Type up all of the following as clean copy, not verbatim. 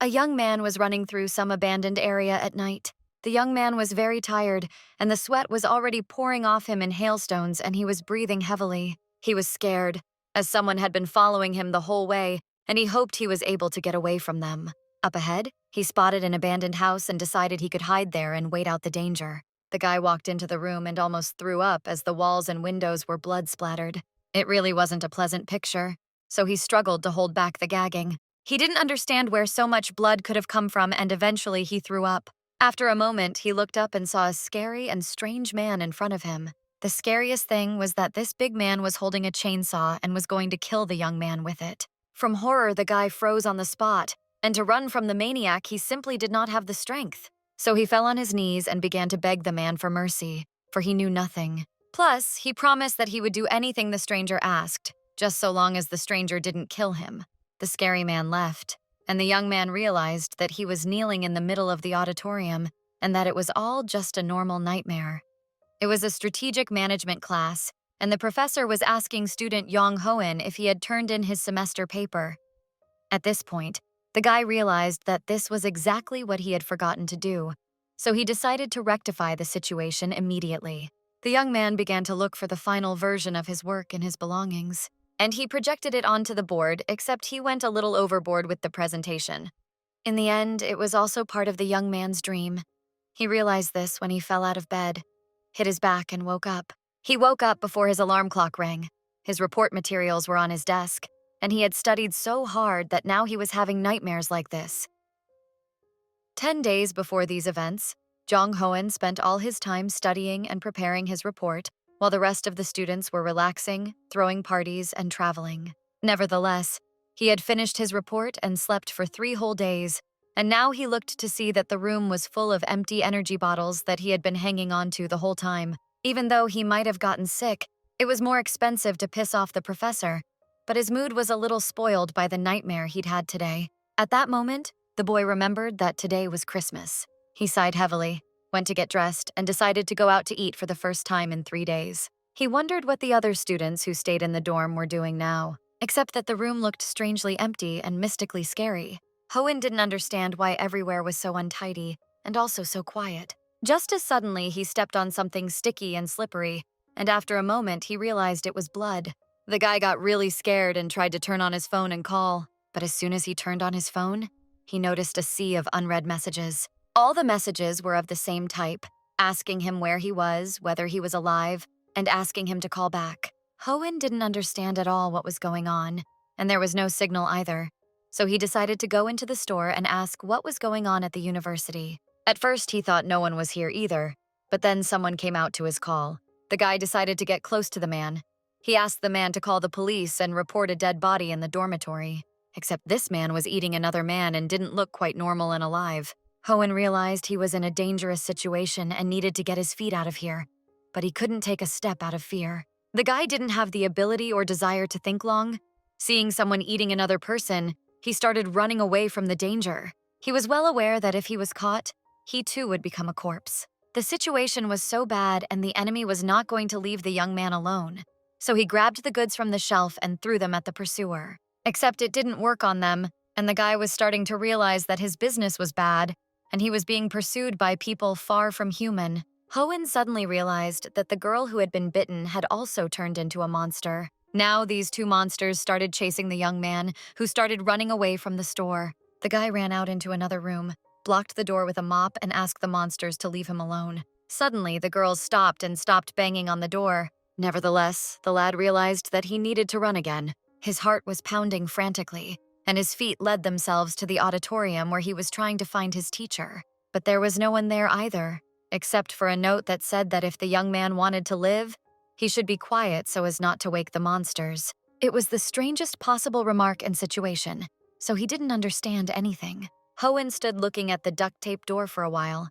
A young man was running through some abandoned area at night. The young man was very tired, and the sweat was already pouring off him in hailstones, and he was breathing heavily. He was scared, as someone had been following him the whole way, and he hoped he was able to get away from them. Up ahead, he spotted an abandoned house and decided he could hide there and wait out the danger. The guy walked into the room and almost threw up as the walls and windows were blood-splattered. It really wasn't a pleasant picture, so he struggled to hold back the gagging. He didn't understand where so much blood could have come from, and eventually he threw up. After a moment, he looked up and saw a scary and strange man in front of him. The scariest thing was that this big man was holding a chainsaw and was going to kill the young man with it. From horror, the guy froze on the spot, and to run from the maniac, he simply did not have the strength. So he fell on his knees and began to beg the man for mercy, for he knew nothing. Plus, he promised that he would do anything the stranger asked, just so long as the stranger didn't kill him. The scary man left, and the young man realized that he was kneeling in the middle of the auditorium and that it was all just a normal nightmare. It was a strategic management class, and the professor was asking student Yong Hoen if he had turned in his semester paper. At this point, the guy realized that this was exactly what he had forgotten to do, so he decided to rectify the situation immediately. The young man began to look for the final version of his work in his belongings, and he projected it onto the board, except he went a little overboard with the presentation. In the end, it was also part of the young man's dream. He realized this when he fell out of bed, hit his back, and woke up. He woke up before his alarm clock rang. His report materials were on his desk, and he had studied so hard that now he was having nightmares like this. 10 days before these events, Jong Hoen spent all his time studying and preparing his report, while the rest of the students were relaxing, throwing parties, and traveling. Nevertheless, he had finished his report and slept for 3 whole days, and now he looked to see that the room was full of empty energy bottles that he had been hanging on to the whole time. Even though he might have gotten sick, it was more expensive to piss off the professor, but his mood was a little spoiled by the nightmare he'd had today. At that moment, the boy remembered that today was Christmas. He sighed heavily, went to get dressed, and decided to go out to eat for the first time in 3 days. He wondered what the other students who stayed in the dorm were doing now, except that the room looked strangely empty and mystically scary. Hoen didn't understand why everywhere was so untidy and also so quiet. Just as suddenly, he stepped on something sticky and slippery, and after a moment, he realized it was blood. The guy got really scared and tried to turn on his phone and call, but as soon as he turned on his phone, he noticed a sea of unread messages. All the messages were of the same type, asking him where he was, whether he was alive, and asking him to call back. Hoen didn't understand at all what was going on, and there was no signal either, so he decided to go into the store and ask what was going on at the university. At first, he thought no one was here either, but then someone came out to his call. The guy decided to get close to the man. He asked the man to call the police and report a dead body in the dormitory, except this man was eating another man and didn't look quite normal and alive. Hoen realized he was in a dangerous situation and needed to get his feet out of here, but he couldn't take a step out of fear. The guy didn't have the ability or desire to think long. Seeing someone eating another person, he started running away from the danger. He was well aware that if he was caught, he too would become a corpse. The situation was so bad and the enemy was not going to leave the young man alone. So he grabbed the goods from the shelf and threw them at the pursuer. Except it didn't work on them, and the guy was starting to realize that his business was bad, and he was being pursued by people far from human. Hoen suddenly realized that the girl who had been bitten had also turned into a monster. Now these 2 monsters started chasing the young man, who started running away from the store. The guy ran out into another room, blocked the door with a mop, and asked the monsters to leave him alone. Suddenly, the girls stopped and stopped banging on the door. Nevertheless, the lad realized that he needed to run again. His heart was pounding frantically, and his feet led themselves to the auditorium where he was trying to find his teacher. But there was no one there either, except for a note that said that if the young man wanted to live, he should be quiet so as not to wake the monsters. It was the strangest possible remark and situation, so he didn't understand anything. Hoen stood looking at the duct tape door for a while,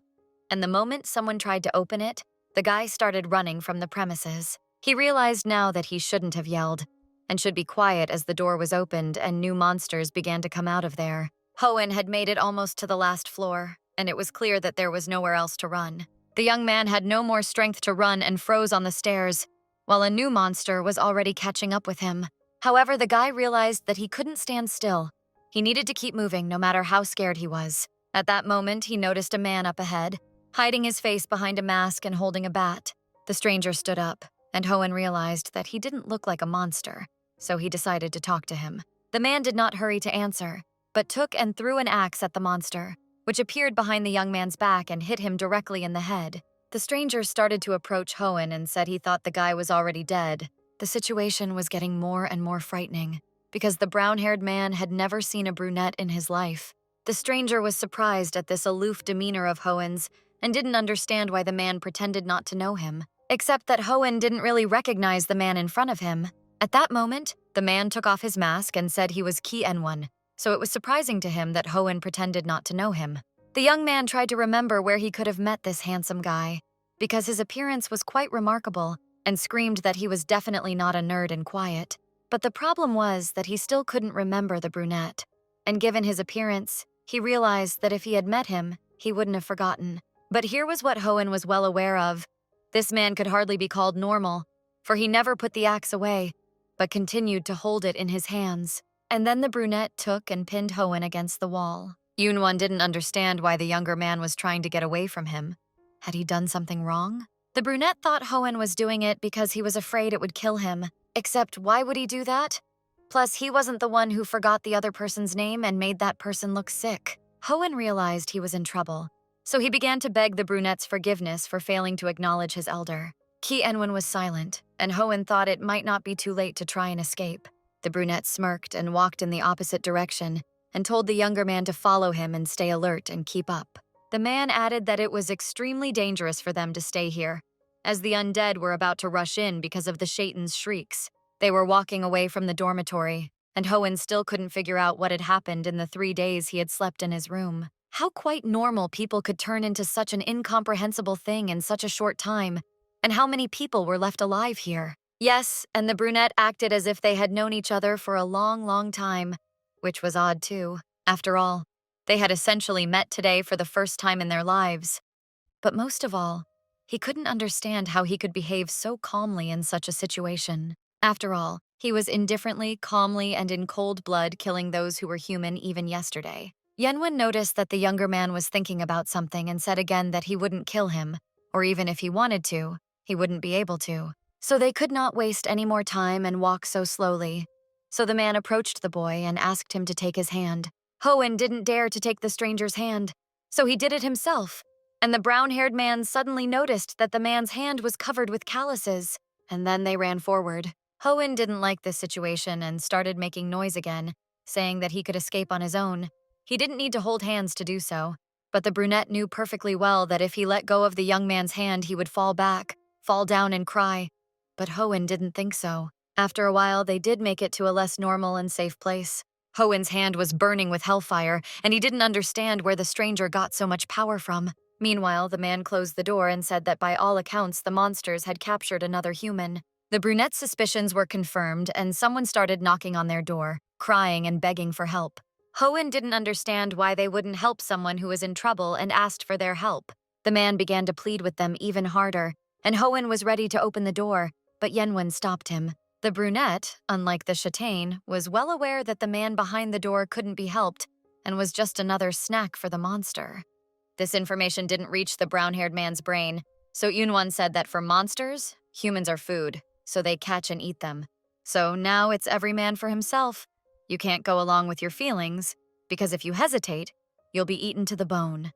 and the moment someone tried to open it, the guy started running from the premises. He realized now that he shouldn't have yelled, and should be quiet as the door was opened and new monsters began to come out of there. Hoen had made it almost to the last floor, and it was clear that there was nowhere else to run. The young man had no more strength to run and froze on the stairs, while a new monster was already catching up with him. However, the guy realized that he couldn't stand still. He needed to keep moving no matter how scared he was. At that moment, he noticed a man up ahead, hiding his face behind a mask and holding a bat. The stranger stood up, and Hoenn realized that he didn't look like a monster, so he decided to talk to him. The man did not hurry to answer, but took and threw an axe at the monster, which appeared behind the young man's back and hit him directly in the head. The stranger started to approach Hoenn and said he thought the guy was already dead. The situation was getting more and more frightening, because the brown-haired man had never seen a brunette in his life. The stranger was surprised at this aloof demeanor of Hoenn's and didn't understand why the man pretended not to know him, except that Hoenn didn't really recognize the man in front of him. At that moment, the man took off his mask and said he was Ki En-won, so it was surprising to him that Hoenn pretended not to know him. The young man tried to remember where he could have met this handsome guy, because his appearance was quite remarkable, and screamed that he was definitely not a nerd and quiet. But the problem was that he still couldn't remember the brunette, and given his appearance, he realized that if he had met him, he wouldn't have forgotten. But here was what Hoenn was well aware of. This man could hardly be called normal, for he never put the axe away, but continued to hold it in his hands. And then the brunette took and pinned Hoenn against the wall. Yoon-won didn't understand why the younger man was trying to get away from him. Had he done something wrong? The brunette thought Hoenn was doing it because he was afraid it would kill him. Except why would he do that? Plus, he wasn't the one who forgot the other person's name and made that person look sick. Hoenn realized he was in trouble, so he began to beg the brunette's forgiveness for failing to acknowledge his elder. Ki En-won was silent, and Hoenn thought it might not be too late to try and escape. The brunette smirked and walked in the opposite direction, and told the younger man to follow him and stay alert and keep up. The man added that it was extremely dangerous for them to stay here, as the undead were about to rush in because of the Shaitan's shrieks. They were walking away from the dormitory, and Hoenn still couldn't figure out what had happened in the 3 days he had slept in his room. How quite normal people could turn into such an incomprehensible thing in such a short time, and how many people were left alive here. Yes, and the brunette acted as if they had known each other for a long, long time, which was odd too. After all, they had essentially met today for the first time in their lives. But most of all, he couldn't understand how he could behave so calmly in such a situation. After all, he was indifferently, calmly, and in cold blood killing those who were human even yesterday. Yenwon noticed that the younger man was thinking about something and said again that he wouldn't kill him, or even if he wanted to, he wouldn't be able to. So they could not waste any more time and walk so slowly. So the man approached the boy and asked him to take his hand. Hoenn didn't dare to take the stranger's hand, so he did it himself. And the brown-haired man suddenly noticed that the man's hand was covered with calluses, and then they ran forward. Hoenn didn't like this situation and started making noise again, saying that he could escape on his own. He didn't need to hold hands to do so, but the brunette knew perfectly well that if he let go of the young man's hand, he would fall back, fall down and cry. But Hoenn didn't think so. After a while, they did make it to a less normal and safe place. Hoenn's hand was burning with hellfire, and he didn't understand where the stranger got so much power from. Meanwhile, the man closed the door and said that by all accounts, the monsters had captured another human. The brunette's suspicions were confirmed, and someone started knocking on their door, crying and begging for help. Hoenn didn't understand why they wouldn't help someone who was in trouble and asked for their help. The man began to plead with them even harder, and Hoenn was ready to open the door, but Yenwon stopped him. The brunette, unlike the châtain, was well aware that the man behind the door couldn't be helped and was just another snack for the monster. This information didn't reach the brown-haired man's brain, so Yoon-won said that for monsters, humans are food, so they catch and eat them. So now it's every man for himself. You can't go along with your feelings, because if you hesitate, you'll be eaten to the bone.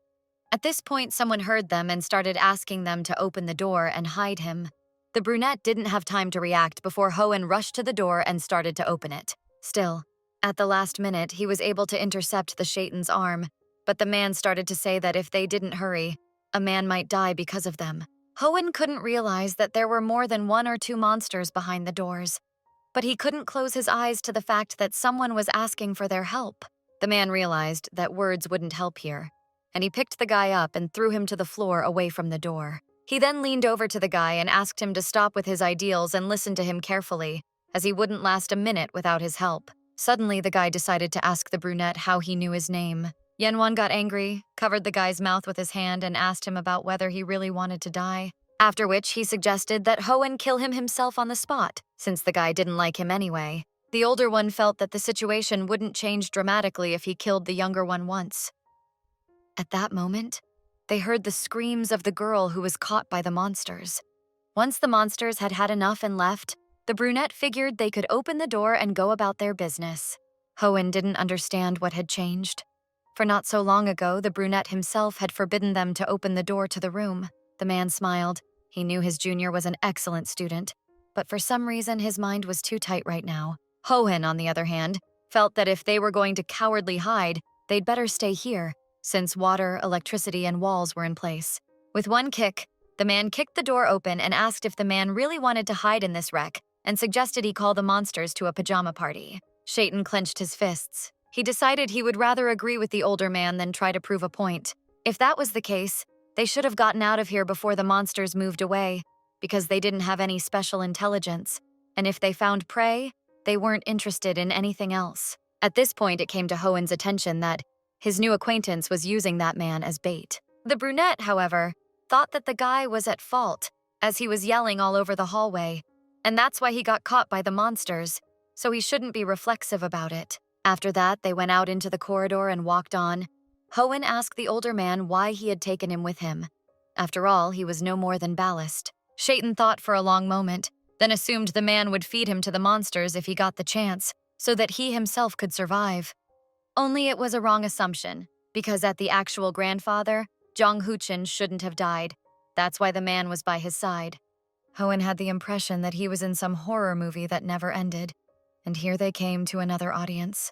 At this point, someone heard them and started asking them to open the door and hide him. The brunette didn't have time to react before Hoenn rushed to the door and started to open it. Still, at the last minute, he was able to intercept the Shaitan's arm, but the man started to say that if they didn't hurry, a man might die because of them. Hoenn couldn't realize that there were more than 1 or 2 monsters behind the doors, but he couldn't close his eyes to the fact that someone was asking for their help. The man realized that words wouldn't help here, and he picked the guy up and threw him to the floor away from the door. He then leaned over to the guy and asked him to stop with his ideals and listen to him carefully, as he wouldn't last a minute without his help. Suddenly, the guy decided to ask the brunette how he knew his name. Yenwon got angry, covered the guy's mouth with his hand, and asked him about whether he really wanted to die. After which, he suggested that Hoenn kill him himself on the spot, since the guy didn't like him anyway. The older one felt that the situation wouldn't change dramatically if he killed the younger one once. At that moment, they heard the screams of the girl who was caught by the monsters. Once the monsters had had enough and left, the brunette figured they could open the door and go about their business. Hoenn didn't understand what had changed. For not so long ago, the brunette himself had forbidden them to open the door to the room. The man smiled. He knew his junior was an excellent student, but for some reason his mind was too tight right now. Hoenn, on the other hand, felt that if they were going to cowardly hide, they'd better stay here, since water, electricity, and walls were in place. With one kick, the man kicked the door open and asked if the man really wanted to hide in this wreck, and suggested he call the monsters to a pajama party. Shaitan clenched his fists. He decided he would rather agree with the older man than try to prove a point. If that was the case, they should have gotten out of here before the monsters moved away, because they didn't have any special intelligence, and if they found prey, they weren't interested in anything else. At this point, it came to Hoenn's attention that his new acquaintance was using that man as bait. The brunette, however, thought that the guy was at fault, as he was yelling all over the hallway, and that's why he got caught by the monsters, so he shouldn't be reflexive about it. After that, they went out into the corridor and walked on. Hoenn asked the older man why he had taken him with him. After all, he was no more than ballast. Shaitan thought for a long moment, then assumed the man would feed him to the monsters if he got the chance, so that he himself could survive. Only it was a wrong assumption, because at the actual grandfather, Jong Huchin shouldn't have died. That's why the man was by his side. Hoenn had the impression that he was in some horror movie that never ended, and here they came to another audience.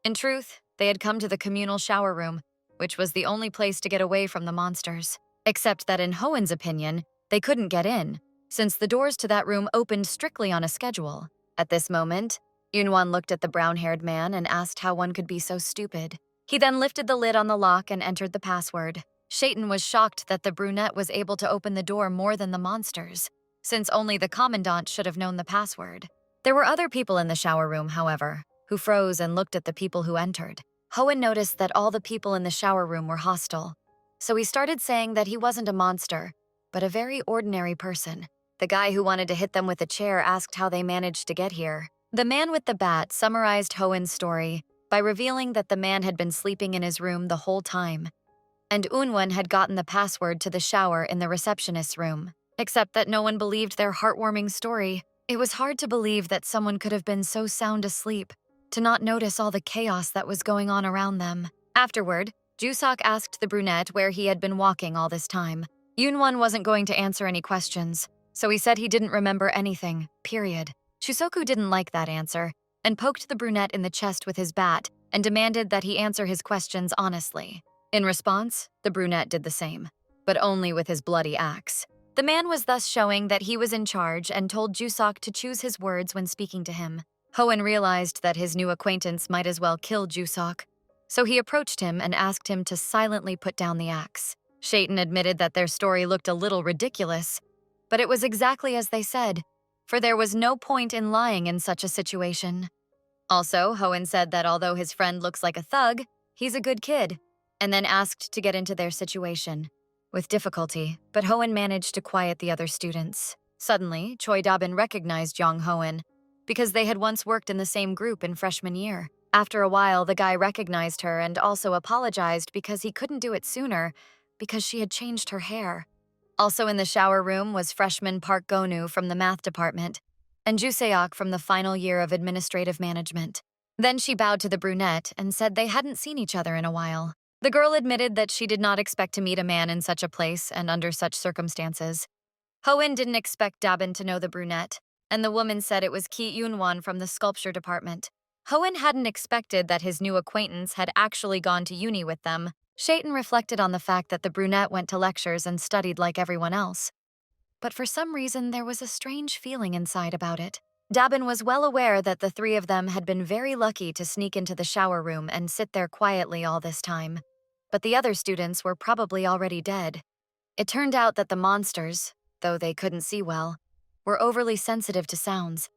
In truth, they had come to the communal shower room, which was the only place to get away from the monsters. Except that in Hoenn's opinion, they couldn't get in, since the doors to that room opened strictly on a schedule. At this moment, Yunwan looked at the brown-haired man and asked how one could be so stupid. He then lifted the lid on the lock and entered the password. Shaitan was shocked that the brunette was able to open the door more than the monsters, since only the commandant should have known the password. There were other people in the shower room, however, who froze and looked at the people who entered. Hoenn noticed that all the people in the shower room were hostile, so he started saying that he wasn't a monster, but a very ordinary person. The guy who wanted to hit them with a chair asked how they managed to get here. The man with the bat summarized Hoenn's story by revealing that the man had been sleeping in his room the whole time, and Unwon had gotten the password to the shower in the receptionist's room. Except that no one believed their heartwarming story. It was hard to believe that someone could have been so sound asleep to not notice all the chaos that was going on around them. Afterward, Jusok asked the brunette where he had been walking all this time. Yunwan wasn't going to answer any questions, so he said he didn't remember anything, period. Chusoku didn't like that answer and poked the brunette in the chest with his bat and demanded that he answer his questions honestly. In response, the brunette did the same, but only with his bloody axe. The man was thus showing that he was in charge and told Jusok to choose his words when speaking to him. Hoenn realized that his new acquaintance might as well kill Jusok, so he approached him and asked him to silently put down the axe. Shaitan admitted that their story looked a little ridiculous, but it was exactly as they said, for there was no point in lying in such a situation. Also, Hoenn said that although his friend looks like a thug, he's a good kid, and then asked to get into their situation. With difficulty, but Hoenn managed to quiet the other students. Suddenly, Choi Dabin recognized Jong Hoenn, because they had once worked in the same group in freshman year. After a while, the guy recognized her and also apologized because he couldn't do it sooner, because she had changed her hair. Also in the shower room was freshman Park Gonu from the math department, and Juseok from the final year of administrative management. Then she bowed to the brunette and said they hadn't seen each other in a while. The girl admitted that she did not expect to meet a man in such a place and under such circumstances. Hoenn didn't expect Dabin to know the brunette, and the woman said it was Ki Yunwan from the sculpture department. Hoenn hadn't expected that his new acquaintance had actually gone to uni with them. Shaitan reflected on the fact that the brunette went to lectures and studied like everyone else. But for some reason, there was a strange feeling inside about it. Dabin was well aware that the three of them had been very lucky to sneak into the shower room and sit there quietly all this time. But the other students were probably already dead. It turned out that the monsters, though they couldn't see well, were overly sensitive to sounds,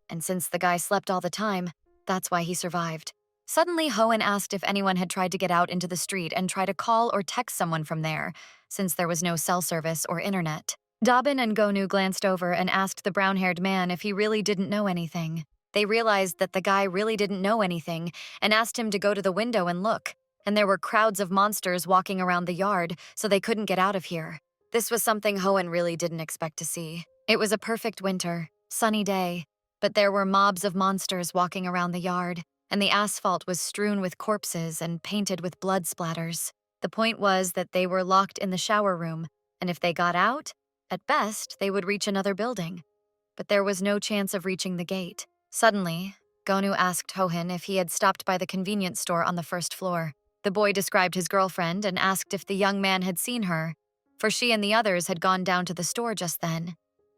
and since the guy slept all the time, that's why he survived. Suddenly, Hoenn asked if anyone had tried to get out into the street and try to call or text someone from there, since there was no cell service or internet. Dabin and Gonu glanced over and asked the brown-haired man if he really didn't know anything. They realized that the guy really didn't know anything and asked him to go to the window and look, and there were crowds of monsters walking around the yard, so they couldn't get out of here. This was something Hoenn really didn't expect to see. It was a perfect winter, sunny day, but there were mobs of monsters walking around the yard, and the asphalt was strewn with corpses and painted with blood splatters. The point was that they were locked in the shower room, and if they got out, at best, they would reach another building. But there was no chance of reaching the gate. Suddenly, Gonu asked Hoenn if he had stopped by the convenience store on the first floor. The boy described his girlfriend and asked if the young man had seen her, for she and the others had gone down to the store just then.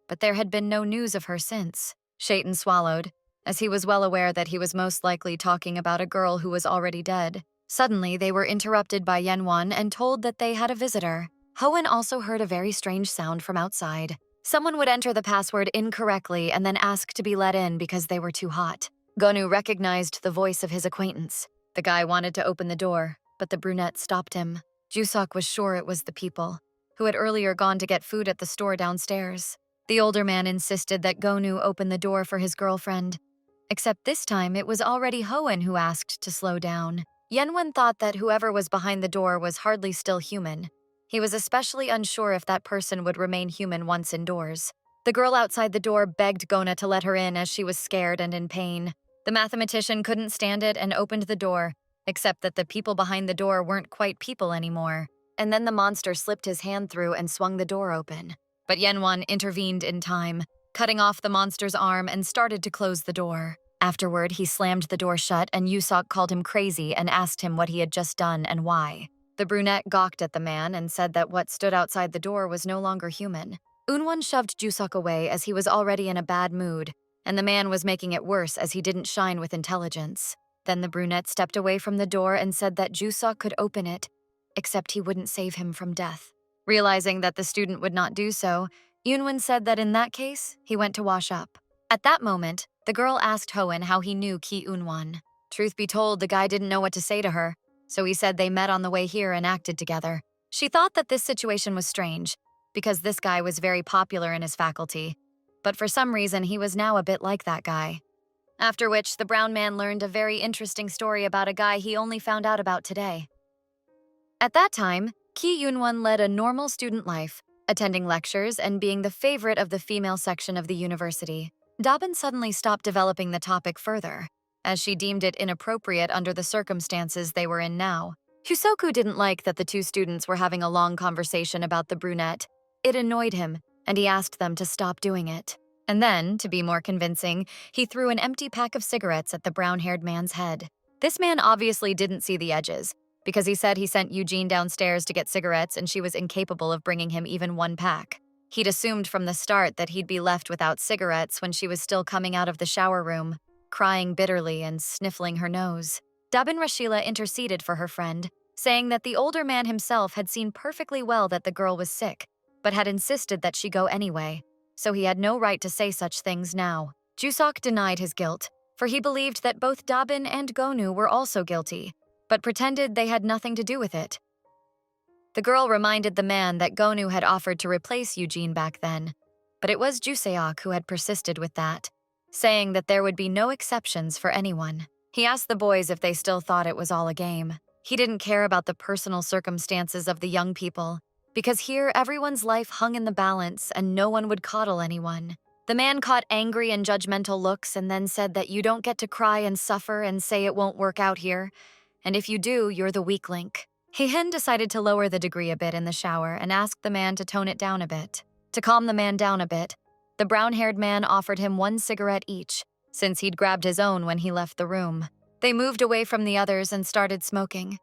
But there had been no news of her since. Shaitan swallowed, as he was well aware that he was most likely talking about a girl who was already dead. Suddenly, they were interrupted by Yenwon and told that they had a visitor. Hoenn also heard a very strange sound from outside. Someone would enter the password incorrectly and then ask to be let in because they were too hot. Gonu recognized the voice of his acquaintance. The guy wanted to open the door, but the brunette stopped him. Jusok was sure it was the people, who had earlier gone to get food at the store downstairs. The older man insisted that Gonu open the door for his girlfriend. Except this time, it was already Hoenn who asked to slow down. Yenwon thought that whoever was behind the door was hardly still human. He was especially unsure if that person would remain human once indoors. The girl outside the door begged Gona to let her in as she was scared and in pain. The mathematician couldn't stand it and opened the door, except that the people behind the door weren't quite people anymore. And then the monster slipped his hand through and swung the door open. But Yenwon intervened in time, cutting off the monster's arm and started to close the door. Afterward, he slammed the door shut and Jusok called him crazy and asked him what he had just done and why. The brunette gawked at the man and said that what stood outside the door was no longer human. Unwon shoved Jusok away as he was already in a bad mood, and the man was making it worse as he didn't shine with intelligence. Then the brunette stepped away from the door and said that Jusok could open it, except he wouldn't save him from death. Realizing that the student would not do so, Unwon said that in that case, he went to wash up. At that moment, the girl asked Hoenn how he knew Ki Unwon. Truth be told, the guy didn't know what to say to her, so he said they met on the way here and acted together. She thought that this situation was strange, because this guy was very popular in his faculty, but for some reason he was now a bit like that guy. After which, the brown man learned a very interesting story about a guy he only found out about today. At that time, Ki Unwon led a normal student life, attending lectures and being the favorite of the female section of the university. Dabin suddenly stopped developing the topic further, as she deemed it inappropriate under the circumstances they were in now. Husoku didn't like that the two students were having a long conversation about the brunette. It annoyed him, and he asked them to stop doing it. And then, to be more convincing, he threw an empty pack of cigarettes at the brown-haired man's head. This man obviously didn't see the edges, because he said he sent Eugene downstairs to get cigarettes and she was incapable of bringing him even one pack. He'd assumed from the start that he'd be left without cigarettes when she was still coming out of the shower room, crying bitterly and sniffling her nose. Dabin Rashila interceded for her friend, saying that the older man himself had seen perfectly well that the girl was sick, but had insisted that she go anyway, so he had no right to say such things now. Jusok denied his guilt, for he believed that both Dabin and Gonu were also guilty, but pretended they had nothing to do with it. The girl reminded the man that Gonu had offered to replace Eugene back then, but it was Juseok who had persisted with that, saying that there would be no exceptions for anyone. He asked the boys if they still thought it was all a game. He didn't care about the personal circumstances of the young people, because here everyone's life hung in the balance and no one would coddle anyone. The man caught angry and judgmental looks and then said that you don't get to cry and suffer and say it won't work out here, and if you do, you're the weak link. He decided to lower the degree a bit in the shower and asked the man to tone it down a bit. To calm the man down a bit, the brown-haired man offered him one cigarette each, since he'd grabbed his own when he left the room. They moved away from the others and started smoking.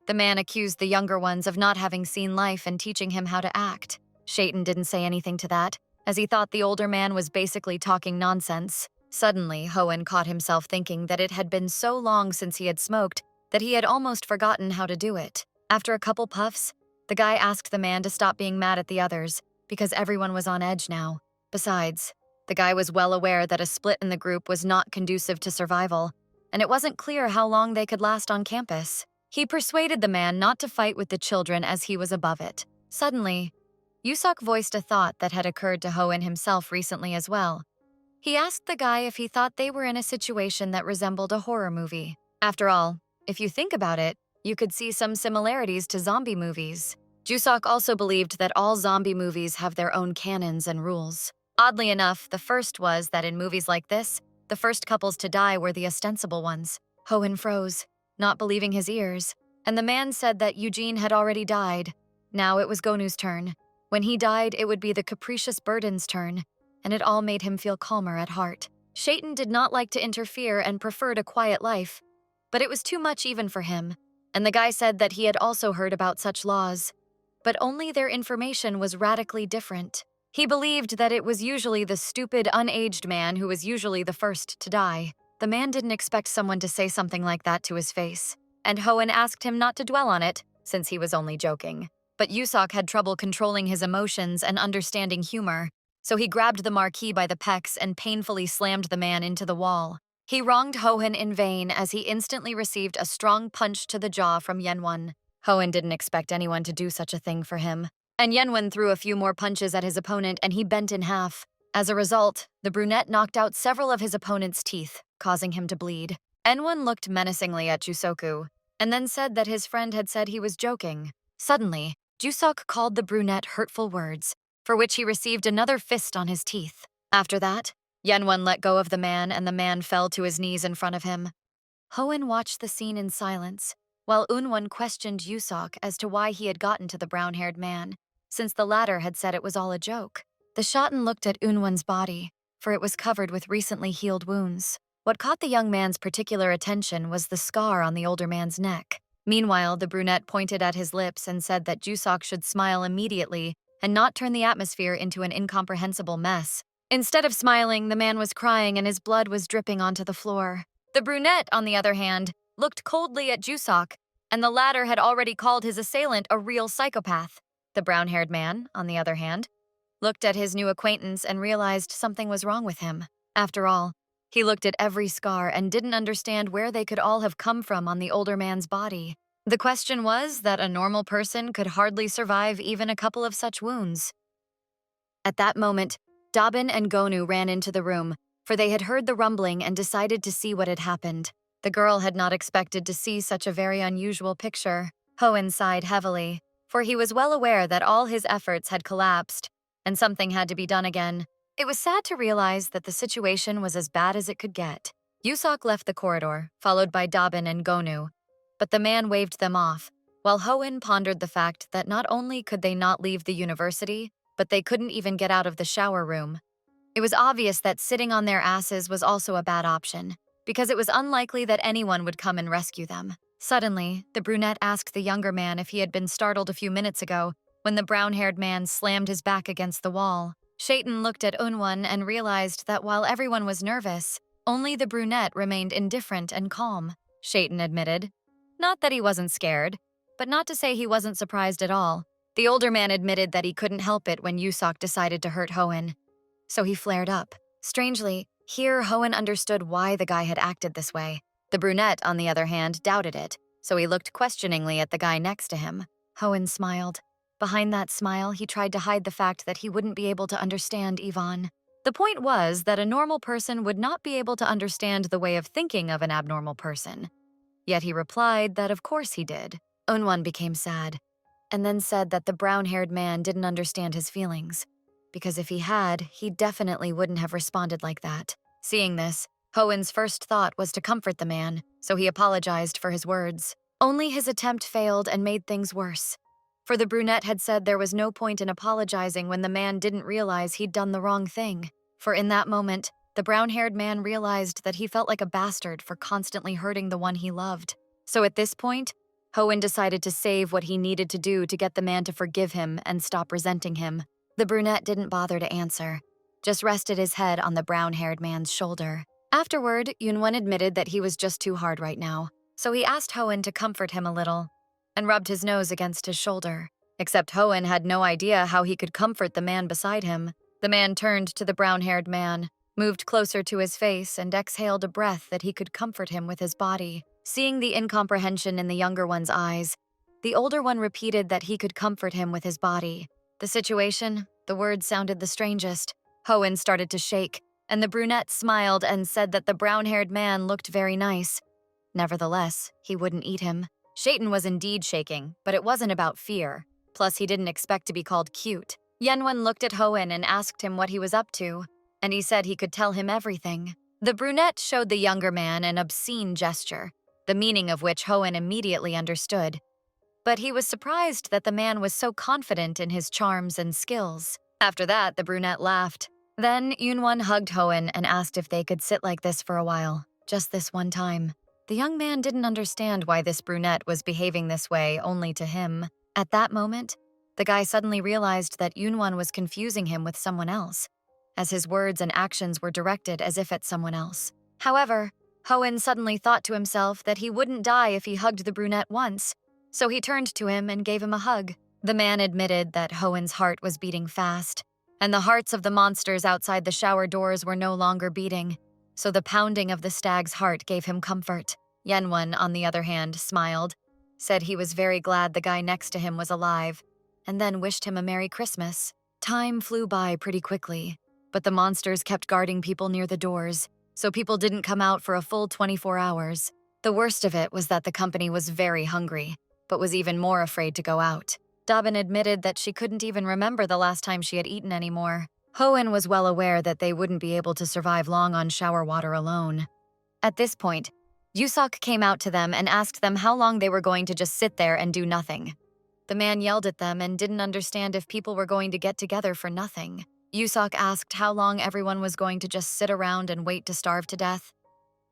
The man accused the younger ones of not having seen life and teaching him how to act. Shaitan didn't say anything to that, as he thought the older man was basically talking nonsense. Suddenly, Hoenn caught himself thinking that it had been so long since he had smoked that he had almost forgotten how to do it. After a couple puffs, the guy asked the man to stop being mad at the others, because everyone was on edge now. Besides, the guy was well aware that a split in the group was not conducive to survival, and it wasn't clear how long they could last on campus. He persuaded the man not to fight with the children as he was above it. Suddenly, Jusok voiced a thought that had occurred to Hoenn himself recently as well. He asked the guy if he thought they were in a situation that resembled a horror movie. After all, if you think about it, you could see some similarities to zombie movies. Jusok also believed that all zombie movies have their own canons and rules. Oddly enough, the first was that in movies like this, the first couples to die were the ostensible ones. Hohen froze, not believing his ears, and the man said that Eugene had already died. Now it was Gonu's turn. When he died, it would be the capricious Burden's turn, and it all made him feel calmer at heart. Shaitan did not like to interfere and preferred a quiet life, but it was too much even for him, and the guy said that he had also heard about such laws, but only their information was radically different. He believed that it was usually the stupid, unaged man who was usually the first to die. The man didn't expect someone to say something like that to his face, and Hohen asked him not to dwell on it, since he was only joking. But Jusok had trouble controlling his emotions and understanding humor, so he grabbed the marquee by the pecs and painfully slammed the man into the wall. He wronged Hohen in vain as he instantly received a strong punch to the jaw from Yenwon. Hohen didn't expect anyone to do such a thing for him, and Yenwon threw a few more punches at his opponent and he bent in half. As a result, the brunette knocked out several of his opponent's teeth, causing him to bleed. Yenwon looked menacingly at Jusoku, and then said that his friend had said he was joking. Suddenly, Jusok called the brunette hurtful words, for which he received another fist on his teeth. After that, Yenwon let go of the man and the man fell to his knees in front of him. Hohen watched the scene in silence, while Unwon questioned Jusok as to why he had gotten to the brown-haired man, since the latter had said it was all a joke. The Shoten looked at Unwon's body, for it was covered with recently healed wounds. What caught the young man's particular attention was the scar on the older man's neck. Meanwhile, the brunette pointed at his lips and said that Jusok should smile immediately and not turn the atmosphere into an incomprehensible mess. Instead of smiling, the man was crying and his blood was dripping onto the floor. The brunette, on the other hand, looked coldly at Jusok, and the latter had already called his assailant a real psychopath. The brown-haired man, on the other hand, looked at his new acquaintance and realized something was wrong with him. After all, he looked at every scar and didn't understand where they could all have come from on the older man's body. The question was that a normal person could hardly survive even a couple of such wounds. At that moment, Dabin and Gonu ran into the room, for they had heard the rumbling and decided to see what had happened. The girl had not expected to see such a very unusual picture. Hohen sighed heavily, for he was well aware that all his efforts had collapsed, and something had to be done again. It was sad to realize that the situation was as bad as it could get. Jusok left the corridor, followed by Dabin and Gonu, but the man waved them off, while Hohen pondered the fact that not only could they not leave the university, but they couldn't even get out of the shower room. It was obvious that sitting on their asses was also a bad option, because it was unlikely that anyone would come and rescue them. Suddenly, the brunette asked the younger man if he had been startled a few minutes ago when the brown-haired man slammed his back against the wall. Shaitan looked at Unwon and realized that while everyone was nervous, only the brunette remained indifferent and calm. Shaitan admitted. Not that he wasn't scared, but not to say he wasn't surprised at all. The older man admitted that he couldn't help it when Jusok decided to hurt Hohen. So he flared up. Strangely, here Hohen understood why the guy had acted this way. The brunette, on the other hand, doubted it, so he looked questioningly at the guy next to him. Hohen smiled. Behind that smile, he tried to hide the fact that he wouldn't be able to understand Yvonne. The point was that a normal person would not be able to understand the way of thinking of an abnormal person. Yet he replied that of course he did. Unwon became sad, and then said that the brown-haired man didn't understand his feelings, because if he had, he definitely wouldn't have responded like that. Seeing this, Hohen's first thought was to comfort the man, so he apologized for his words. Only his attempt failed and made things worse. For the brunette had said there was no point in apologizing when the man didn't realize he'd done the wrong thing. For in that moment, the brown-haired man realized that he felt like a bastard for constantly hurting the one he loved. So at this point, Hohen decided to save what he needed to do to get the man to forgive him and stop resenting him. The brunette didn't bother to answer, just rested his head on the brown-haired man's shoulder. Afterward, Yunwon admitted that he was just too hard right now, so he asked Hohen to comfort him a little and rubbed his nose against his shoulder. Except Hohen had no idea how he could comfort the man beside him. The man turned to the brown-haired man, moved closer to his face, and exhaled a breath that he could comfort him with his body. Seeing the incomprehension in the younger one's eyes, the older one repeated that he could comfort him with his body. The situation, the words sounded the strangest. Hohen started to shake, and the brunette smiled and said that the brown-haired man looked very nice. Nevertheless, he wouldn't eat him. Shaitan was indeed shaking, but it wasn't about fear. Plus, he didn't expect to be called cute. Yenwon looked at Hoen and asked him what he was up to, and he said he could tell him everything. The brunette showed the younger man an obscene gesture, the meaning of which Hoen immediately understood. But he was surprised that the man was so confident in his charms and skills. After that, the brunette laughed. Then Yunwon hugged Hoen and asked if they could sit like this for a while, just this one time. The young man didn't understand why this brunette was behaving this way only to him. At that moment, the guy suddenly realized that Yunwon was confusing him with someone else, as his words and actions were directed as if at someone else. However, Hoen suddenly thought to himself that he wouldn't die if he hugged the brunette once, so he turned to him and gave him a hug. The man admitted that Hoen's heart was beating fast, and the hearts of the monsters outside the shower doors were no longer beating, so the pounding of the stag's heart gave him comfort. Yenwon, on the other hand, smiled, said he was very glad the guy next to him was alive, and then wished him a Merry Christmas. Time flew by pretty quickly, but the monsters kept guarding people near the doors, so people didn't come out for a full 24 hours. The worst of it was that the company was very hungry, but was even more afraid to go out. Dabin admitted that she couldn't even remember the last time she had eaten anymore. Hoen was well aware that they wouldn't be able to survive long on shower water alone. At this point, Yusok came out to them and asked them how long they were going to just sit there and do nothing. The man yelled at them and didn't understand if people were going to get together for nothing. Yusok asked how long everyone was going to just sit around and wait to starve to death.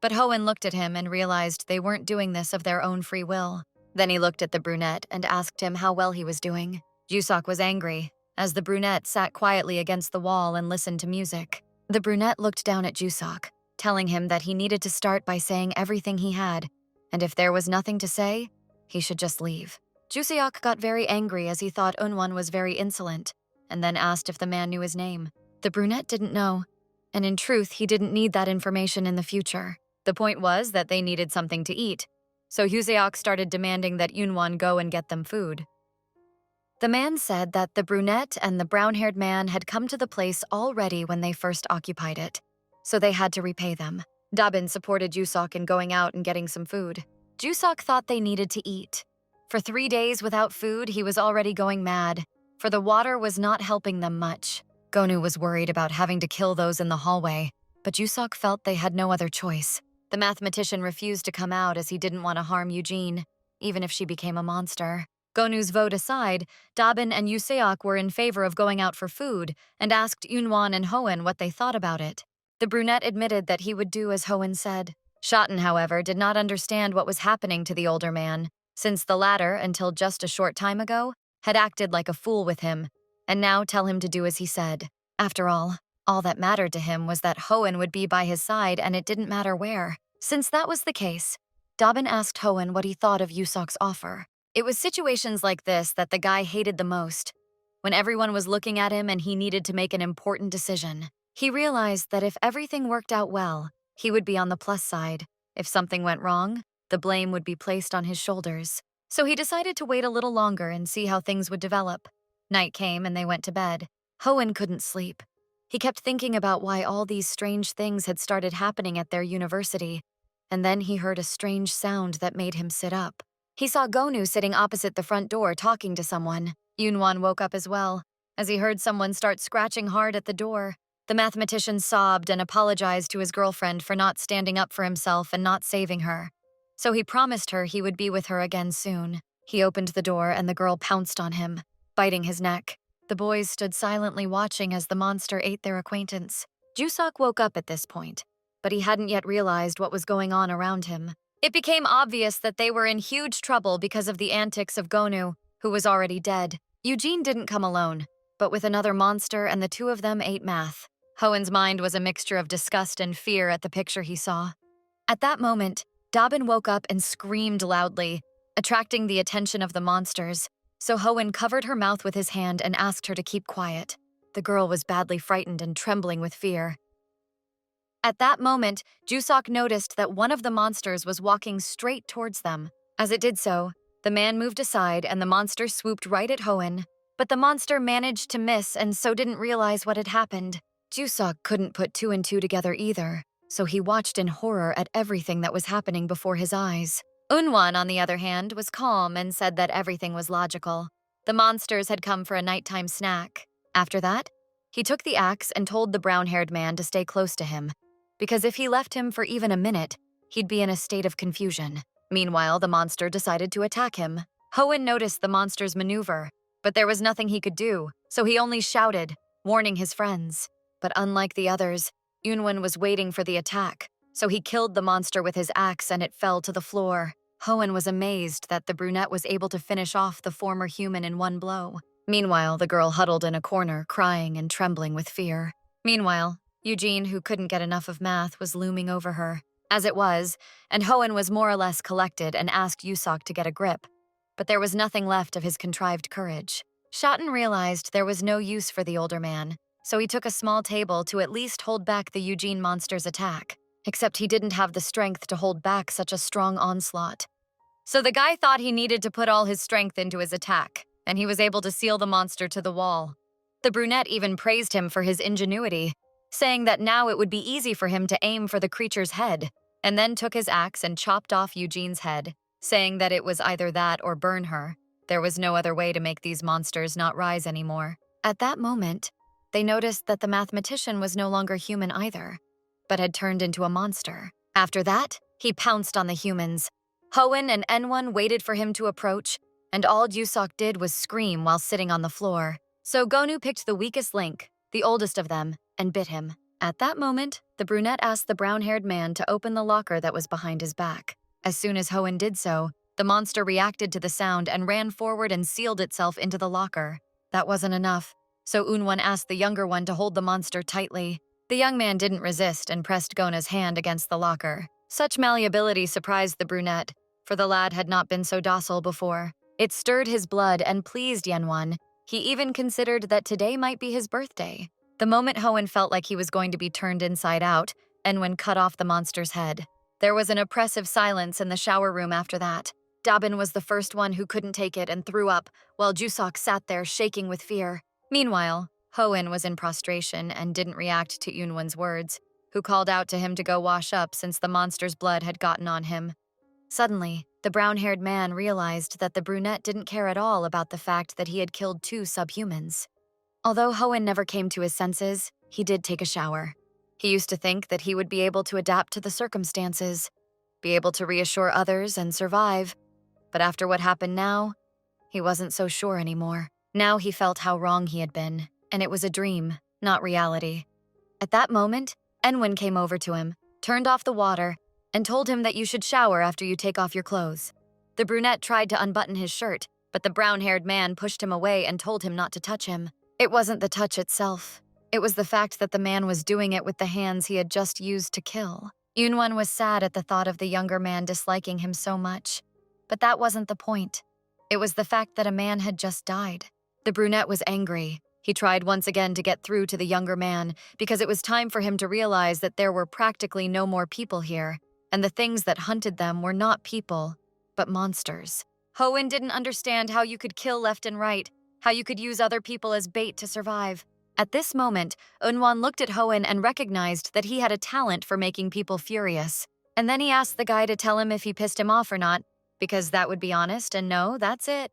But Hoen looked at him and realized they weren't doing this of their own free will. Then he looked at the brunette and asked him how well he was doing. Yusok was angry, as the brunette sat quietly against the wall and listened to music. The brunette looked down at Yusok, telling him that he needed to start by saying everything he had, and if there was nothing to say, he should just leave. Juseok got very angry as he thought Unwon was very insolent, and then asked if the man knew his name. The brunette didn't know, and in truth, he didn't need that information in the future. The point was that they needed something to eat, so Juseok started demanding that Unwon go and get them food. The man said that the brunette and the brown-haired man had come to the place already when they first occupied it, so they had to repay them. Dabin supported Jusok in going out and getting some food. Jusok thought they needed to eat. For 3 days without food, he was already going mad, for the water was not helping them much. Gonu was worried about having to kill those in the hallway, but Jusok felt they had no other choice. The mathematician refused to come out as he didn't want to harm Eugene, even if she became a monster. Gonu's vote aside, Dabin and Yuseok were in favor of going out for food and asked Yunwon and Hoen what they thought about it. The brunette admitted that he would do as Hoen said. Shoten, however, did not understand what was happening to the older man, since the latter, until just a short time ago, had acted like a fool with him, and now tell him to do as he said. After all that mattered to him was that Hoen would be by his side and it didn't matter where. Since that was the case, Dabin asked Hoen what he thought of Yusok's offer. It was situations like this that the guy hated the most, when everyone was looking at him and he needed to make an important decision. He realized that if everything worked out well, he would be on the plus side. If something went wrong, the blame would be placed on his shoulders. So he decided to wait a little longer and see how things would develop. Night came and they went to bed. Hoen couldn't sleep. He kept thinking about why all these strange things had started happening at their university, and then he heard a strange sound that made him sit up. He saw Gonu sitting opposite the front door talking to someone. Yunwon woke up as well, as he heard someone start scratching hard at the door. The mathematician sobbed and apologized to his girlfriend for not standing up for himself and not saving her. So he promised her he would be with her again soon. He opened the door and the girl pounced on him, biting his neck. The boys stood silently watching as the monster ate their acquaintance. Jusok woke up at this point, but he hadn't yet realized what was going on around him. It became obvious that they were in huge trouble because of the antics of Gonu, who was already dead. Eugene didn't come alone, but with another monster, and the two of them ate math. Hoen's mind was a mixture of disgust and fear at the picture he saw. At that moment, Dabin woke up and screamed loudly, attracting the attention of the monsters, so Hoen covered her mouth with his hand and asked her to keep quiet. The girl was badly frightened and trembling with fear. At that moment, Jusok noticed that one of the monsters was walking straight towards them. As it did so, the man moved aside and the monster swooped right at Hoen, but the monster managed to miss and so didn't realize what had happened. Jusok couldn't put two and two together either, so he watched in horror at everything that was happening before his eyes. Unwon, on the other hand, was calm and said that everything was logical. The monsters had come for a nighttime snack. After that, he took the axe and told the brown-haired man to stay close to him, because if he left him for even a minute, he'd be in a state of confusion. Meanwhile, the monster decided to attack him. Hoenn noticed the monster's maneuver, but there was nothing he could do, so he only shouted, warning his friends. But unlike the others, Unwon was waiting for the attack, so he killed the monster with his axe and it fell to the floor. Hoenn was amazed that the brunette was able to finish off the former human in one blow. Meanwhile, the girl huddled in a corner, crying and trembling with fear. Meanwhile, Eugene, who couldn't get enough of math, was looming over her. As it was, and Hoenn was more or less collected and asked Jusok to get a grip. But there was nothing left of his contrived courage. Shoten realized there was no use for the older man, so he took a small table to at least hold back the Eugene monster's attack. Except he didn't have the strength to hold back such a strong onslaught. So the guy thought he needed to put all his strength into his attack, and he was able to seal the monster to the wall. The brunette even praised him for his ingenuity, saying that now it would be easy for him to aim for the creature's head, and then took his axe and chopped off Eugene's head, saying that it was either that or burn her. There was no other way to make these monsters not rise anymore. At that moment, they noticed that the mathematician was no longer human either, but had turned into a monster. After that, he pounced on the humans. Hoenn and Enwon waited for him to approach, and all Jusok did was scream while sitting on the floor. So Gonu picked the weakest link, the oldest of them, and bit him. At that moment, the brunette asked the brown-haired man to open the locker that was behind his back. As soon as Hoenn did so, the monster reacted to the sound and ran forward and sealed itself into the locker. That wasn't enough, so Unwon asked the younger one to hold the monster tightly. The young man didn't resist and pressed Gona's hand against the locker. Such malleability surprised the brunette, for the lad had not been so docile before. It stirred his blood and pleased Yenwon. He even considered that today might be his birthday. The moment Hoenn felt like he was going to be turned inside out, Enwon cut off the monster's head. There was an oppressive silence in the shower room after that. Dabin was the first one who couldn't take it and threw up, while Jusok sat there shaking with fear. Meanwhile, Hoenn was in prostration and didn't react to Unwon's words, who called out to him to go wash up since the monster's blood had gotten on him. Suddenly, the brown-haired man realized that the brunette didn't care at all about the fact that he had killed two subhumans. Although Hoenn never came to his senses, he did take a shower. He used to think that he would be able to adapt to the circumstances, be able to reassure others and survive. But after what happened now, he wasn't so sure anymore. Now he felt how wrong he had been, and it was a dream, not reality. At that moment, Enwon came over to him, turned off the water, and told him that you should shower after you take off your clothes. The brunette tried to unbutton his shirt, but the brown-haired man pushed him away and told him not to touch him. It wasn't the touch itself. It was the fact that the man was doing it with the hands he had just used to kill. Unwon was sad at the thought of the younger man disliking him so much. But that wasn't the point. It was the fact that a man had just died. The brunette was angry. He tried once again to get through to the younger man because it was time for him to realize that there were practically no more people here, and the things that hunted them were not people, but monsters. Hoenn didn't understand how you could kill left and right, how you could use other people as bait to survive. At this moment, Unwon looked at Hoenn and recognized that he had a talent for making people furious. And then he asked the guy to tell him if he pissed him off or not, because that would be honest and no, that's it.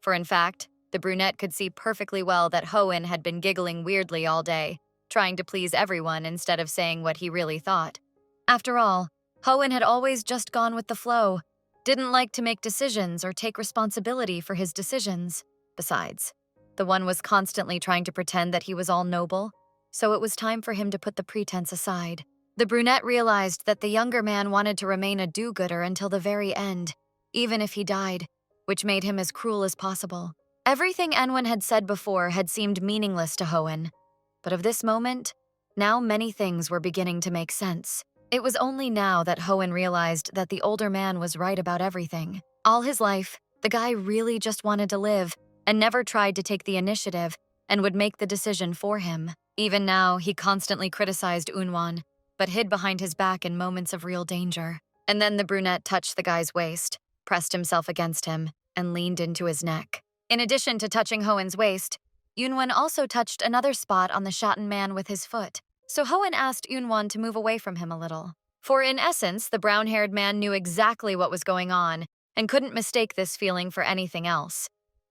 For in fact, the brunette could see perfectly well that Hoenn had been giggling weirdly all day, trying to please everyone instead of saying what he really thought. After all, Hoenn had always just gone with the flow, didn't like to make decisions or take responsibility for his decisions. Besides, the one was constantly trying to pretend that he was all noble, so it was time for him to put the pretense aside. The brunette realized that the younger man wanted to remain a do-gooder until the very end, even if he died, which made him as cruel as possible. Everything Enwon had said before had seemed meaningless to Hoenn, but of this moment, now many things were beginning to make sense. It was only now that Hoenn realized that the older man was right about everything. All his life, the guy really just wanted to live and never tried to take the initiative and would make the decision for him. Even now, he constantly criticized Unwon, but hid behind his back in moments of real danger. And then the brunette touched the guy's waist, pressed himself against him, and leaned into his neck. In addition to touching Hoenn's waist, Unwon also touched another spot on the Shoten man with his foot. So Hoen asked Yunwan to move away from him a little. For in essence, the brown-haired man knew exactly what was going on and couldn't mistake this feeling for anything else.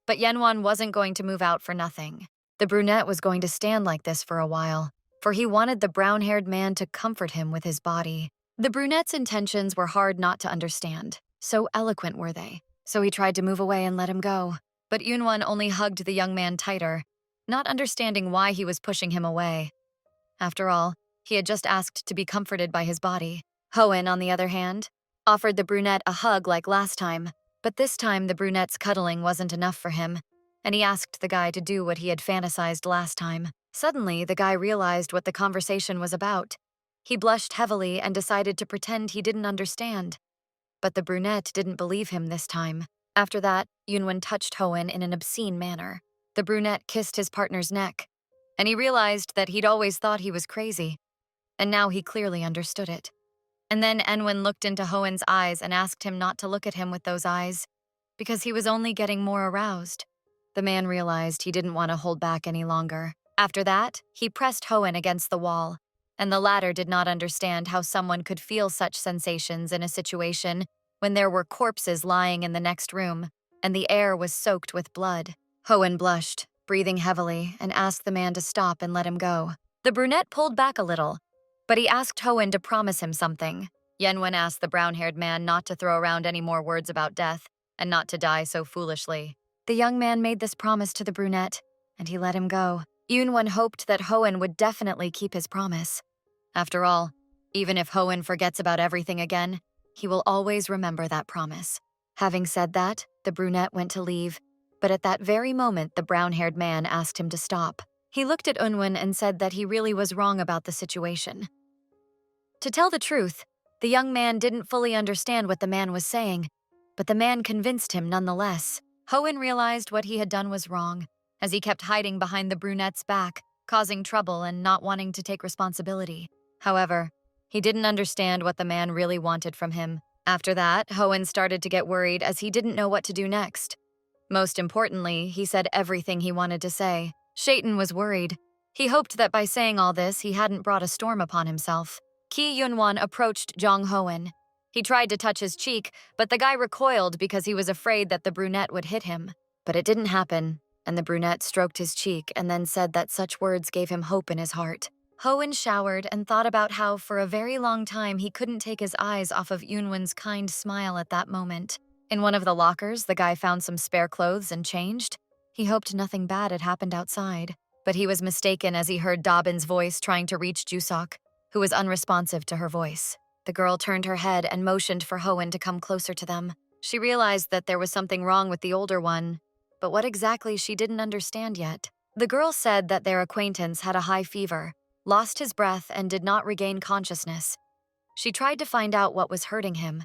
But Yenwan wasn't going to move out for nothing. The brunette was going to stand like this for a while, for he wanted the brown-haired man to comfort him with his body. The brunette's intentions were hard not to understand. So eloquent were they. So he tried to move away and let him go. But Yunwan only hugged the young man tighter, not understanding why he was pushing him away. After all, he had just asked to be comforted by his body. Hoen, on the other hand, offered the brunette a hug like last time, but this time the brunette's cuddling wasn't enough for him, and he asked the guy to do what he had fantasized last time. Suddenly, the guy realized what the conversation was about. He blushed heavily and decided to pretend he didn't understand. But the brunette didn't believe him this time. After that, Yunwan touched Hoen in an obscene manner. The brunette kissed his partner's neck, and he realized that he'd always thought he was crazy, and now he clearly understood it. And then Enwin looked into Hoen's eyes and asked him not to look at him with those eyes, because he was only getting more aroused. The man realized he didn't want to hold back any longer. After that, he pressed Hoen against the wall, and the latter did not understand how someone could feel such sensations in a situation when there were corpses lying in the next room, and the air was soaked with blood. Hoen blushed, breathing heavily, and asked the man to stop and let him go. The brunette pulled back a little, but he asked Hoen to promise him something. Yenwen asked the brown-haired man not to throw around any more words about death and not to die so foolishly. The young man made this promise to the brunette, and he let him go. Yunwen hoped that Hoen would definitely keep his promise. After all, even if Hoen forgets about everything again, he will always remember that promise. Having said that, the brunette went to leave, but at that very moment the brown-haired man asked him to stop. He looked at Unwin and said that he really was wrong about the situation. To tell the truth, the young man didn't fully understand what the man was saying, but the man convinced him nonetheless. Hoen realized what he had done was wrong, as he kept hiding behind the brunette's back, causing trouble and not wanting to take responsibility. However, he didn't understand what the man really wanted from him. After that, Hoen started to get worried as he didn't know what to do next. Most importantly, he said everything he wanted to say. Shaitan was worried. He hoped that by saying all this, he hadn't brought a storm upon himself. Ki Yunwan approached Jong Hoen. He tried to touch his cheek, but the guy recoiled because he was afraid that the brunette would hit him. But it didn't happen, and the brunette stroked his cheek and then said that such words gave him hope in his heart. Hoen showered and thought about how for a very long time he couldn't take his eyes off of Yunwan's kind smile at that moment. In one of the lockers, the guy found some spare clothes and changed. He hoped nothing bad had happened outside, but he was mistaken as he heard Dobbin's voice trying to reach Jusok, who was unresponsive to her voice. The girl turned her head and motioned for Hoen to come closer to them. She realized that there was something wrong with the older one, but what exactly she didn't understand yet. The girl said that their acquaintance had a high fever, lost his breath, and did not regain consciousness. She tried to find out what was hurting him,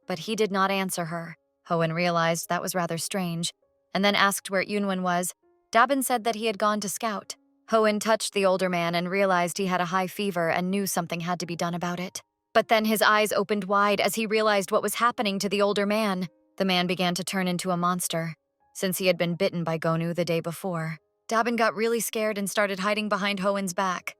but he did not answer her. Hoen realized that was rather strange, and then asked where Yunwan was. Dabin said that he had gone to scout. Hoen touched the older man and realized he had a high fever and knew something had to be done about it. But then his eyes opened wide as he realized what was happening to the older man. The man began to turn into a monster, since he had been bitten by Gonu the day before. Dabin got really scared and started hiding behind Hoen's back.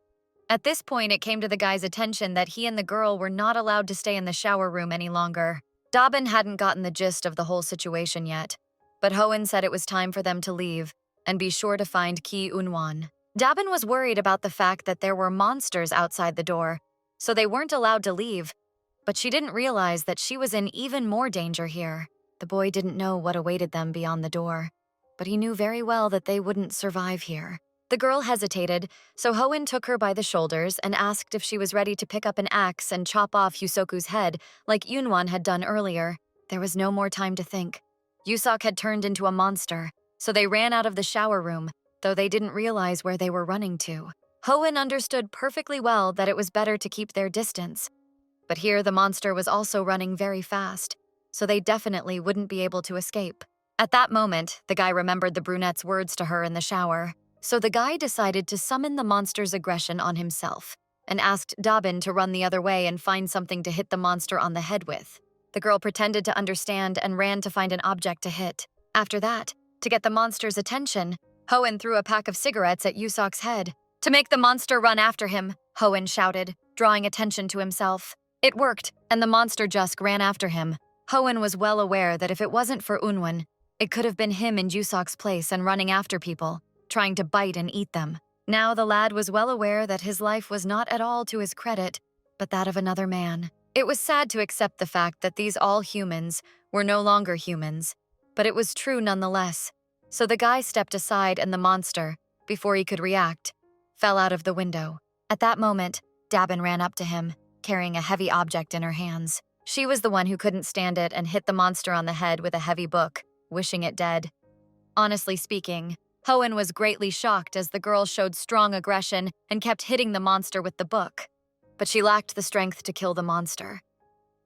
At this point, it came to the guy's attention that he and the girl were not allowed to stay in the shower room any longer. Dabin hadn't gotten the gist of the whole situation yet, but Hoen said it was time for them to leave and be sure to find Ki Unwan. Dabin was worried about the fact that there were monsters outside the door, so they weren't allowed to leave, but she didn't realize that she was in even more danger here. The boy didn't know what awaited them beyond the door, but he knew very well that they wouldn't survive here. The girl hesitated, so Hoen took her by the shoulders and asked if she was ready to pick up an axe and chop off Yusoku's head like Yunwan had done earlier. There was no more time to think. Yusok had turned into a monster, so they ran out of the shower room, though they didn't realize where they were running to. Hoen understood perfectly well that it was better to keep their distance. But here the monster was also running very fast, so they definitely wouldn't be able to escape. At that moment, the guy remembered the brunette's words to her in the shower. So the guy decided to summon the monster's aggression on himself and asked Dabin to run the other way and find something to hit the monster on the head with. The girl pretended to understand and ran to find an object to hit. After that, to get the monster's attention, Hoen threw a pack of cigarettes at Yusok's head. To make the monster run after him, Hoenn shouted, drawing attention to himself. It worked, and the monster Jusk ran after him. Hoenn was well aware that if it wasn't for Unwon, it could have been him in Jusok's place and running after people, trying to bite and eat them. Now the lad was well aware that his life was not at all to his credit, but that of another man. It was sad to accept the fact that these all humans were no longer humans, but it was true nonetheless. So the guy stepped aside and the monster, before he could react, fell out of the window. At that moment, Dabin ran up to him, carrying a heavy object in her hands. She was the one who couldn't stand it and hit the monster on the head with a heavy book, wishing it dead. Honestly speaking, Hoenn was greatly shocked as the girl showed strong aggression and kept hitting the monster with the book. But she lacked the strength to kill the monster.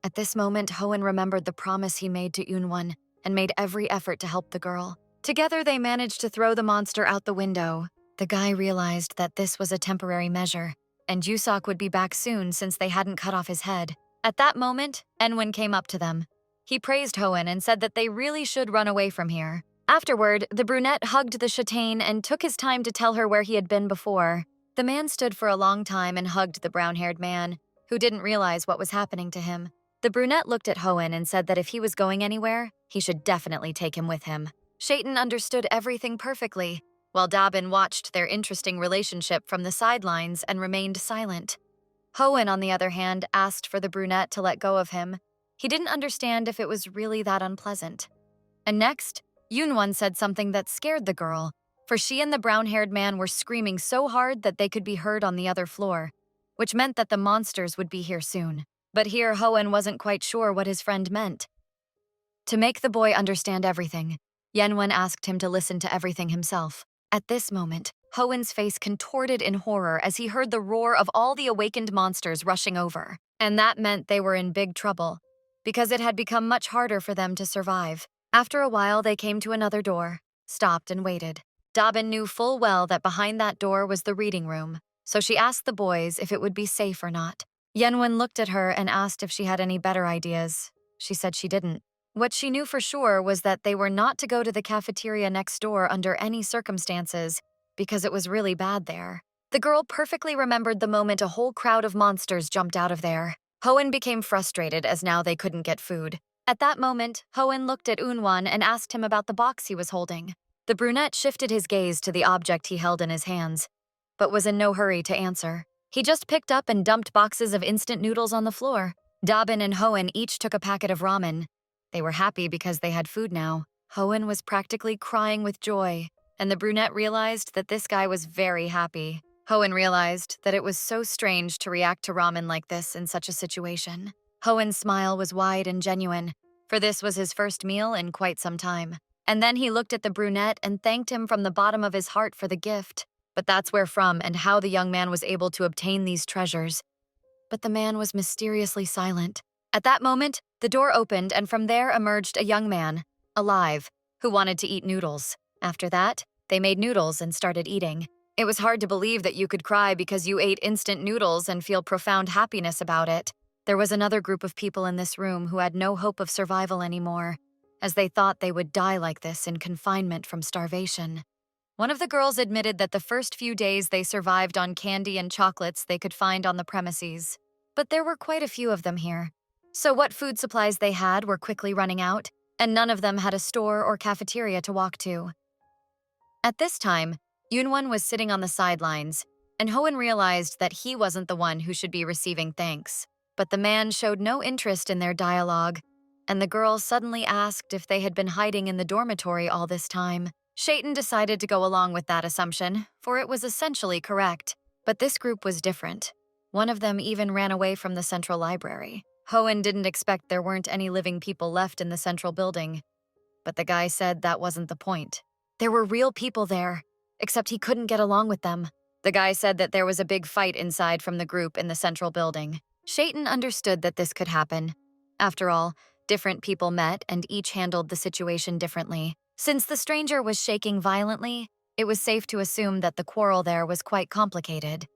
At this moment, Hoenn remembered the promise he made to Unwon and made every effort to help the girl. Together, they managed to throw the monster out the window. The guy realized that this was a temporary measure, and Jusok would be back soon since they hadn't cut off his head. At that moment, Enwin came up to them. He praised Hoenn and said that they really should run away from here. Afterward, the brunette hugged the châtain and took his time to tell her where he had been before. The man stood for a long time and hugged the brown-haired man, who didn't realize what was happening to him. The brunette looked at Hoenn and said that if he was going anywhere, he should definitely take him with him. Châtain understood everything perfectly, while Dabin watched their interesting relationship from the sidelines and remained silent. Hoenn, on the other hand, asked for the brunette to let go of him. He didn't understand if it was really that unpleasant. And next, Unwon said something that scared the girl, for she and the brown-haired man were screaming so hard that they could be heard on the other floor, which meant that the monsters would be here soon. But here Hoenn wasn't quite sure what his friend meant. To make the boy understand everything, Yenwon asked him to listen to everything himself. At this moment, Hoenn's face contorted in horror as he heard the roar of all the awakened monsters rushing over. And that meant they were in big trouble, because it had become much harder for them to survive. After a while, they came to another door, stopped and waited. Dabin knew full well that behind that door was the reading room, so she asked the boys if it would be safe or not. Yenwon looked at her and asked if she had any better ideas. She said she didn't. What she knew for sure was that they were not to go to the cafeteria next door under any circumstances, because it was really bad there. The girl perfectly remembered the moment a whole crowd of monsters jumped out of there. Hoenn became frustrated as now they couldn't get food. At that moment, Hoenn looked at Unwon and asked him about the box he was holding. The brunette shifted his gaze to the object he held in his hands, but was in no hurry to answer. He just picked up and dumped boxes of instant noodles on the floor. Dabin and Hoenn each took a packet of ramen. They were happy because they had food now. Hoenn was practically crying with joy, and the brunette realized that this guy was very happy. Hoenn realized that it was so strange to react to ramen like this in such a situation. Hoenn's smile was wide and genuine, for this was his first meal in quite some time. And then he looked at the brunette and thanked him from the bottom of his heart for the gift. But that's where from and how the young man was able to obtain these treasures. But the man was mysteriously silent. At that moment, the door opened and from there emerged a young man, alive, who wanted to eat noodles. After that, they made noodles and started eating. It was hard to believe that you could cry because you ate instant noodles and feel profound happiness about it. There was another group of people in this room who had no hope of survival anymore, as they thought they would die like this in confinement from starvation. One of the girls admitted that the first few days they survived on candy and chocolates they could find on the premises. But there were quite a few of them here. So what food supplies they had were quickly running out, and none of them had a store or cafeteria to walk to. At this time, Unwon was sitting on the sidelines, and Hoenn realized that he wasn't the one who should be receiving thanks. But the man showed no interest in their dialogue, and the girl suddenly asked if they had been hiding in the dormitory all this time. Châtain decided to go along with that assumption, for it was essentially correct. But this group was different. One of them even ran away from the central library. Hoenn didn't expect there weren't any living people left in the central building, but the guy said that wasn't the point. There were real people there, except he couldn't get along with them. The guy said that there was a big fight inside from the group in the central building. Châtain understood that this could happen. After all, different people met and each handled the situation differently. Since the stranger was shaking violently, it was safe to assume that the quarrel there was quite complicated.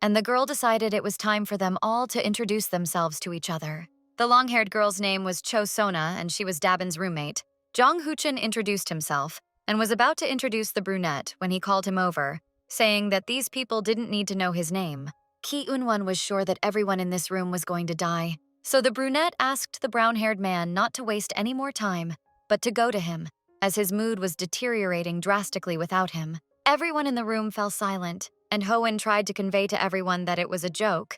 And the girl decided it was time for them all to introduce themselves to each other. The long-haired girl's name was Cho Sona, and she was Dabin's roommate. Jong Huchin introduced himself and was about to introduce the brunette when he called him over, saying that these people didn't need to know his name. Ki Unwon was sure that everyone in this room was going to die, so the brunette asked the brown-haired man not to waste any more time, but to go to him, as his mood was deteriorating drastically without him. Everyone in the room fell silent, and Hoen tried to convey to everyone that it was a joke,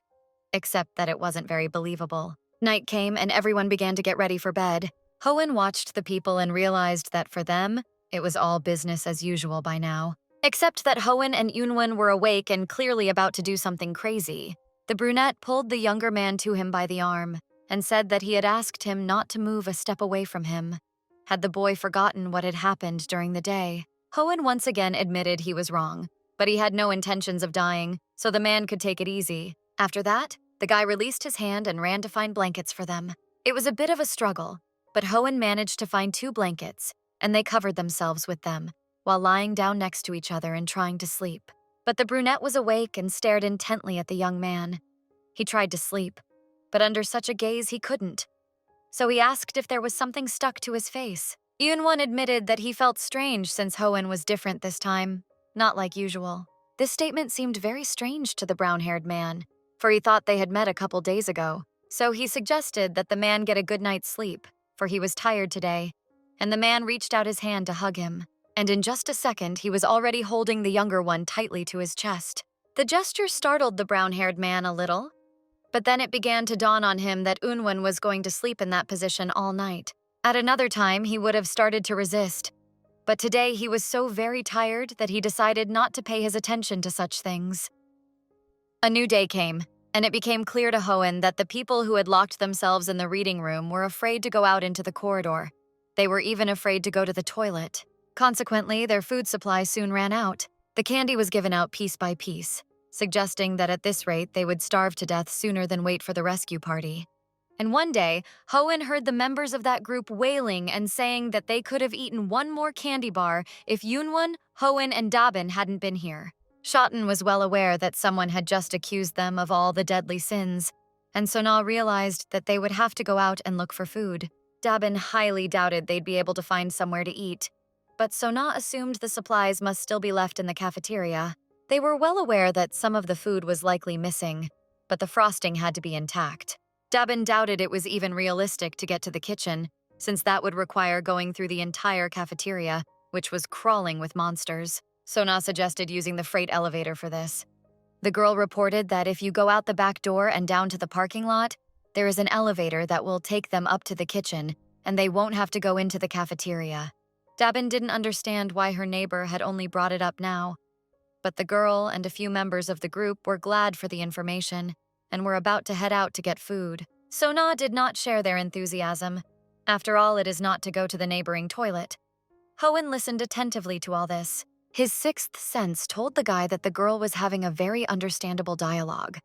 except that it wasn't very believable. Night came and everyone began to get ready for bed. Hoen watched the people and realized that for them, it was all business as usual by now. Except that Hoen and Yunwon were awake and clearly about to do something crazy. The brunette pulled the younger man to him by the arm and said that he had asked him not to move a step away from him. Had the boy forgotten what had happened during the day? Hoen once again admitted he was wrong, but he had no intentions of dying, so the man could take it easy. After that, the guy released his hand and ran to find blankets for them. It was a bit of a struggle, but Hoen managed to find 2 blankets, and they covered themselves with them, while lying down next to each other and trying to sleep. But the brunette was awake and stared intently at the young man. He tried to sleep, but under such a gaze he couldn't. So he asked if there was something stuck to his face. Yunwon admitted that he felt strange since Hoen was different this time, not like usual. This statement seemed very strange to the brown-haired man, for he thought they had met a couple days ago. So he suggested that the man get a good night's sleep, for he was tired today, and the man reached out his hand to hug him. And in just a second, he was already holding the younger one tightly to his chest. The gesture startled the brown-haired man a little, but then it began to dawn on him that Unwon was going to sleep in that position all night. At another time, he would have started to resist, but today he was so very tired that he decided not to pay his attention to such things. A new day came, and it became clear to Hoen that the people who had locked themselves in the reading room were afraid to go out into the corridor. They were even afraid to go to the toilet. Consequently, their food supply soon ran out. The candy was given out piece by piece, suggesting that at this rate they would starve to death sooner than wait for the rescue party. And one day, Hoen heard the members of that group wailing and saying that they could have eaten one more candy bar if Yunwon, Hoen, and Dabin hadn't been here. Shoten was well aware that someone had just accused them of all the deadly sins, and Sona realized that they would have to go out and look for food. Dabin highly doubted they'd be able to find somewhere to eat, but Sona assumed the supplies must still be left in the cafeteria. They were well aware that some of the food was likely missing, but the frosting had to be intact. Dabin doubted it was even realistic to get to the kitchen, since that would require going through the entire cafeteria, which was crawling with monsters. Sona suggested using the freight elevator for this. The girl reported that if you go out the back door and down to the parking lot, there is an elevator that will take them up to the kitchen, and they won't have to go into the cafeteria. Dabin didn't understand why her neighbor had only brought it up now, but the girl and a few members of the group were glad for the information and were about to head out to get food. Sona did not share their enthusiasm. After all, it is not to go to the neighboring toilet. Hoen listened attentively to all this. His sixth sense told the guy that the girl was having a very understandable dialogue.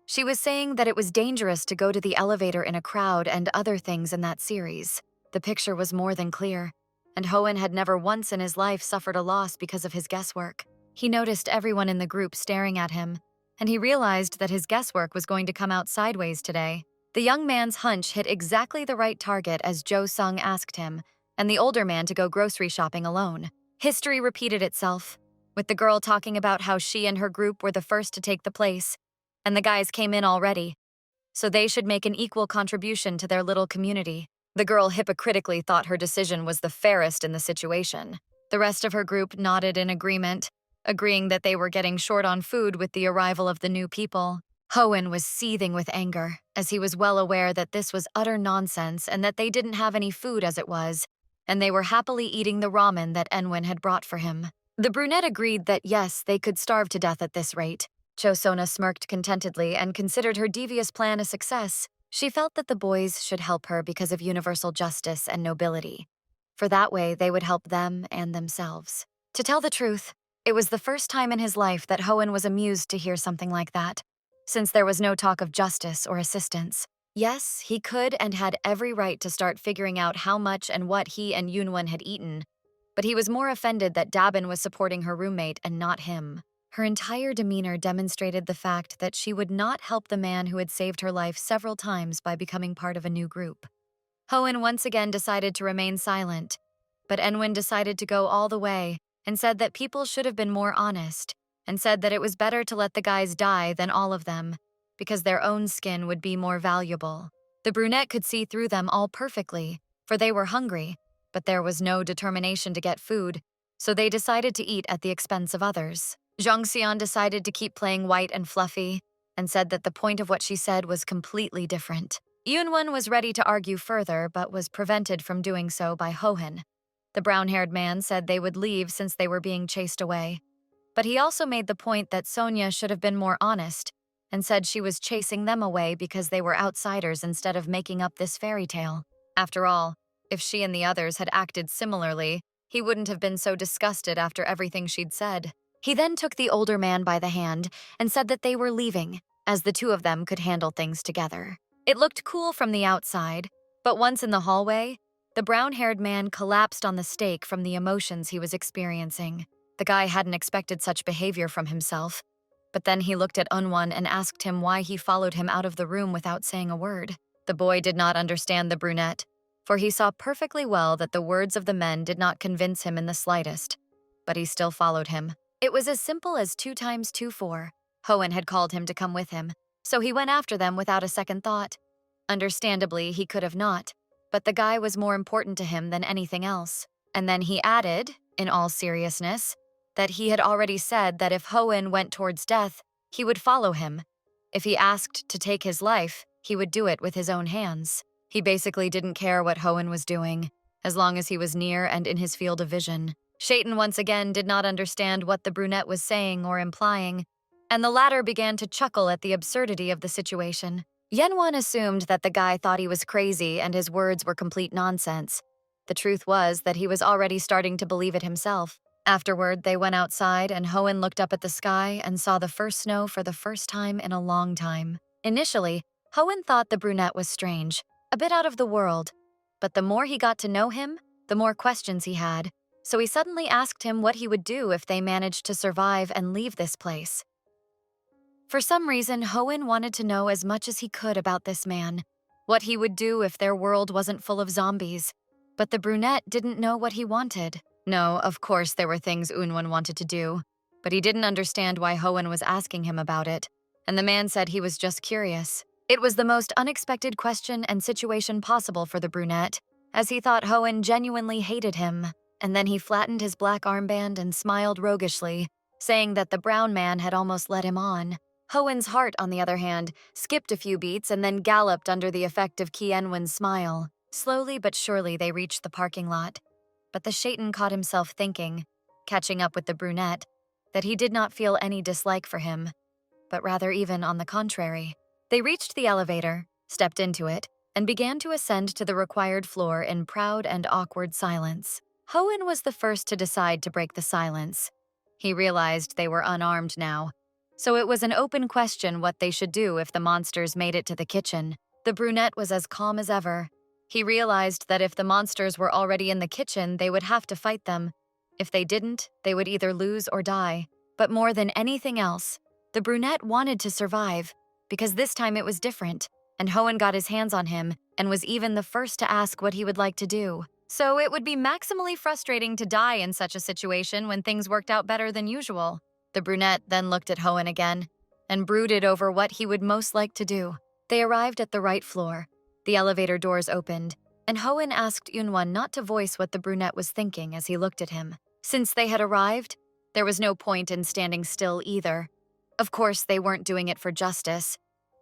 She was saying that it was dangerous to go to the elevator in a crowd and other things in that series. The picture was more than clear, and Hoen had never once in his life suffered a loss because of his guesswork. He noticed everyone in the group staring at him, and he realized that his guesswork was going to come out sideways today. The young man's hunch hit exactly the right target as Jo Sung asked him, and the older man to go grocery shopping alone. History repeated itself, with the girl talking about how she and her group were the first to take the place, and the guys came in already, so they should make an equal contribution to their little community. The girl hypocritically thought her decision was the fairest in the situation. The rest of her group nodded in agreement, agreeing that they were getting short on food with the arrival of the new people. Hoen was seething with anger, as he was well aware that this was utter nonsense and that they didn't have any food as it was, and they were happily eating the ramen that Enwin had brought for him. The brunette agreed that yes, they could starve to death at this rate. Chosona smirked contentedly and considered her devious plan a success. She felt that the boys should help her because of universal justice and nobility, for that way they would help them and themselves. To tell the truth, it was the first time in his life that Hoen was amused to hear something like that, since there was no talk of justice or assistance. Yes, he could and had every right to start figuring out how much and what he and Yunwon had eaten, but he was more offended that Dabin was supporting her roommate and not him. Her entire demeanor demonstrated the fact that she would not help the man who had saved her life several times by becoming part of a new group. Hoen once again decided to remain silent, but Enwin decided to go all the way and said that people should have been more honest. and said that it was better to let the guys die than all of them, because their own skin would be more valuable. The brunette could see through them all perfectly, for they were hungry, but there was no determination to get food, so they decided to eat at the expense of others. Zhongxian decided to keep playing white and fluffy, and said that the point of what she said was completely different. Yunwen was ready to argue further, but was prevented from doing so by Hohen. The brown-haired man said they would leave since they were being chased away. But he also made the point that Sonia should have been more honest, and said she was chasing them away because they were outsiders instead of making up this fairy tale. After all, if she and the others had acted similarly, he wouldn't have been so disgusted after everything she'd said. He then took the older man by the hand and said that they were leaving, as the two of them could handle things together. It looked cool from the outside, but once in the hallway, the brown-haired man collapsed on the stake from the emotions he was experiencing. The guy hadn't expected such behavior from himself, but then he looked at Unwon and asked him why he followed him out of the room without saying a word. The boy did not understand the brunette, for he saw perfectly well that the words of the men did not convince him in the slightest, but he still followed him. It was as simple as 2 times 2 4. Hohen had called him to come with him, so he went after them without a second thought. Understandably, he could have not, but the guy was more important to him than anything else. And then he added, in all seriousness, that he had already said that if Hohen went towards death, he would follow him. If he asked to take his life, he would do it with his own hands. He basically didn't care what Hohen was doing, as long as he was near and in his field of vision. Shaitan once again did not understand what the brunette was saying or implying, and the latter began to chuckle at the absurdity of the situation. Yenwan assumed that the guy thought he was crazy and his words were complete nonsense. The truth was that he was already starting to believe it himself. Afterward, they went outside and Hohen looked up at the sky and saw the first snow for the first time in a long time. Initially, Hohen thought the brunette was strange, a bit out of the world, but the more he got to know him, the more questions he had, so he suddenly asked him what he would do if they managed to survive and leave this place. For some reason, Hohen wanted to know as much as he could about this man, what he would do if their world wasn't full of zombies, but the brunette didn't know what he wanted. No, of course there were things Unwon wanted to do, but he didn't understand why Hohen was asking him about it, and the man said he was just curious. It was the most unexpected question and situation possible for the brunette, as he thought Hohen genuinely hated him, and then he flattened his black armband and smiled roguishly, saying that the brown man had almost led him on. Hohen's heart, on the other hand, skipped a few beats and then galloped under the effect of Kienwen's smile. Slowly but surely they reached the parking lot. But the Shaitan caught himself thinking, catching up with the brunette, that he did not feel any dislike for him, but rather even on the contrary. They reached the elevator, stepped into it, and began to ascend to the required floor in proud and awkward silence. Hohen was the first to decide to break the silence. He realized they were unarmed now, so it was an open question what they should do if the monsters made it to the kitchen. The brunette was as calm as ever. He realized that if the monsters were already in the kitchen, they would have to fight them. If they didn't, they would either lose or die. But more than anything else, the brunette wanted to survive, because this time it was different, and Hohen got his hands on him and was even the first to ask what he would like to do. So it would be maximally frustrating to die in such a situation when things worked out better than usual. The brunette then looked at Hohen again and brooded over what he would most like to do. They arrived at the right floor. The elevator doors opened, and Hohen asked Yunwan not to voice what the brunette was thinking as he looked at him. Since they had arrived, there was no point in standing still either. Of course, they weren't doing it for justice,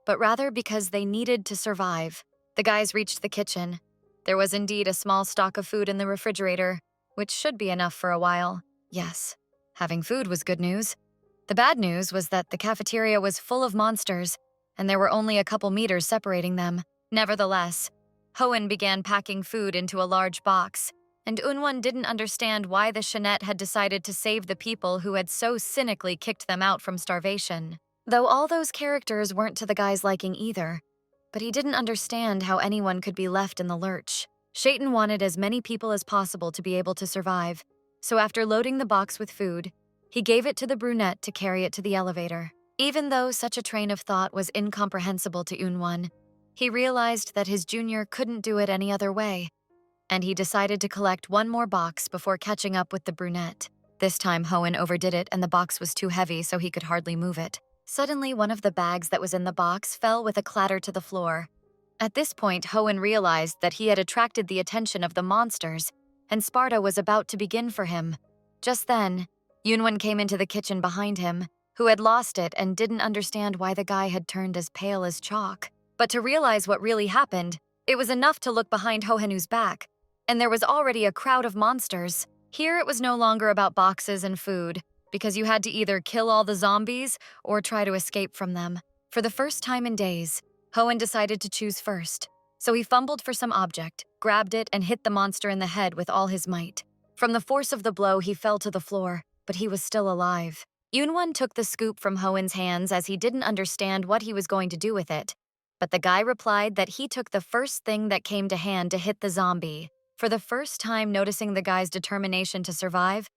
but rather because they needed to survive. The guys reached the kitchen. There was indeed a small stock of food in the refrigerator, which should be enough for a while. Yes, having food was good news. The bad news was that the cafeteria was full of monsters, and there were only a couple meters separating them. Nevertheless, Hohen began packing food into a large box, and Unwon didn't understand why the Shanette had decided to save the people who had so cynically kicked them out from starvation. Though all those characters weren't to the guy's liking either, but he didn't understand how anyone could be left in the lurch. Shaitan wanted as many people as possible to be able to survive, so after loading the box with food, he gave it to the brunette to carry it to the elevator. Even though such a train of thought was incomprehensible to Unwon, he realized that his junior couldn't do it any other way, and he decided to collect one more box before catching up with the brunette. This time, Hoenn overdid it and the box was too heavy so he could hardly move it. Suddenly, one of the bags that was in the box fell with a clatter to the floor. At this point, Hoenn realized that he had attracted the attention of the monsters, and Sparta was about to begin for him. Just then, Yunwan came into the kitchen behind him, who had lost it and didn't understand why the guy had turned as pale as chalk. But to realize what really happened, it was enough to look behind Hohennu's back, and there was already a crowd of monsters. Here it was no longer about boxes and food, because you had to either kill all the zombies or try to escape from them. For the first time in days, Hoenn decided to choose first. So he fumbled for some object, grabbed it, and hit the monster in the head with all his might. From the force of the blow, he fell to the floor, but he was still alive. Yunwan took the scoop from Hoenn's hands as he didn't understand what he was going to do with it. But the guy replied that he took the first thing that came to hand to hit the zombie. For the first time noticing the guy's determination to survive,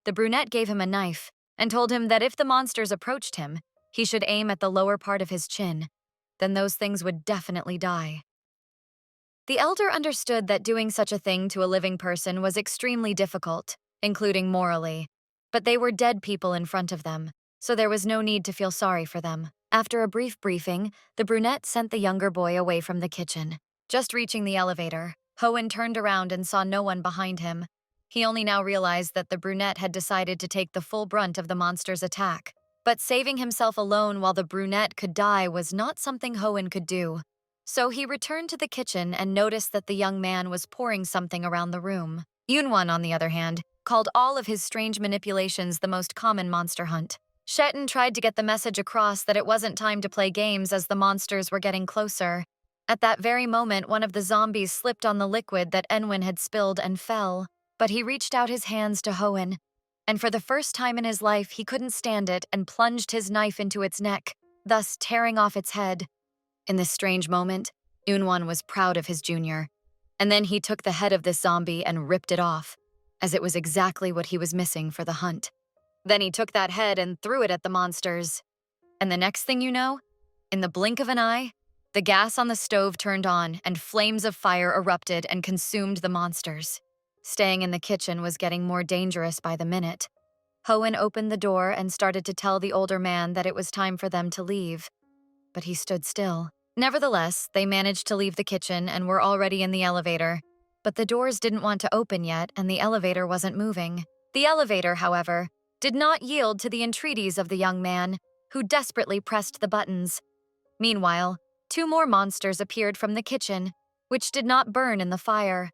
the brunette gave him a knife and told him that if the monsters approached him, he should aim at the lower part of his chin. Then those things would definitely die. The elder understood that doing such a thing to a living person was extremely difficult, including morally. But they were dead people in front of them, so there was no need to feel sorry for them. After a brief briefing, the brunette sent the younger boy away from the kitchen. Just reaching the elevator, Hoenn turned around and saw no one behind him. He only now realized that the brunette had decided to take the full brunt of the monster's attack. But saving himself alone while the brunette could die was not something Hoenn could do. So he returned to the kitchen and noticed that the young man was pouring something around the room. Yunwan, on the other hand, called all of his strange manipulations the most common monster hunt. Shetton tried to get the message across that it wasn't time to play games as the monsters were getting closer. At that very moment, one of the zombies slipped on the liquid that Enwin had spilled and fell. But he reached out his hands to Hoenn, and for the first time in his life, he couldn't stand it and plunged his knife into its neck, thus tearing off its head. In this strange moment, Yunwan was proud of his junior. And then he took the head of this zombie and ripped it off, as it was exactly what he was missing for the hunt. Then he took that head and threw it at the monsters. And the next thing you know, in the blink of an eye, the gas on the stove turned on and flames of fire erupted and consumed the monsters. Staying in the kitchen was getting more dangerous by the minute. Hoenn opened the door and started to tell the older man that it was time for them to leave. But he stood still. Nevertheless, they managed to leave the kitchen and were already in the elevator. But the doors didn't want to open yet and the elevator wasn't moving. The elevator, however, did not yield to the entreaties of the young man, who desperately pressed the buttons. Meanwhile, 2 more monsters appeared from the kitchen, which did not burn in the fire.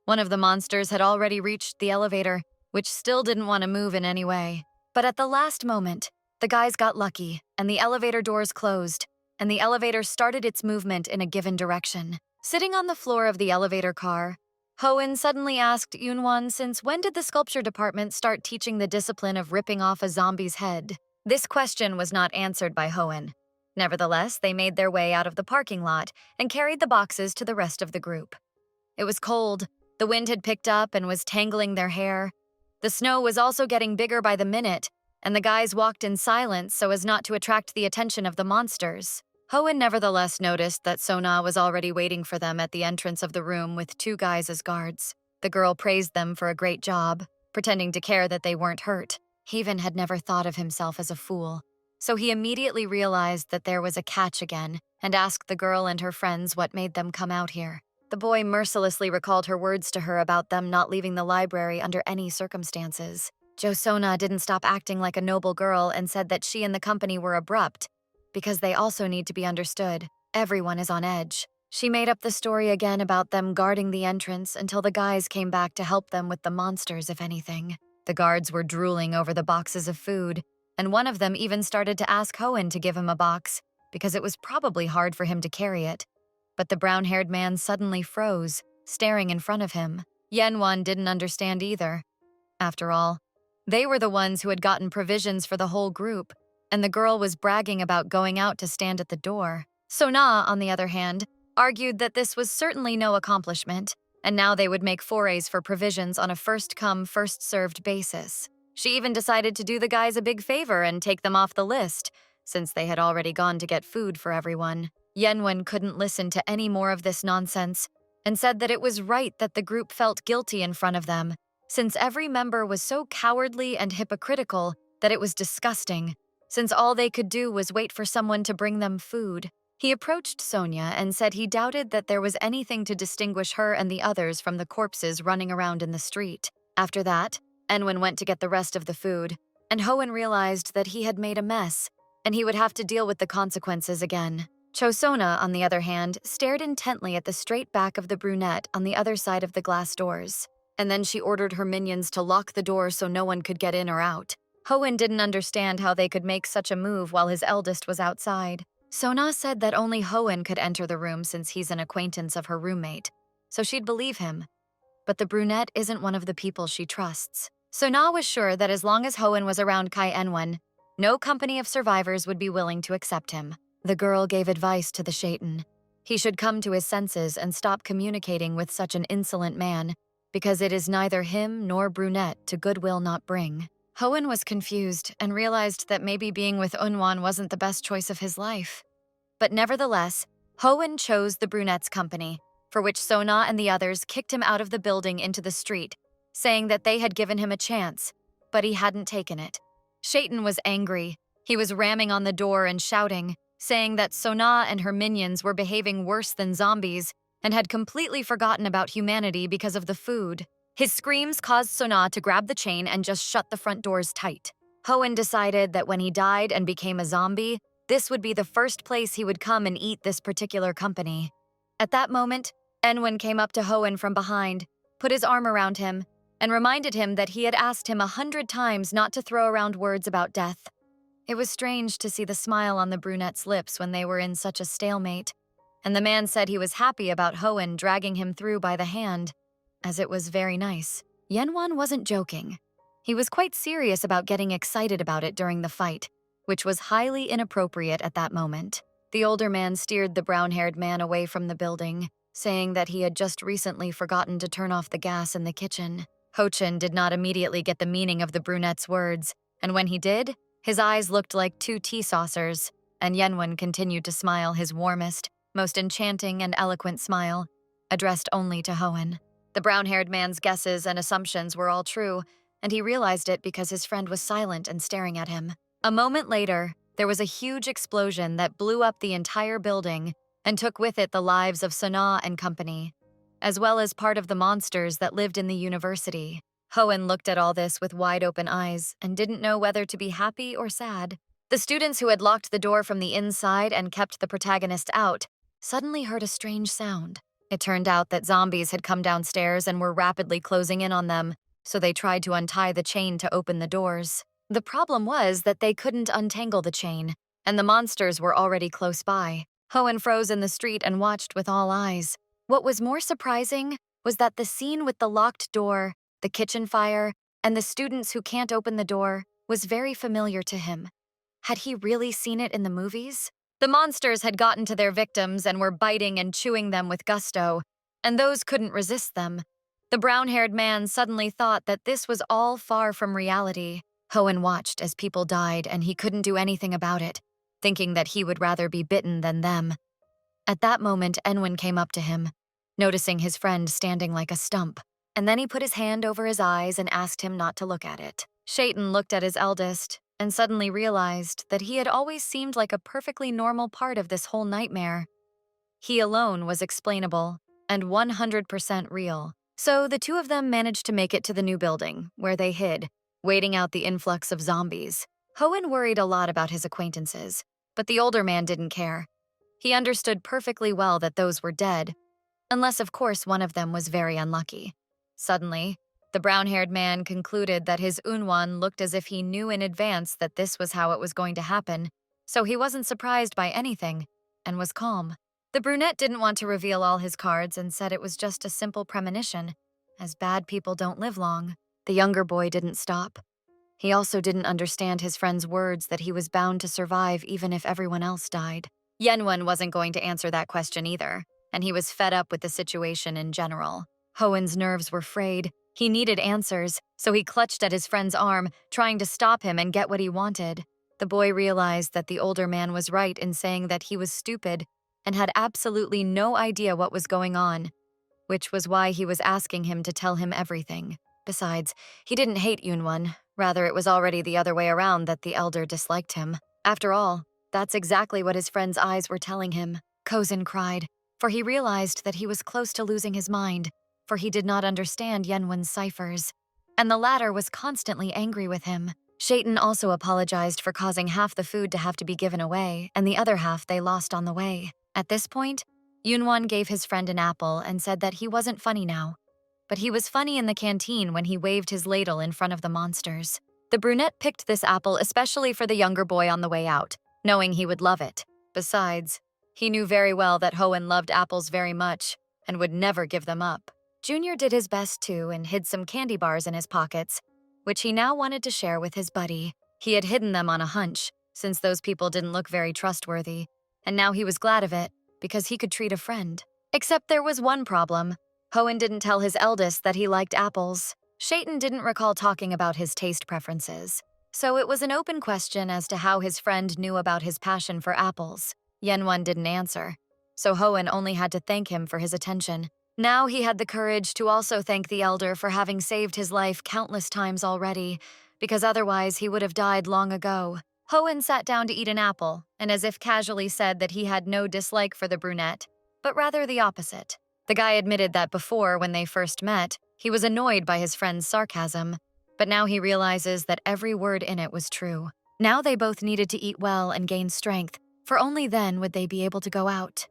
One of the monsters had already reached the elevator, which still didn't want to move in any way. But at the last moment, the guys got lucky, and the elevator doors closed, and the elevator started its movement in a given direction. Sitting on the floor of the elevator car, Hoenn suddenly asked Yunwan since when did the sculpture department start teaching the discipline of ripping off a zombie's head? This question was not answered by Hoenn. Nevertheless, they made their way out of the parking lot and carried the boxes to the rest of the group. It was cold. The wind had picked up and was tangling their hair. The snow was also getting bigger by the minute, and the guys walked in silence so as not to attract the attention of the monsters. Hoenn nevertheless noticed that Sona was already waiting for them at the entrance of the room with 2 guys as guards. The girl praised them for a great job, pretending to care that they weren't hurt. Haven had never thought of himself as a fool, so he immediately realized that there was a catch again and asked the girl and her friends what made them come out here. The boy mercilessly recalled her words to her about them not leaving the library under any circumstances. Sona didn't stop acting like a noble girl and said that she and the company were abrupt, because they also need to be understood. Everyone is on edge. She made up the story again about them guarding the entrance until the guys came back to help them with the monsters, if anything. The guards were drooling over the boxes of food, and one of them even started to ask Hoenn to give him a box, because it was probably hard for him to carry it. But the brown-haired man suddenly froze, staring in front of him. Yunwan didn't understand either. After all, they were the ones who had gotten provisions for the whole group, and the girl was bragging about going out to stand at the door. Sona, on the other hand, argued that this was certainly no accomplishment, and now they would make forays for provisions on a first-come, first-served basis. She even decided to do the guys a big favor and take them off the list, since they had already gone to get food for everyone. Yunwan couldn't listen to any more of this nonsense, and said that it was right that the group felt guilty in front of them, since every member was so cowardly and hypocritical that it was disgusting, since all they could do was wait for someone to bring them food. He approached Sonia and said he doubted that there was anything to distinguish her and the others from the corpses running around in the street. After that, Enwin went to get the rest of the food, and Hoenn realized that he had made a mess, and he would have to deal with the consequences again. Chosona, on the other hand, stared intently at the straight back of the brunette on the other side of the glass doors, and then she ordered her minions to lock the door so no one could get in or out. Hoenn didn't understand how they could make such a move while his eldest was outside. Sona said that only Hoenn could enter the room since he's an acquaintance of her roommate, so she'd believe him. But the brunette isn't one of the people she trusts. Sona was sure that as long as Hoenn was around Kai Enwen, no company of survivors would be willing to accept him. The girl gave advice to the Shaitan. He should come to his senses and stop communicating with such an insolent man, because it is neither him nor brunette to goodwill not bring. Hoenn was confused and realized that maybe being with Unwan wasn't the best choice of his life. But nevertheless, Hoenn chose the brunette's company, for which Sona and the others kicked him out of the building into the street, saying that they had given him a chance, but he hadn't taken it. Shaitan was angry. He was ramming on the door and shouting, saying that Sona and her minions were behaving worse than zombies and had completely forgotten about humanity because of the food. His screams caused Sona to grab the chain and just shut the front doors tight. Hoenn decided that when he died and became a zombie, this would be the first place he would come and eat this particular company. At that moment, Enwin came up to Hoenn from behind, put his arm around him, and reminded him that he had asked him 100 times not to throw around words about death. It was strange to see the smile on the brunette's lips when they were in such a stalemate, and the man said he was happy about Hoenn dragging him through by the hand, as it was very nice. Yenwan wasn't joking. He was quite serious about getting excited about it during the fight, which was highly inappropriate at that moment. The older man steered the brown-haired man away from the building, saying that he had just recently forgotten to turn off the gas in the kitchen. Ho-chin did not immediately get the meaning of the brunette's words, and when he did, his eyes looked like 2 tea saucers, and Yenwan continued to smile his warmest, most enchanting and eloquent smile, addressed only to Hoenn. The brown-haired man's guesses and assumptions were all true, and he realized it because his friend was silent and staring at him. A moment later, there was a huge explosion that blew up the entire building and took with it the lives of Sona and company, as well as part of the monsters that lived in the university. Hoenn looked at all this with wide-open eyes and didn't know whether to be happy or sad. The students who had locked the door from the inside and kept the protagonist out suddenly heard a strange sound. It turned out that zombies had come downstairs and were rapidly closing in on them, so they tried to untie the chain to open the doors. The problem was that they couldn't untangle the chain, and the monsters were already close by. Hoenn froze in the street and watched with all eyes. What was more surprising was that the scene with the locked door, the kitchen fire, and the students who can't open the door was very familiar to him. Had he really seen it in the movies? The monsters had gotten to their victims and were biting and chewing them with gusto, and those couldn't resist them. The brown-haired man suddenly thought that this was all far from reality. Hoenn watched as people died and he couldn't do anything about it, thinking that he would rather be bitten than them. At that moment, Enwin came up to him, noticing his friend standing like a stump, and then he put his hand over his eyes and asked him not to look at it. Shaitan looked at his eldest and suddenly realized that he had always seemed like a perfectly normal part of this whole nightmare. He alone was explainable and 100% real. So the two of them managed to make it to the new building, where they hid, waiting out the influx of zombies. Hoenn worried a lot about his acquaintances, but the older man didn't care. He understood perfectly well that those were dead, unless of course one of them was very unlucky. Suddenly, the brown-haired man concluded that his Unwan looked as if he knew in advance that this was how it was going to happen, so he wasn't surprised by anything, and was calm. The brunette didn't want to reveal all his cards and said it was just a simple premonition, as bad people don't live long. The younger boy didn't stop. He also didn't understand his friend's words that he was bound to survive even if everyone else died. Yenwan wasn't going to answer that question either, and he was fed up with the situation in general. Hoenn's nerves were frayed. He needed answers, so he clutched at his friend's arm, trying to stop him and get what he wanted. The boy realized that the older man was right in saying that he was stupid and had absolutely no idea what was going on, which was why he was asking him to tell him everything. Besides, he didn't hate Yunwon. Rather, it was already the other way around that the elder disliked him. After all, that's exactly what his friend's eyes were telling him. Kozin cried, for he realized that he was close to losing his mind, for he did not understand Yenwon's ciphers. And the latter was constantly angry with him. Shaitan also apologized for causing half the food to have to be given away, and the other half they lost on the way. At this point, Yunwon gave his friend an apple and said that he wasn't funny now. But he was funny in the canteen when he waved his ladle in front of the monsters. The brunette picked this apple especially for the younger boy on the way out, knowing he would love it. Besides, he knew very well that Hoenn loved apples very much and would never give them up. Junior did his best too and hid some candy bars in his pockets, which he now wanted to share with his buddy. He had hidden them on a hunch, since those people didn't look very trustworthy, and now he was glad of it, because he could treat a friend. Except there was one problem. Hoenn didn't tell his eldest that he liked apples. Shaitan didn't recall talking about his taste preferences, so it was an open question as to how his friend knew about his passion for apples. Yenwon didn't answer, so Hoenn only had to thank him for his attention. Now he had the courage to also thank the elder for having saved his life countless times already, because otherwise he would have died long ago. Hoenn sat down to eat an apple, and as if casually said that he had no dislike for the brunette, but rather the opposite. The guy admitted that before, when they first met, he was annoyed by his friend's sarcasm, but now he realizes that every word in it was true. Now they both needed to eat well and gain strength, for only then would they be able to go out.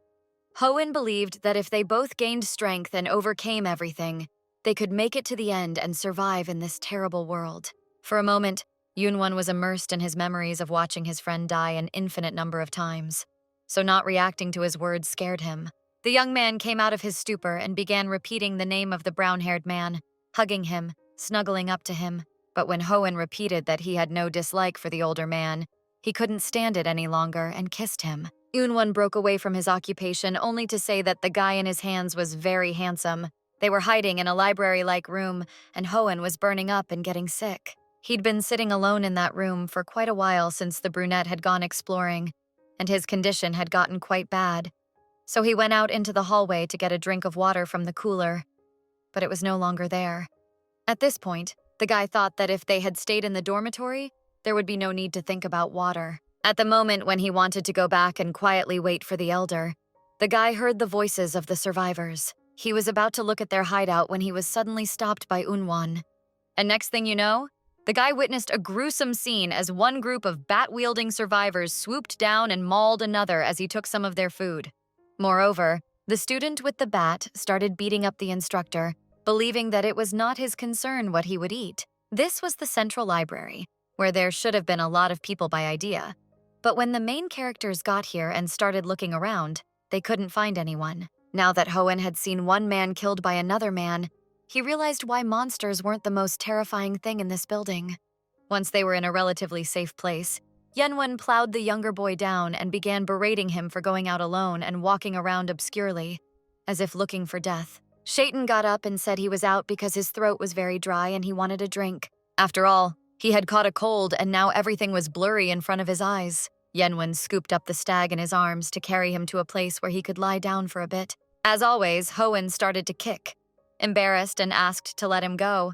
Hoenn believed that if they both gained strength and overcame everything, they could make it to the end and survive in this terrible world. For a moment, Yunwon was immersed in his memories of watching his friend die an infinite number of times, so not reacting to his words scared him. The young man came out of his stupor and began repeating the name of the brown-haired man, hugging him, snuggling up to him. But when Hoenn repeated that he had no dislike for the older man, he couldn't stand it any longer and kissed him. Yunwon broke away from his occupation only to say that the guy in his hands was very handsome. They were hiding in a library-like room, and Hoenn was burning up and getting sick. He'd been sitting alone in that room for quite a while since the brunette had gone exploring, and his condition had gotten quite bad. So he went out into the hallway to get a drink of water from the cooler, but it was no longer there. At this point, the guy thought that if they had stayed in the dormitory, there would be no need to think about water. At the moment when he wanted to go back and quietly wait for the elder, the guy heard the voices of the survivors. He was about to look at their hideout when he was suddenly stopped by Unwon. And next thing you know, the guy witnessed a gruesome scene as one group of bat-wielding survivors swooped down and mauled another as he took some of their food. Moreover, the student with the bat started beating up the instructor, believing that it was not his concern what he would eat. This was the central library, where there should have been a lot of people by idea. But when the main characters got here and started looking around, they couldn't find anyone. Now that Hoenn had seen one man killed by another man, he realized why monsters weren't the most terrifying thing in this building. Once they were in a relatively safe place, Yenwon plowed the younger boy down and began berating him for going out alone and walking around obscurely, as if looking for death. Shaitan got up and said he was out because his throat was very dry and he wanted a drink. After all, he had caught a cold and now everything was blurry in front of his eyes. Yenwon scooped up the stag in his arms to carry him to a place where he could lie down for a bit. As always, Hoenn started to kick, embarrassed and asked to let him go.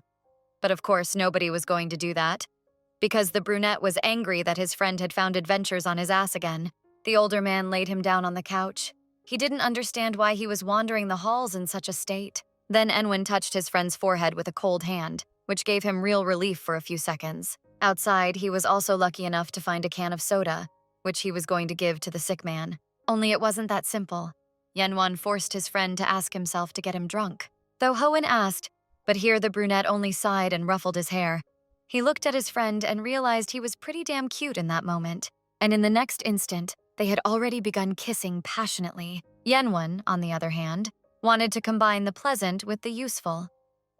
But of course, nobody was going to do that, because the brunette was angry that his friend had found adventures on his ass again. The older man laid him down on the couch. He didn't understand why he was wandering the halls in such a state. Then Enwin touched his friend's forehead with a cold hand, which gave him real relief for a few seconds. Outside, he was also lucky enough to find a can of soda, which he was going to give to the sick man. Only it wasn't that simple. Yenwon forced his friend to ask himself to get him drunk. Though Hoenn asked, but here the brunette only sighed and ruffled his hair. He looked at his friend and realized he was pretty damn cute in that moment. And in the next instant, they had already begun kissing passionately. Yenwon, on the other hand, wanted to combine the pleasant with the useful.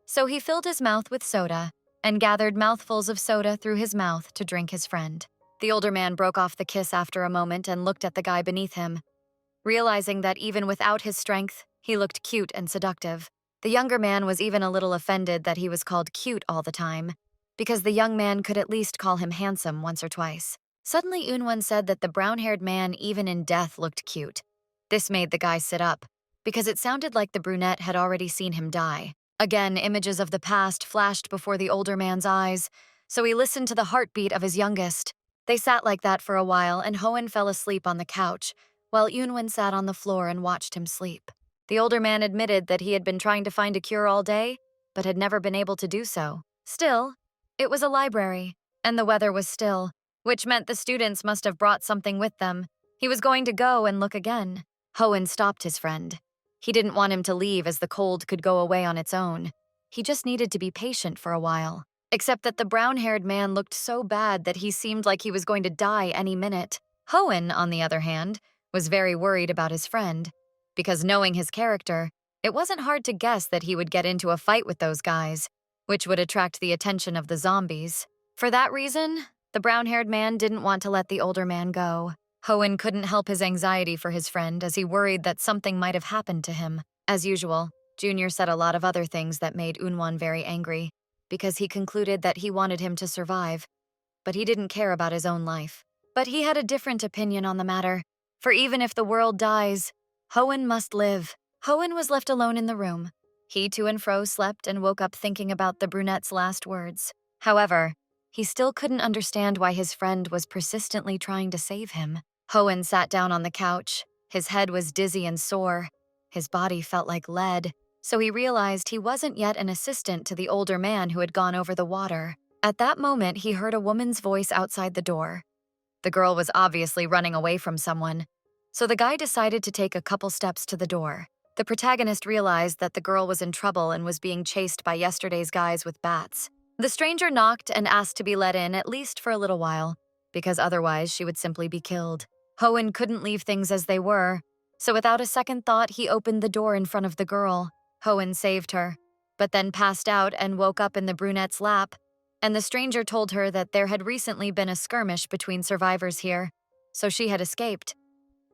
So he filled his mouth with soda and gathered mouthfuls of soda through his mouth to drink his friend. The older man broke off the kiss after a moment and looked at the guy beneath him, realizing that even without his strength, he looked cute and seductive. The younger man was even a little offended that he was called cute all the time, because the young man could at least call him handsome once or twice. Suddenly Unwon said that the brown-haired man even in death looked cute. This made the guy sit up, because it sounded like the brunette had already seen him die. Again, images of the past flashed before the older man's eyes, so he listened to the heartbeat of his youngest. They sat like that for a while, and Hoen fell asleep on the couch, while Yunwen sat on the floor and watched him sleep. The older man admitted that he had been trying to find a cure all day, but had never been able to do so. Still, it was a library, and the weather was still, which meant the students must have brought something with them. He was going to go and look again. Hoen stopped his friend. He didn't want him to leave, as the cold could go away on its own. He just needed to be patient for a while. Except that the brown-haired man looked so bad that he seemed like he was going to die any minute. Hoen, on the other hand, was very worried about his friend, because knowing his character, it wasn't hard to guess that he would get into a fight with those guys, which would attract the attention of the zombies. For that reason, the brown-haired man didn't want to let the older man go. Hoen couldn't help his anxiety for his friend, as he worried that something might have happened to him. As usual, Junior said a lot of other things that made Unwon very angry, because he concluded that he wanted him to survive, but he didn't care about his own life. But he had a different opinion on the matter, for even if the world dies, Hoen must live. Hoen was left alone in the room. He to and fro slept and woke up thinking about the brunette's last words. However, he still couldn't understand why his friend was persistently trying to save him. Hoen sat down on the couch. His head was dizzy and sore. His body felt like lead, so he realized he wasn't yet an assistant to the older man who had gone over the water. At that moment, he heard a woman's voice outside the door. The girl was obviously running away from someone, so the guy decided to take a couple steps to the door. The protagonist realized that the girl was in trouble and was being chased by yesterday's guys with bats. The stranger knocked and asked to be let in, at least for a little while, because otherwise she would simply be killed. Hoen couldn't leave things as they were, so without a second thought, he opened the door in front of the girl. Hoen saved her, but then passed out and woke up in the brunette's lap, and the stranger told her that there had recently been a skirmish between survivors here, so she had escaped.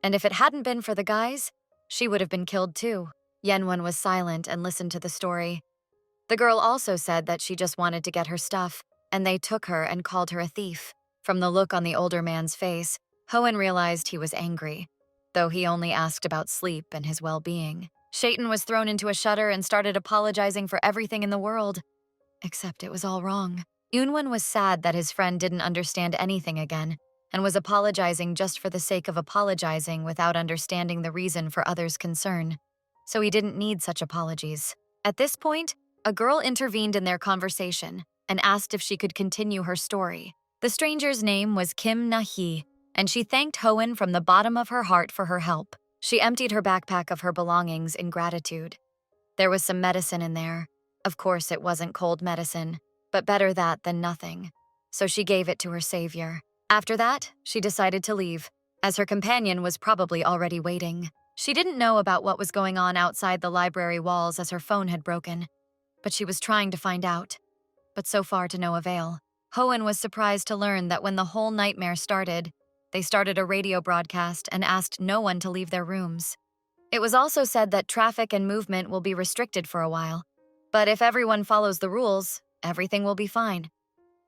And if it hadn't been for the guys, she would have been killed too. Yenwon was silent and listened to the story. The girl also said that she just wanted to get her stuff, and they took her and called her a thief. From the look on the older man's face, Hoen realized he was angry, though he only asked about sleep and his well-being. Shaitan was thrown into a shudder and started apologizing for everything in the world. Except it was all wrong. Yunwon was sad that his friend didn't understand anything again, and was apologizing just for the sake of apologizing without understanding the reason for others' concern. So he didn't need such apologies. At this point, a girl intervened in their conversation and asked if she could continue her story. The stranger's name was Kim Na-hee, and she thanked Hoen from the bottom of her heart for her help. She emptied her backpack of her belongings in gratitude. There was some medicine in there. Of course, it wasn't cold medicine, but better that than nothing. So she gave it to her savior. After that, she decided to leave, as her companion was probably already waiting. She didn't know about what was going on outside the library walls, as her phone had broken, but she was trying to find out. But so far to no avail. Hoen was surprised to learn that when the whole nightmare started, they started a radio broadcast and asked no one to leave their rooms. It was also said that traffic and movement will be restricted for a while, but if everyone follows the rules, everything will be fine.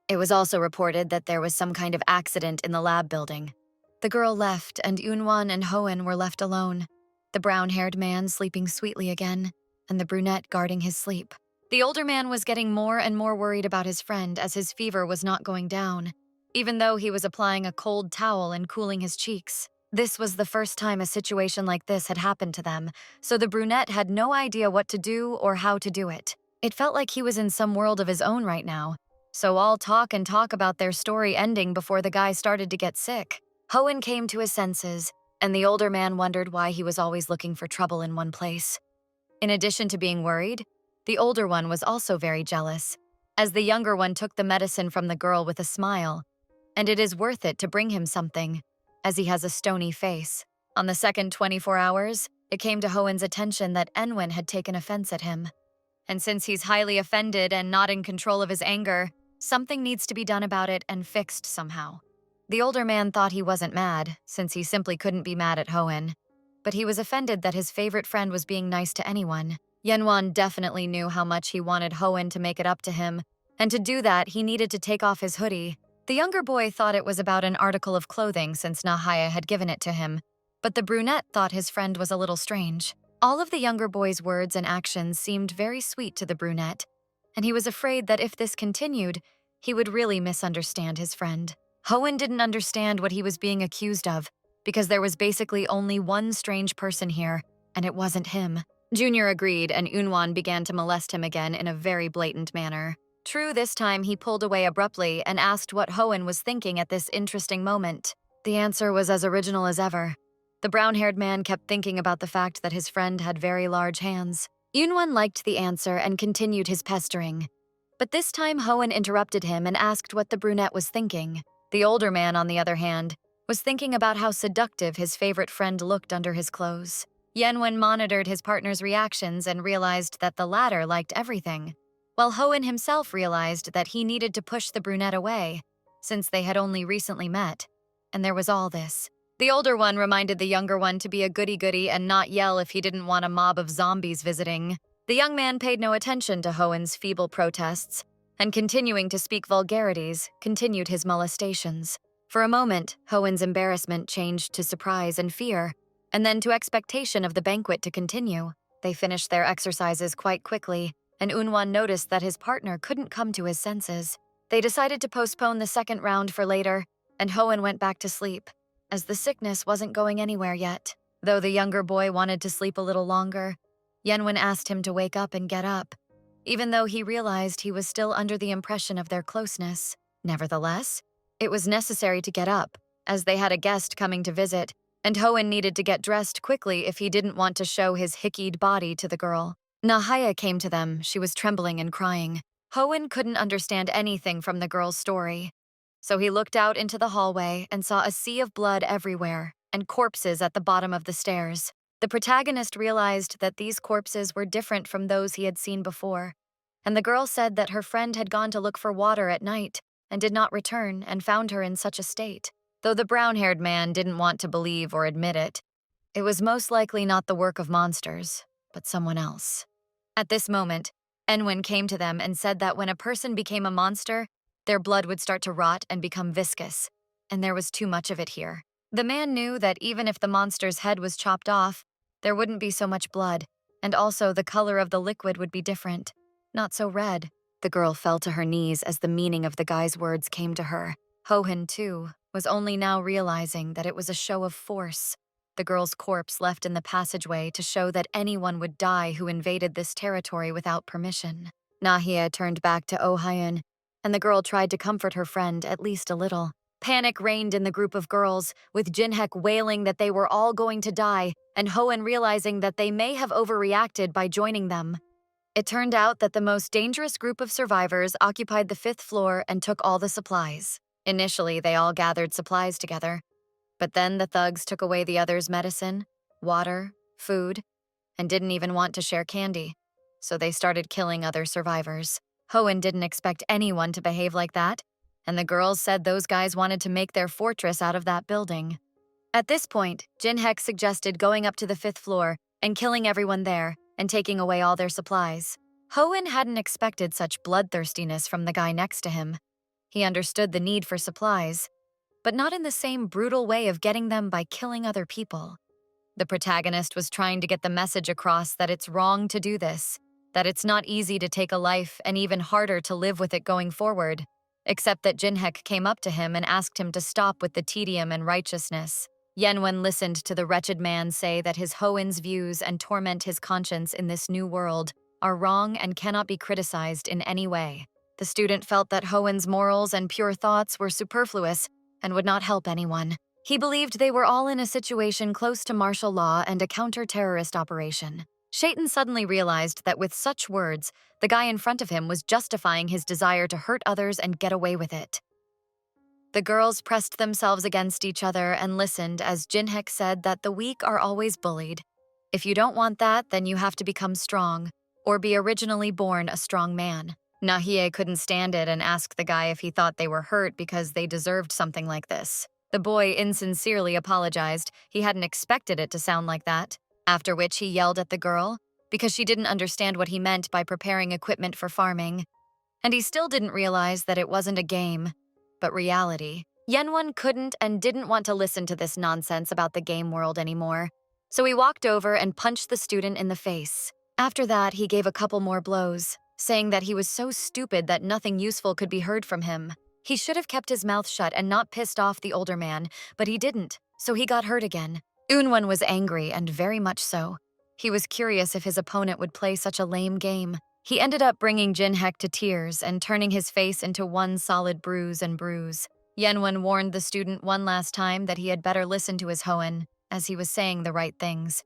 It was also reported that there was some kind of accident in the lab building. The girl left, and Unwon and Hoen were left alone, the brown-haired man sleeping sweetly again, and the brunette guarding his sleep. The older man was getting more and more worried about his friend, as his fever was not going down, even though he was applying a cold towel and cooling his cheeks. This was the first time a situation like this had happened to them, so the brunette had no idea what to do or how to do it. It felt like he was in some world of his own right now, so all talk and talk about their story ending before the guy started to get sick. Hoen came to his senses, and the older man wondered why he was always looking for trouble in one place. In addition to being worried, the older one was also very jealous, as the younger one took the medicine from the girl with a smile, and it is worth it to bring him something, as he has a stony face. On the second 24 hours, it came to Hoen's attention that Enwin had taken offense at him. And since he's highly offended and not in control of his anger, something needs to be done about it and fixed somehow. The older man thought he wasn't mad, since he simply couldn't be mad at Hoen, but he was offended that his favorite friend was being nice to anyone. Yenwon definitely knew how much he wanted Hoen to make it up to him, and to do that, he needed to take off his hoodie. The younger boy thought it was about an article of clothing since Nahaya had given it to him, but the brunette thought his friend was a little strange. All of the younger boy's words and actions seemed very sweet to the brunette, and he was afraid that if this continued, he would really misunderstand his friend. Hoenn didn't understand what he was being accused of, because there was basically only one strange person here, and it wasn't him. Junior agreed, and Unwan began to molest him again in a very blatant manner. True, this time he pulled away abruptly and asked what Hoenn was thinking at this interesting moment. The answer was as original as ever. The brown-haired man kept thinking about the fact that his friend had very large hands. Unwan liked the answer and continued his pestering. But this time Hoenn interrupted him and asked what the brunette was thinking. The older man, on the other hand, was thinking about how seductive his favorite friend looked under his clothes. Yenwen monitored his partner's reactions and realized that the latter liked everything, while Hoenn himself realized that he needed to push the brunette away, since they had only recently met, and there was all this. The older one reminded the younger one to be a goody-goody and not yell if he didn't want a mob of zombies visiting. The young man paid no attention to Hoenn's feeble protests, and continuing to speak vulgarities, continued his molestations. For a moment, Hoenn's embarrassment changed to surprise and fear, and then to expectation of the banquet to continue. They finished their exercises quite quickly, and Unwan noticed that his partner couldn't come to his senses. They decided to postpone the second round for later, and Hoenn went back to sleep, as the sickness wasn't going anywhere yet. Though the younger boy wanted to sleep a little longer, Yenwen asked him to wake up and get up, even though he realized he was still under the impression of their closeness. Nevertheless, it was necessary to get up, as they had a guest coming to visit, and Hoenn needed to get dressed quickly if he didn't want to show his hickied body to the girl. Nahaya came to them. She was trembling and crying. Hoenn couldn't understand anything from the girl's story, so he looked out into the hallway and saw a sea of blood everywhere and corpses at the bottom of the stairs. The protagonist realized that these corpses were different from those he had seen before, and the girl said that her friend had gone to look for water at night and did not return and found her in such a state. Though the brown-haired man didn't want to believe or admit it, it was most likely not the work of monsters, but someone else. At this moment, Enwin came to them and said that when a person became a monster, their blood would start to rot and become viscous, and there was too much of it here. The man knew that even if the monster's head was chopped off, there wouldn't be so much blood, and also the color of the liquid would be different, not so red. The girl fell to her knees as the meaning of the guy's words came to her. Hoenn, too, was only now realizing that it was a show of force. The girl's corpse left in the passageway to show that anyone would die who invaded this territory without permission. Nahia turned back to Ohyun, and the girl tried to comfort her friend at least a little. Panic reigned in the group of girls, with Jinhek wailing that they were all going to die, and Hoenn realizing that they may have overreacted by joining them. It turned out that the most dangerous group of survivors occupied the 5th floor and took all the supplies. Initially, they all gathered supplies together, but then the thugs took away the others' medicine, water, food, and didn't even want to share candy, so they started killing other survivors. Hoenn didn't expect anyone to behave like that, and the girls said those guys wanted to make their fortress out of that building. At this point, Jinhek suggested going up to the 5th floor and killing everyone there and taking away all their supplies. Hoenn hadn't expected such bloodthirstiness from the guy next to him. He understood the need for supplies, but not in the same brutal way of getting them by killing other people. The protagonist was trying to get the message across that it's wrong to do this, that it's not easy to take a life and even harder to live with it going forward, except that Jinhek came up to him and asked him to stop with the tedium and righteousness. Yenwen listened to the wretched man say that his Hoenn's views and torment his conscience in this new world are wrong and cannot be criticized in any way. The student felt that Hoenn's morals and pure thoughts were superfluous and would not help anyone. He believed they were all in a situation close to martial law and a counter-terrorist operation. Shaitan suddenly realized that with such words, the guy in front of him was justifying his desire to hurt others and get away with it. The girls pressed themselves against each other and listened as Jinhek said that the weak are always bullied. If you don't want that, then you have to become strong, or be originally born a strong man. Nahie couldn't stand it and asked the guy if he thought they were hurt because they deserved something like this. The boy insincerely apologized. He hadn't expected it to sound like that. After which he yelled at the girl because she didn't understand what he meant by preparing equipment for farming. And he still didn't realize that it wasn't a game, but reality. Yenwon couldn't and didn't want to listen to this nonsense about the game world anymore. So he walked over and punched the student in the face. After that, he gave a couple more blows, saying that he was so stupid that nothing useful could be heard from him. He should have kept his mouth shut and not pissed off the older man, but he didn't, so he got hurt again. Unwon was angry, and very much so. He was curious if his opponent would play such a lame game. He ended up bringing Jinhek to tears and turning his face into one solid bruise. Yenwon warned the student one last time that he had better listen to his Hoen, as he was saying the right things.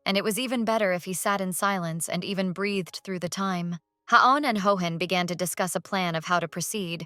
And it was even better if he sat in silence and even breathed through the time. Haon and Hohen began to discuss a plan of how to proceed.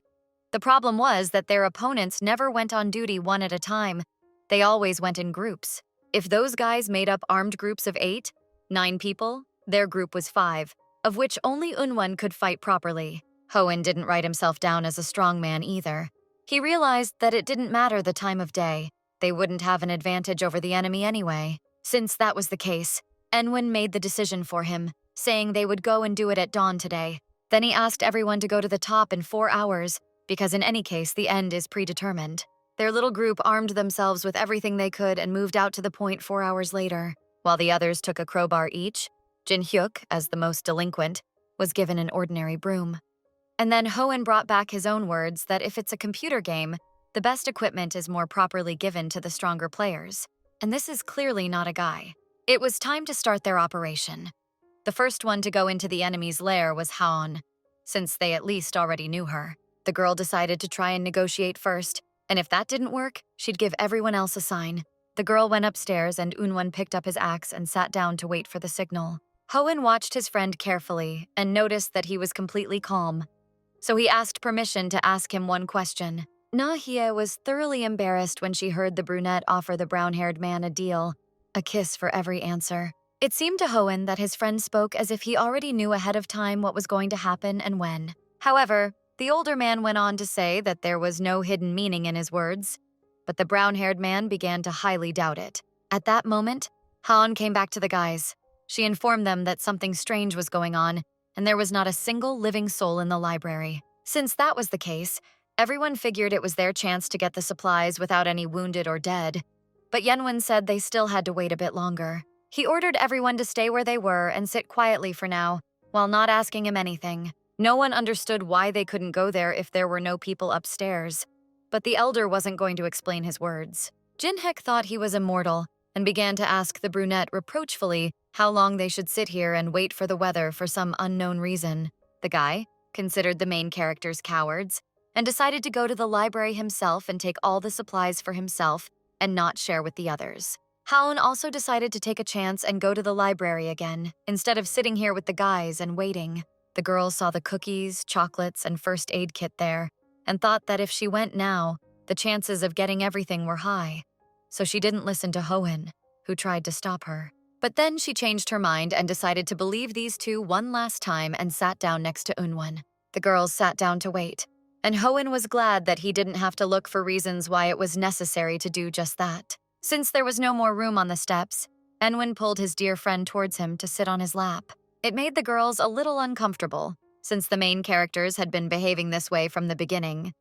The problem was that their opponents never went on duty one at a time. They always went in groups. If those guys made up armed groups of 8, 9 people, their group was 5, of which only Unwon could fight properly. Hoen didn't write himself down as a strong man either. He realized that it didn't matter the time of day. They wouldn't have an advantage over the enemy anyway. Since that was the case, Enwin made the decision for him, saying they would go and do it at dawn today. Then he asked everyone to go to the top in 4 hours, because in any case the end is predetermined. Their little group armed themselves with everything they could and moved out to the point 4 hours later. While the others took a crowbar each, Jin Hyuk, as the most delinquent, was given an ordinary broom. And then Hoen brought back his own words that if it's a computer game, the best equipment is more properly given to the stronger players. And this is clearly not a guy. It was time to start their operation. The first one to go into the enemy's lair was Haon, since they at least already knew her. The girl decided to try and negotiate first, and if that didn't work, she'd give everyone else a sign. The girl went upstairs and Unwon picked up his axe and sat down to wait for the signal. Hoen watched his friend carefully and noticed that he was completely calm. So he asked permission to ask him one question. Na-hye was thoroughly embarrassed when she heard the brunette offer the brown-haired man a deal, a kiss for every answer. It seemed to Hoen that his friend spoke as if he already knew ahead of time what was going to happen and when. However, the older man went on to say that there was no hidden meaning in his words, but the brown-haired man began to highly doubt it. At that moment, Han came back to the guys. She informed them that something strange was going on, and there was not a single living soul in the library. Since that was the case, everyone figured it was their chance to get the supplies without any wounded or dead. But Yenwon said they still had to wait a bit longer. He ordered everyone to stay where they were and sit quietly for now, while not asking him anything. No one understood why they couldn't go there if there were no people upstairs. But the elder wasn't going to explain his words. Jinhek thought he was immortal and began to ask the brunette reproachfully how long they should sit here and wait for the weather for some unknown reason. The guy considered the main characters cowards and decided to go to the library himself and take all the supplies for himself and not share with the others. Haon also decided to take a chance and go to the library again, instead of sitting here with the guys and waiting. The girl saw the cookies, chocolates, and first aid kit there, and thought that if she went now, the chances of getting everything were high. So she didn't listen to Hoen, who tried to stop her. But then she changed her mind and decided to believe these two one last time and sat down next to Unwon. The girls sat down to wait, and Hoen was glad that he didn't have to look for reasons why it was necessary to do just that. Since there was no more room on the steps, Enwin pulled his dear friend towards him to sit on his lap. It made the girls a little uncomfortable, since the main characters had been behaving this way from the beginning.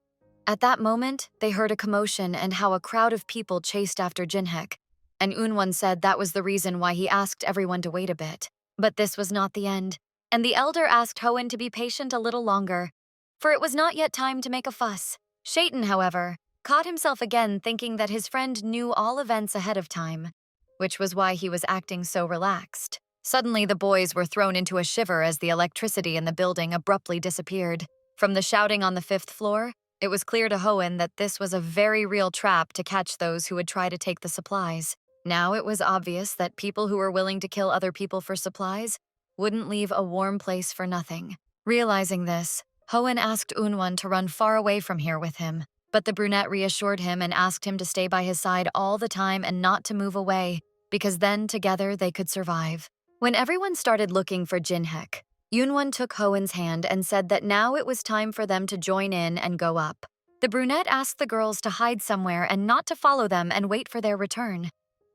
At that moment, they heard a commotion and how a crowd of people chased after Jinhek, and Unwon said that was the reason why he asked everyone to wait a bit. But this was not the end, and the elder asked Hoen to be patient a little longer, for it was not yet time to make a fuss. Shaitan, however, caught himself again thinking that his friend knew all events ahead of time, which was why he was acting so relaxed. Suddenly, the boys were thrown into a shiver as the electricity in the building abruptly disappeared. From the shouting on the 5th floor, it was clear to Hoen that this was a very real trap to catch those who would try to take the supplies. Now it was obvious that people who were willing to kill other people for supplies wouldn't leave a warm place for nothing. Realizing this, Hoen asked Unwon to run far away from here with him, but the brunette reassured him and asked him to stay by his side all the time and not to move away, because then together they could survive. When everyone started looking for Jinhek, Unwon took Hoen's hand and said that now it was time for them to join in and go up. The brunette asked the girls to hide somewhere and not to follow them and wait for their return,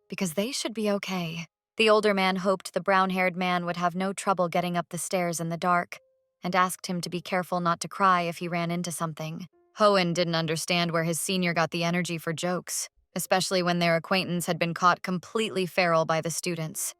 because they should be okay. The older man hoped the brown-haired man would have no trouble getting up the stairs in the dark, and asked him to be careful not to cry if he ran into something. Hoen didn't understand where his senior got the energy for jokes. especially when their acquaintance had been caught completely feral by the students.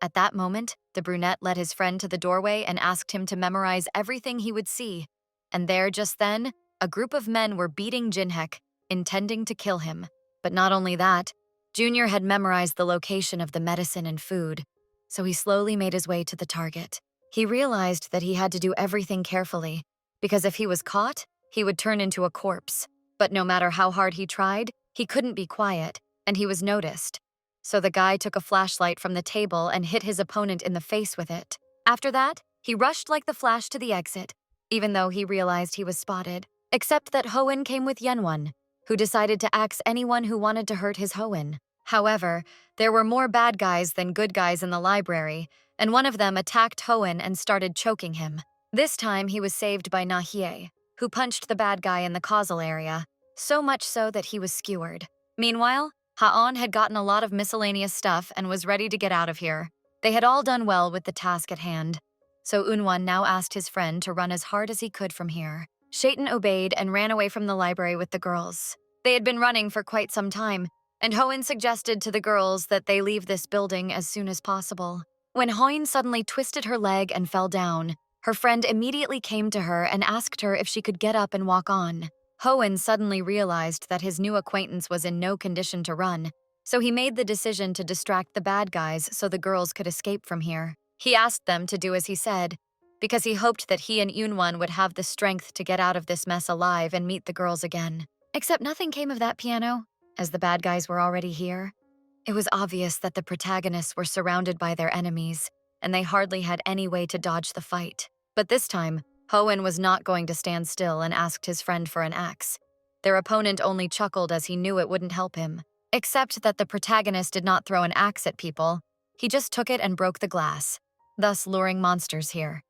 At that moment, the brunette led his friend to the doorway and asked him to memorize everything he would see. And there, just then, a group of men were beating Jinhek, intending to kill him. But not only that, Junior had memorized the location of the medicine and food, so he slowly made his way to the target. He realized that he had to do everything carefully, because if he was caught, he would turn into a corpse. But no matter how hard he tried, he couldn't be quiet, and he was noticed. So the guy took a flashlight from the table and hit his opponent in the face with it. After that, he rushed like the flash to the exit, even though he realized he was spotted. Except that Hoenn came with Yenwon, who decided to axe anyone who wanted to hurt his Hoenn. However, there were more bad guys than good guys in the library, and one of them attacked Hoenn and started choking him. This time, he was saved by Nahie, who punched the bad guy in the causal area, so much so that he was skewered. Meanwhile, Haon had gotten a lot of miscellaneous stuff and was ready to get out of here. They had all done well with the task at hand, so Unwon now asked his friend to run as hard as he could from here. Shaitan obeyed and ran away from the library with the girls. They had been running for quite some time, and Hoenn suggested to the girls that they leave this building as soon as possible. When Hoenn suddenly twisted her leg and fell down, her friend immediately came to her and asked her if she could get up and walk on. Hoenn suddenly realized that his new acquaintance was in no condition to run, so he made the decision to distract the bad guys so the girls could escape from here. He asked them to do as he said, because he hoped that he and Unwon would have the strength to get out of this mess alive and meet the girls again. Except nothing came of that piano, as the bad guys were already here. It was obvious that the protagonists were surrounded by their enemies, and they hardly had any way to dodge the fight. But this time, Hoenn was not going to stand still and asked his friend for an axe. Their opponent only chuckled as he knew it wouldn't help him. Except that the protagonist did not throw an axe at people. He just took it and broke the glass, thus luring monsters here.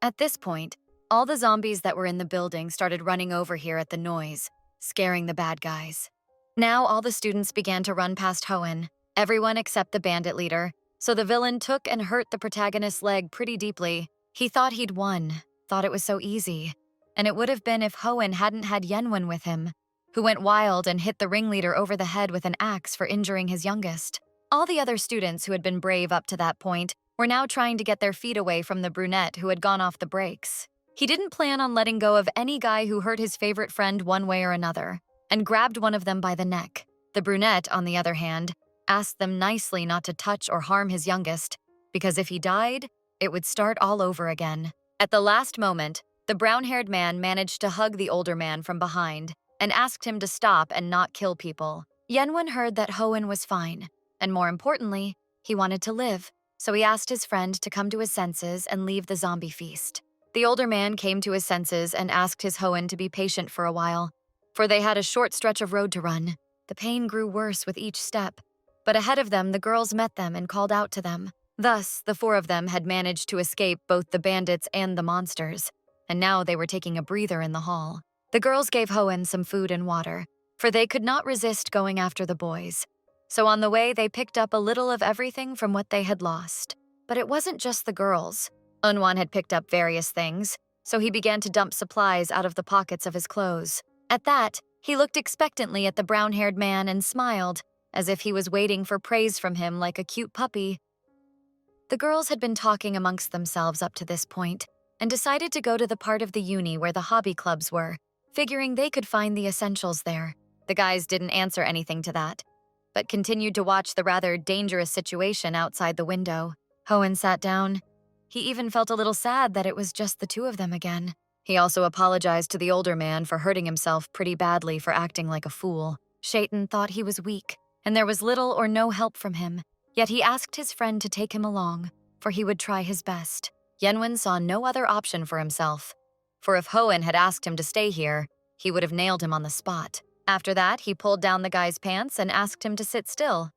At this point, all the zombies that were in the building started running over here at the noise, scaring the bad guys. Now all the students began to run past Hoenn, everyone except the bandit leader, so the villain took and hurt the protagonist's leg pretty deeply. He thought he'd won, thought it was so easy, and it would have been if Hoenn hadn't had Yenwon with him, who went wild and hit the ringleader over the head with an axe for injuring his youngest. All the other students who had been brave up to that point were now trying to get their feet away from the brunette who had gone off the brakes. He didn't plan on letting go of any guy who hurt his favorite friend one way or another, and grabbed one of them by the neck. The brunette, on the other hand, asked them nicely not to touch or harm his youngest, because if he died, it would start all over again. At the last moment, the brown-haired man managed to hug the older man from behind and asked him to stop and not kill people. Yenwon heard that Hoenn was fine, and more importantly, he wanted to live, so he asked his friend to come to his senses and leave the zombie feast. The older man came to his senses and asked his Hoenn to be patient for a while, for they had a short stretch of road to run. The pain grew worse with each step, but ahead of them the girls met them and called out to them. Thus, the four of them had managed to escape both the bandits and the monsters, and now they were taking a breather in the hall. The girls gave Hoenn some food and water, for they could not resist going after the boys. So on the way, they picked up a little of everything from what they had lost. But it wasn't just the girls. Unwon had picked up various things, so he began to dump supplies out of the pockets of his clothes. At that, he looked expectantly at the brown-haired man and smiled, as if he was waiting for praise from him like a cute puppy. The girls had been talking amongst themselves up to this point, and decided to go to the part of the uni where the hobby clubs were, figuring they could find the essentials there. The guys didn't answer anything to that, but continued to watch the rather dangerous situation outside the window. Hoenn sat down. He even felt a little sad that it was just the two of them again. He also apologized to the older man for hurting himself pretty badly for acting like a fool. Shaitan thought he was weak, and there was little or no help from him, yet he asked his friend to take him along, for he would try his best. Yenwon saw no other option for himself, for if Hoenn had asked him to stay here, he would have nailed him on the spot. After that, he pulled down the guy's pants and asked him to sit still.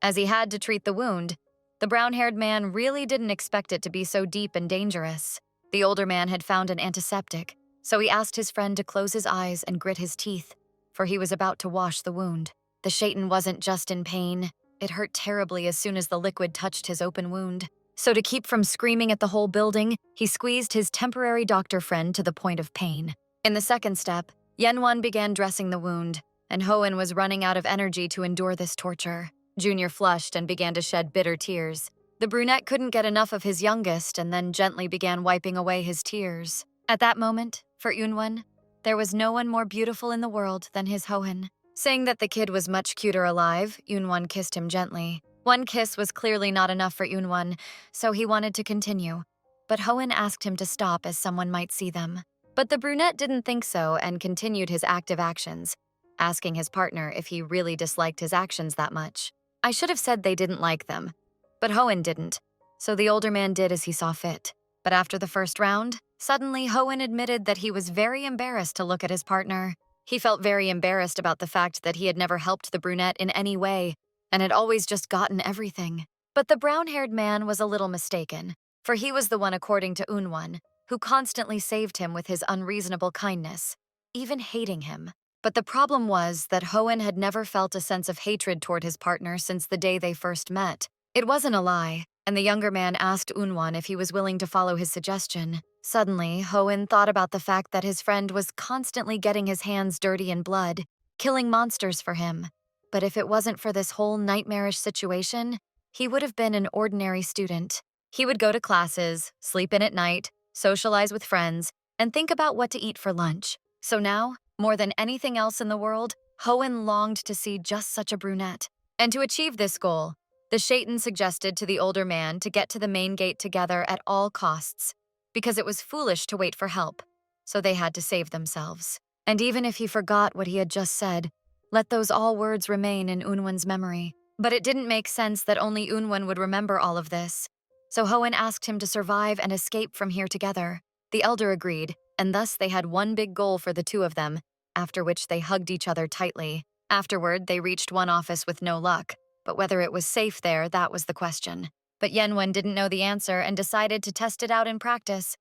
As he had to treat the wound, the brown-haired man really didn't expect it to be so deep and dangerous. The older man had found an antiseptic, so he asked his friend to close his eyes and grit his teeth, for he was about to wash the wound. The Shaitan wasn't just in pain. It hurt terribly as soon as the liquid touched his open wound. So to keep from screaming at the whole building, he squeezed his temporary doctor friend to the point of pain. In the second step, Yenwon began dressing the wound, and Hoen was running out of energy to endure this torture. Junior flushed and began to shed bitter tears. The brunette couldn't get enough of his youngest and then gently began wiping away his tears. At that moment, for Unwon, there was no one more beautiful in the world than his Hoen. Saying that the kid was much cuter alive, Unwon kissed him gently. One kiss was clearly not enough for Unwon, so he wanted to continue. But Hoen asked him to stop as someone might see them. But the brunette didn't think so and continued his active actions, asking his partner if he really disliked his actions that much. I should have said they didn't like them, but Hoen didn't, so the older man did as he saw fit. But after the first round, suddenly Hoen admitted that he was very embarrassed to look at his partner. He felt very embarrassed about the fact that he had never helped the brunette in any way and had always just gotten everything. But the brown-haired man was a little mistaken, for he was the one, according to Unwon, who constantly saved him with his unreasonable kindness, even hating him. But the problem was that Hoen had never felt a sense of hatred toward his partner since the day they first met. It wasn't a lie, and the younger man asked Unwon if he was willing to follow his suggestion. Suddenly, Hoen thought about the fact that his friend was constantly getting his hands dirty in blood, killing monsters for him. But if it wasn't for this whole nightmarish situation, he would have been an ordinary student. He would go to classes, sleep in at night, socialize with friends, and think about what to eat for lunch. So now, more than anything else in the world, Hoen longed to see just such a brunette. And to achieve this goal, the Shaitan suggested to the older man to get to the main gate together at all costs, because it was foolish to wait for help, so they had to save themselves. And even if he forgot what he had just said, let those all words remain in Unwon's memory. But it didn't make sense that only Unwon would remember all of this. So Hoen asked him to survive and escape from here together. The elder agreed, and thus they had one big goal for the two of them, after which they hugged each other tightly. Afterward, they reached one office with no luck, but whether it was safe there, that was the question. But Yenwen didn't know the answer and decided to test it out in practice.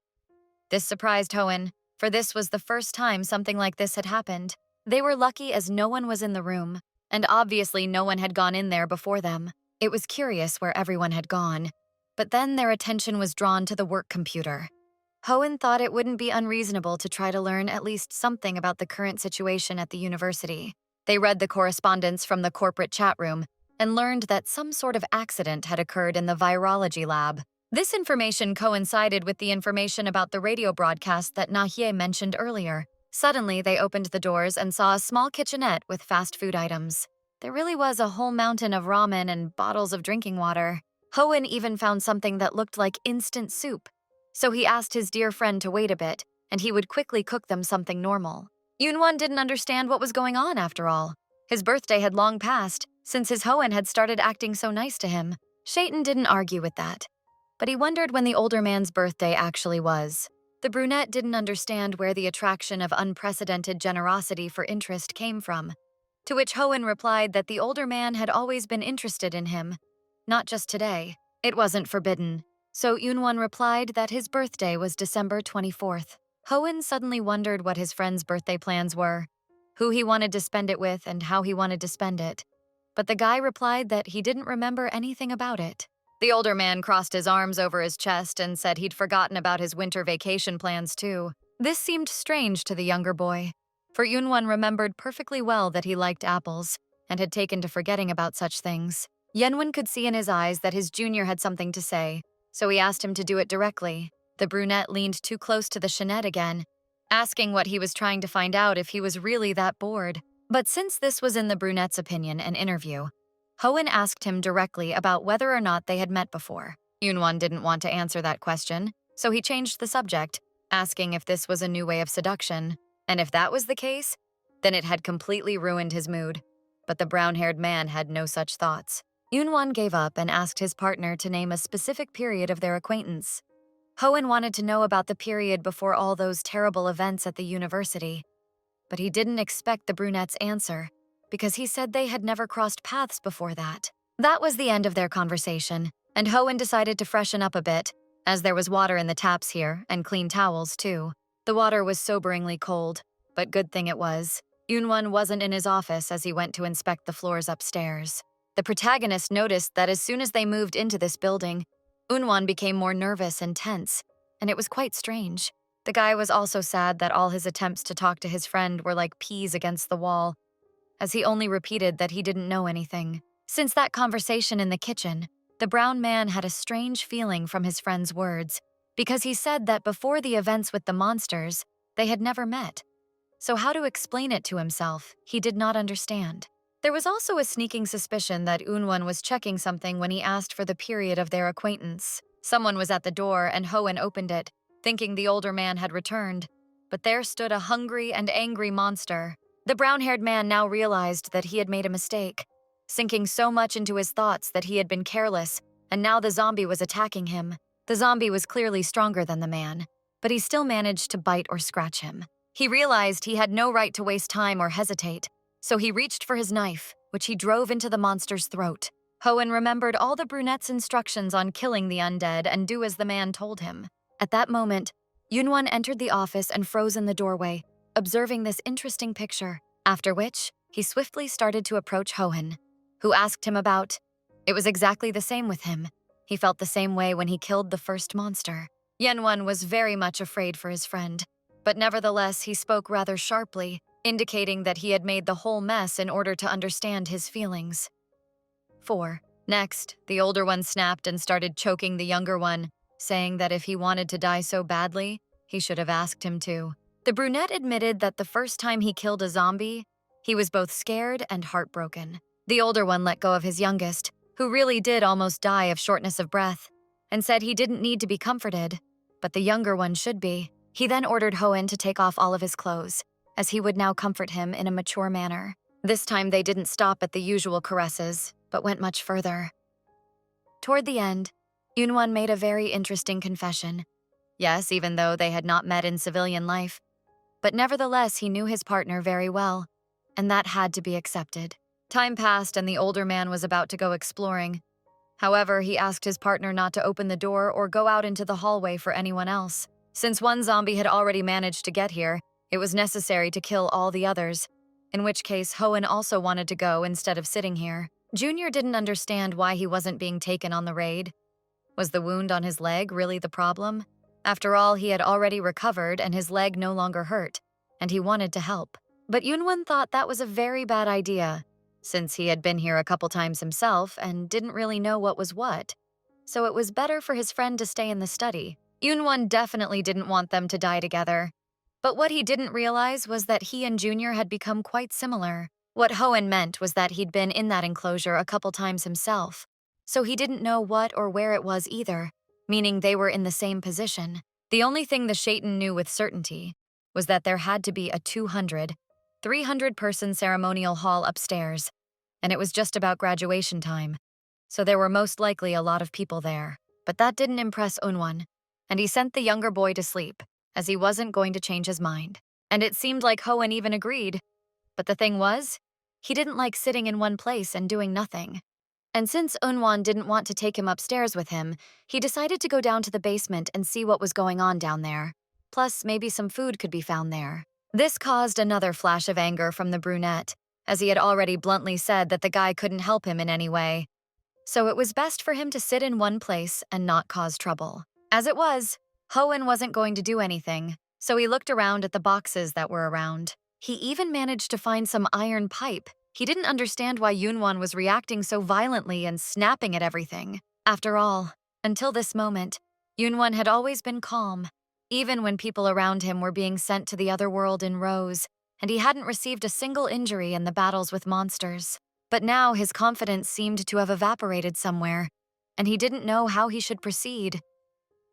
This surprised Hoen, for this was the first time something like this had happened. They were lucky as no one was in the room, and obviously no one had gone in there before them. It was curious where everyone had gone, but then their attention was drawn to the work computer. Hoen thought it wouldn't be unreasonable to try to learn at least something about the current situation at the university. They read the correspondence from the corporate chat room and learned that some sort of accident had occurred in the virology lab. This information coincided with the information about the radio broadcast that Nahye mentioned earlier. Suddenly, they opened the doors and saw a small kitchenette with fast food items. There really was a whole mountain of ramen and bottles of drinking water. Hoen even found something that looked like instant soup. So he asked his dear friend to wait a bit, and he would quickly cook them something normal. Unwon didn't understand what was going on after all. His birthday had long passed, since his Hoen had started acting so nice to him. Shaitan didn't argue with that, but he wondered when the older man's birthday actually was. The brunette didn't understand where the attraction of unprecedented generosity for interest came from, to which Hoen replied that the older man had always been interested in him, not just today. It wasn't forbidden. So Unwon replied that his birthday was December 24th. Hoen suddenly wondered what his friend's birthday plans were, who he wanted to spend it with, and how he wanted to spend it. But the guy replied that he didn't remember anything about it. The older man crossed his arms over his chest and said he'd forgotten about his winter vacation plans too. This seemed strange to the younger boy, for Unwon remembered perfectly well that he liked apples and had taken to forgetting about such things. Yenwon could see in his eyes that his junior had something to say, so he asked him to do it directly. The brunette leaned too close to the Shanette again, asking what he was trying to find out if he was really that bored. But since this was in the brunette's opinion an interview, Hoen asked him directly about whether or not they had met before. Unwon didn't want to answer that question, so he changed the subject, asking if this was a new way of seduction. And if that was the case, then it had completely ruined his mood. But the brown-haired man had no such thoughts. Unwon gave up and asked his partner to name a specific period of their acquaintance. Hoen wanted to know about the period before all those terrible events at the university, but he didn't expect the brunette's answer, because he said they had never crossed paths before that. That was the end of their conversation, and Hoen decided to freshen up a bit, as there was water in the taps here, and clean towels too. The water was soberingly cold, but good thing it was. Unwon wasn't in his office as he went to inspect the floors upstairs. The protagonist noticed that as soon as they moved into this building, Unwon became more nervous and tense, and it was quite strange. The guy was also sad that all his attempts to talk to his friend were like peas against the wall, as he only repeated that he didn't know anything. Since that conversation in the kitchen, the brown man had a strange feeling from his friend's words, because he said that before the events with the monsters, they had never met. So how to explain it to himself, he did not understand. There was also a sneaking suspicion that Unwon was checking something when he asked for the period of their acquaintance. Someone was at the door and Hoenn opened it, thinking the older man had returned. But there stood a hungry and angry monster. The brown-haired man now realized that he had made a mistake, sinking so much into his thoughts that he had been careless, and now the zombie was attacking him. The zombie was clearly stronger than the man, but he still managed to bite or scratch him. He realized he had no right to waste time or hesitate, so he reached for his knife, which he drove into the monster's throat. Hoenn remembered all the brunette's instructions on killing the undead and do as the man told him. At that moment, Unwon entered the office and froze in the doorway, observing this interesting picture, after which he swiftly started to approach Hoenn, who asked him about. It was exactly the same with him. He felt the same way when he killed the first monster. Unwon was very much afraid for his friend, but nevertheless he spoke rather sharply, indicating that he had made the whole mess in order to understand his feelings. 4. Next, the older one snapped and started choking the younger one, saying that if he wanted to die so badly, he should have asked him to. The brunette admitted that the first time he killed a zombie, he was both scared and heartbroken. The older one let go of his youngest, who really did almost die of shortness of breath, and said he didn't need to be comforted, but the younger one should be. He then ordered Hoenn to take off all of his clothes, as he would now comfort him in a mature manner. This time they didn't stop at the usual caresses, but went much further. Toward the end, Unwon made a very interesting confession. Yes, even though they had not met in civilian life, but nevertheless he knew his partner very well, and that had to be accepted. Time passed and the older man was about to go exploring. However, he asked his partner not to open the door or go out into the hallway for anyone else. Since one zombie had already managed to get here, it was necessary to kill all the others, in which case Hoenn also wanted to go instead of sitting here. Junior didn't understand why he wasn't being taken on the raid. Was the wound on his leg really the problem? After all, he had already recovered and his leg no longer hurt, and he wanted to help. But Unwon thought that was a very bad idea, since he had been here a couple times himself and didn't really know what was what. So it was better for his friend to stay in the study. Unwon definitely didn't want them to die together. But what he didn't realize was that he and Junior had become quite similar. What Hoenn meant was that he'd been in that enclosure a couple times himself, so he didn't know what or where it was either, meaning they were in the same position. The only thing the Shaitan knew with certainty was that there had to be a 300-person ceremonial hall upstairs, and it was just about graduation time, so there were most likely a lot of people there. But that didn't impress Unwon, and he sent the younger boy to sleep, as he wasn't going to change his mind. And it seemed like Hoenn even agreed. But the thing was, he didn't like sitting in one place and doing nothing. And since Unwon didn't want to take him upstairs with him, he decided to go down to the basement and see what was going on down there. Plus, maybe some food could be found there. This caused another flash of anger from the brunette, as he had already bluntly said that the guy couldn't help him in any way. So it was best for him to sit in one place and not cause trouble. As it was, Hoenn wasn't going to do anything, so he looked around at the boxes that were around. He even managed to find some iron pipe. He didn't understand why Unwon was reacting so violently and snapping at everything. After all, until this moment, Unwon had always been calm, even when people around him were being sent to the other world in rows, and he hadn't received a single injury in the battles with monsters. But now his confidence seemed to have evaporated somewhere, and he didn't know how he should proceed.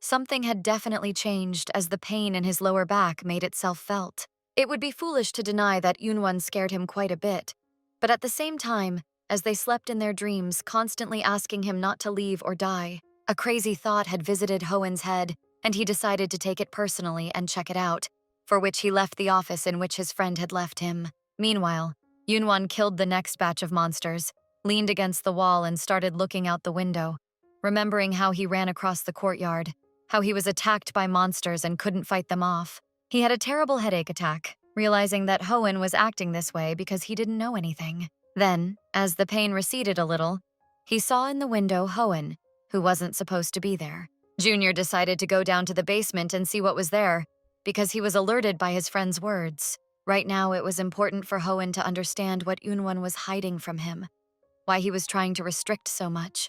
Something had definitely changed as the pain in his lower back made itself felt. It would be foolish to deny that Unwon scared him quite a bit, but at the same time, as they slept in their dreams, constantly asking him not to leave or die, a crazy thought had visited Hoenn's head, and he decided to take it personally and check it out, for which he left the office in which his friend had left him. Meanwhile, Unwon killed the next batch of monsters, leaned against the wall and started looking out the window, remembering how he ran across the courtyard, how he was attacked by monsters and couldn't fight them off. He had a terrible headache attack, realizing that Hoenn was acting this way because he didn't know anything. Then, as the pain receded a little, he saw in the window Hoenn, who wasn't supposed to be there. Junior decided to go down to the basement and see what was there, because he was alerted by his friend's words. Right now, it was important for Hoenn to understand what Unwon was hiding from him, why he was trying to restrict so much,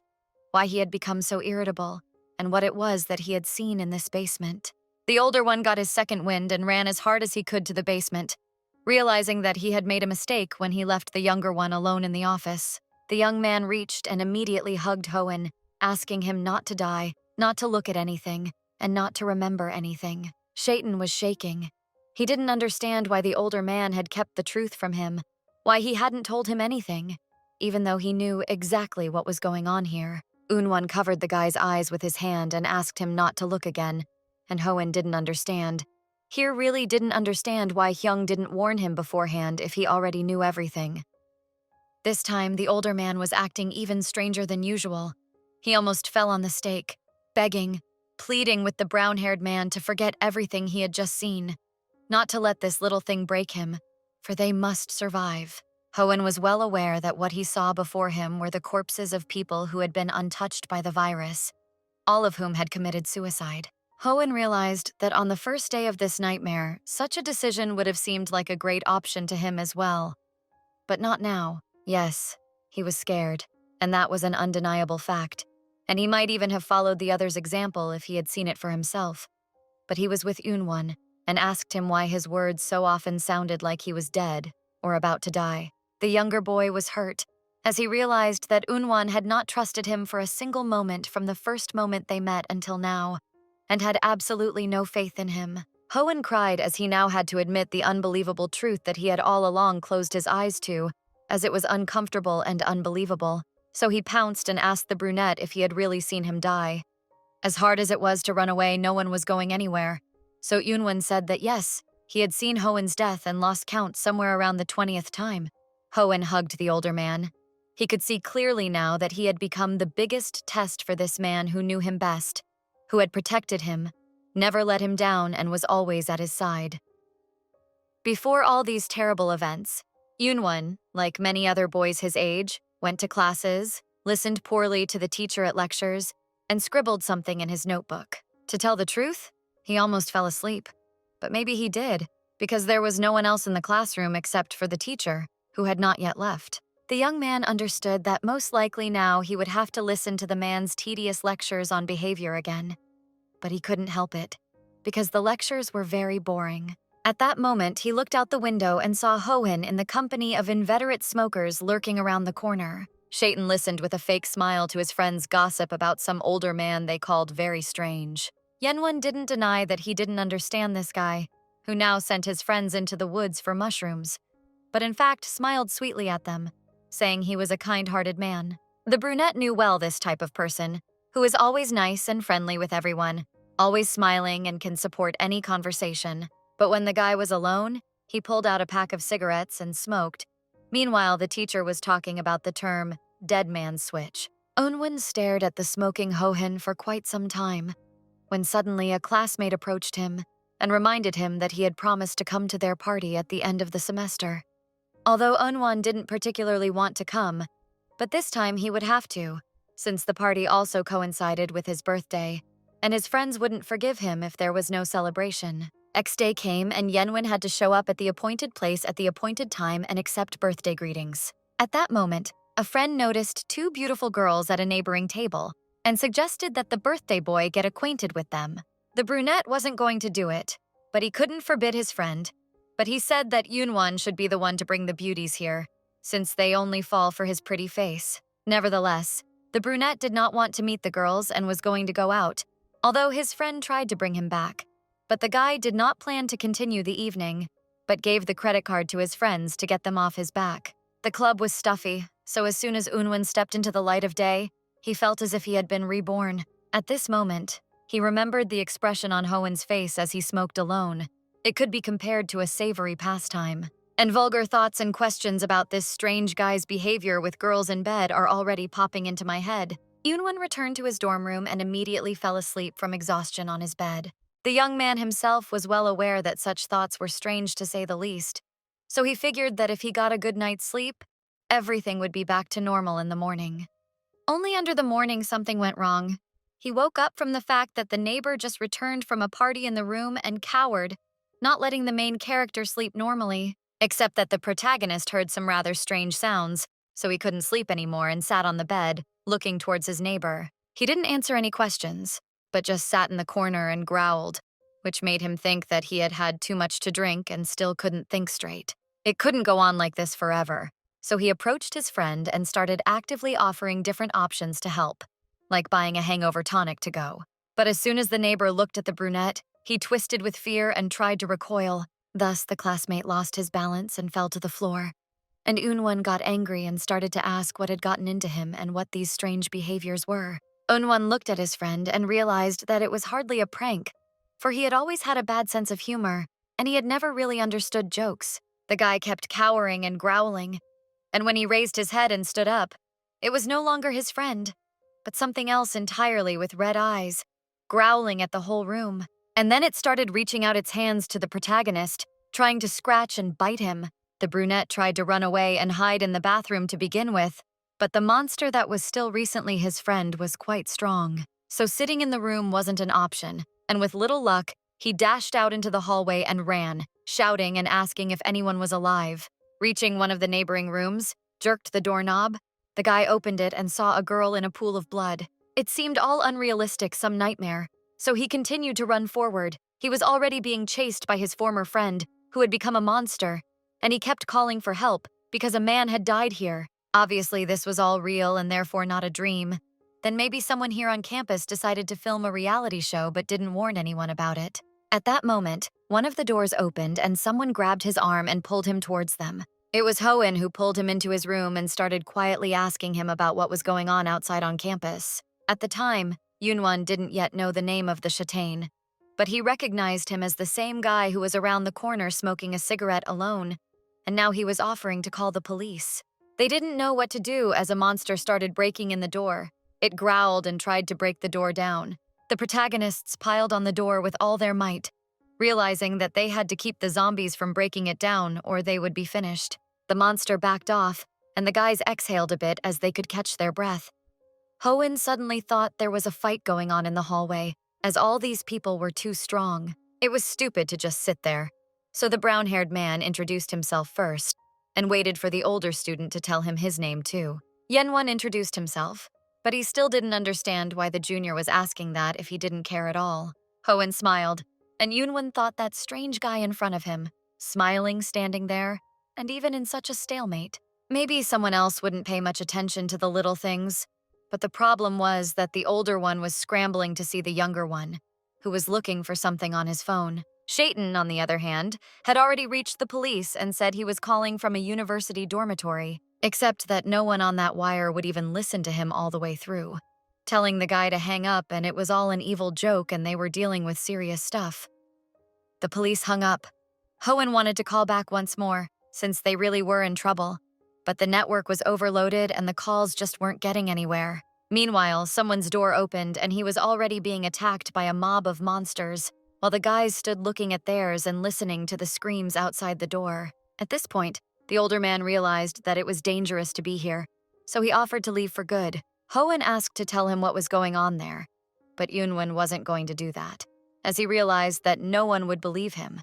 why he had become so irritable, and what it was that he had seen in this basement. The older one got his second wind and ran as hard as he could to the basement, realizing that he had made a mistake when he left the younger one alone in the office. The young man reached and immediately hugged Hoenn, asking him not to die, not to look at anything, and not to remember anything. Shaitan was shaking. He didn't understand why the older man had kept the truth from him, why he hadn't told him anything, even though he knew exactly what was going on here. Unwon covered the guy's eyes with his hand and asked him not to look again, and Hoenn didn't understand. He really didn't understand why Hyung didn't warn him beforehand if he already knew everything. This time, the older man was acting even stranger than usual. He almost fell on the stake, begging, pleading with the brown-haired man to forget everything he had just seen, not to let this little thing break him, for they must survive. Hoenn was well aware that what he saw before him were the corpses of people who had been untouched by the virus, all of whom had committed suicide. Hoenn realized that on the first day of this nightmare, such a decision would have seemed like a great option to him as well. But not now. Yes, he was scared, and that was an undeniable fact, and he might even have followed the other's example if he had seen it for himself. But he was with Unwon, and asked him why his words so often sounded like he was dead or about to die. The younger boy was hurt, as he realized that Unwon had not trusted him for a single moment from the first moment they met until now, and had absolutely no faith in him. Hoenn cried as he now had to admit the unbelievable truth that he had all along closed his eyes to, as it was uncomfortable and unbelievable, so he pounced and asked the brunette if he had really seen him die. As hard as it was to run away, no one was going anywhere, so Unwon said that yes, he had seen Hoenn's death and lost count somewhere around the 20th time. Hoenn hugged the older man. He could see clearly now that he had become the biggest test for this man who knew him best, who had protected him, never let him down, and was always at his side. Before all these terrible events, Unwon, like many other boys his age, went to classes, listened poorly to the teacher at lectures, and scribbled something in his notebook. To tell the truth, he almost fell asleep. But maybe he did, because there was no one else in the classroom except for the teacher, who had not yet left. The young man understood that most likely now he would have to listen to the man's tedious lectures on behavior again. But he couldn't help it, because the lectures were very boring. At that moment, he looked out the window and saw Hoenn in the company of inveterate smokers lurking around the corner. Shaitan listened with a fake smile to his friend's gossip about some older man they called very strange. Yenwon didn't deny that he didn't understand this guy, who now sent his friends into the woods for mushrooms, but in fact smiled sweetly at them, saying he was a kind-hearted man. The brunette knew well this type of person, who is always nice and friendly with everyone, always smiling and can support any conversation. But when the guy was alone, he pulled out a pack of cigarettes and smoked. Meanwhile, the teacher was talking about the term dead man's switch. Unwon stared at the smoking Hoenn for quite some time, when suddenly a classmate approached him and reminded him that he had promised to come to their party at the end of the semester. Although Unwon didn't particularly want to come, but this time he would have to, since the party also coincided with his birthday, and his friends wouldn't forgive him if there was no celebration. Next day came, and Yenwon had to show up at the appointed place at the appointed time and accept birthday greetings. At that moment, a friend noticed two beautiful girls at a neighboring table and suggested that the birthday boy get acquainted with them. The brunette wasn't going to do it, but he couldn't forbid his friend. But he said that Unwon should be the one to bring the beauties here, since they only fall for his pretty face. Nevertheless, the brunette did not want to meet the girls and was going to go out, although his friend tried to bring him back. But the guy did not plan to continue the evening, but gave the credit card to his friends to get them off his back. The club was stuffy, so as soon as Unwon stepped into the light of day, he felt as if he had been reborn. At this moment, he remembered the expression on Hoenn's face as he smoked alone. It could be compared to a savory pastime. And vulgar thoughts and questions about this strange guy's behavior with girls in bed are already popping into my head. Unwon returned to his dorm room and immediately fell asleep from exhaustion on his bed. The young man himself was well aware that such thoughts were strange to say the least, so he figured that if he got a good night's sleep, everything would be back to normal in the morning. Only under the morning something went wrong. He woke up from the fact that the neighbor just returned from a party in the room and cowered not letting the main character sleep normally, except that the protagonist heard some rather strange sounds, so he couldn't sleep anymore and sat on the bed, looking towards his neighbor. He didn't answer any questions, but just sat in the corner and growled, which made him think that he had had too much to drink and still couldn't think straight. It couldn't go on like this forever, so he approached his friend and started actively offering different options to help, like buying a hangover tonic to go. But as soon as the neighbor looked at the brunette, he twisted with fear and tried to recoil. Thus, the classmate lost his balance and fell to the floor. And Unwon got angry and started to ask what had gotten into him and what these strange behaviors were. Unwon looked at his friend and realized that it was hardly a prank, for he had always had a bad sense of humor, and he had never really understood jokes. The guy kept cowering and growling, and when he raised his head and stood up, it was no longer his friend, but something else entirely with red eyes, growling at the whole room. And then it started reaching out its hands to the protagonist, trying to scratch and bite him. The brunette tried to run away and hide in the bathroom to begin with, but the monster that was still recently his friend was quite strong. So sitting in the room wasn't an option, and with little luck, he dashed out into the hallway and ran, shouting and asking if anyone was alive. Reaching one of the neighboring rooms, jerked the doorknob. The guy opened it and saw a girl in a pool of blood. It seemed all unrealistic, some nightmare. So he continued to run forward. He was already being chased by his former friend, who had become a monster, and he kept calling for help because a man had died here. Obviously, this was all real and therefore not a dream. Then maybe someone here on campus decided to film a reality show but didn't warn anyone about it. At that moment, one of the doors opened and someone grabbed his arm and pulled him towards them. It was Hoen who pulled him into his room and started quietly asking him about what was going on outside on campus. At the time, Yunwon didn't yet know the name of the Châtain, but he recognized him as the same guy who was around the corner smoking a cigarette alone, and now he was offering to call the police. They didn't know what to do as a monster started breaking in the door. It growled and tried to break the door down. The protagonists piled on the door with all their might, realizing that they had to keep the zombies from breaking it down or they would be finished. The monster backed off, and the guys exhaled a bit as they could catch their breath. Hoen suddenly thought there was a fight going on in the hallway, as all these people were too strong. It was stupid to just sit there. So the brown-haired man introduced himself first, and waited for the older student to tell him his name too. Yenwon introduced himself, but he still didn't understand why the junior was asking that if he didn't care at all. Hoen smiled, and Yunwon thought that strange guy in front of him, smiling, standing there, and even in such a stalemate. Maybe someone else wouldn't pay much attention to the little things, but the problem was that the older one was scrambling to see the younger one, who was looking for something on his phone. Shaitan, on the other hand, had already reached the police and said he was calling from a university dormitory, except that no one on that wire would even listen to him all the way through, telling the guy to hang up and it was all an evil joke and they were dealing with serious stuff. The police hung up. Hoen wanted to call back once more, since they really were in trouble, but the network was overloaded and the calls just weren't getting anywhere. Meanwhile, someone's door opened and he was already being attacked by a mob of monsters, while the guys stood looking at theirs and listening to the screams outside the door. At this point, the older man realized that it was dangerous to be here, so he offered to leave for good. Hoen asked to tell him what was going on there, but Yunwon wasn't going to do that, as he realized that no one would believe him.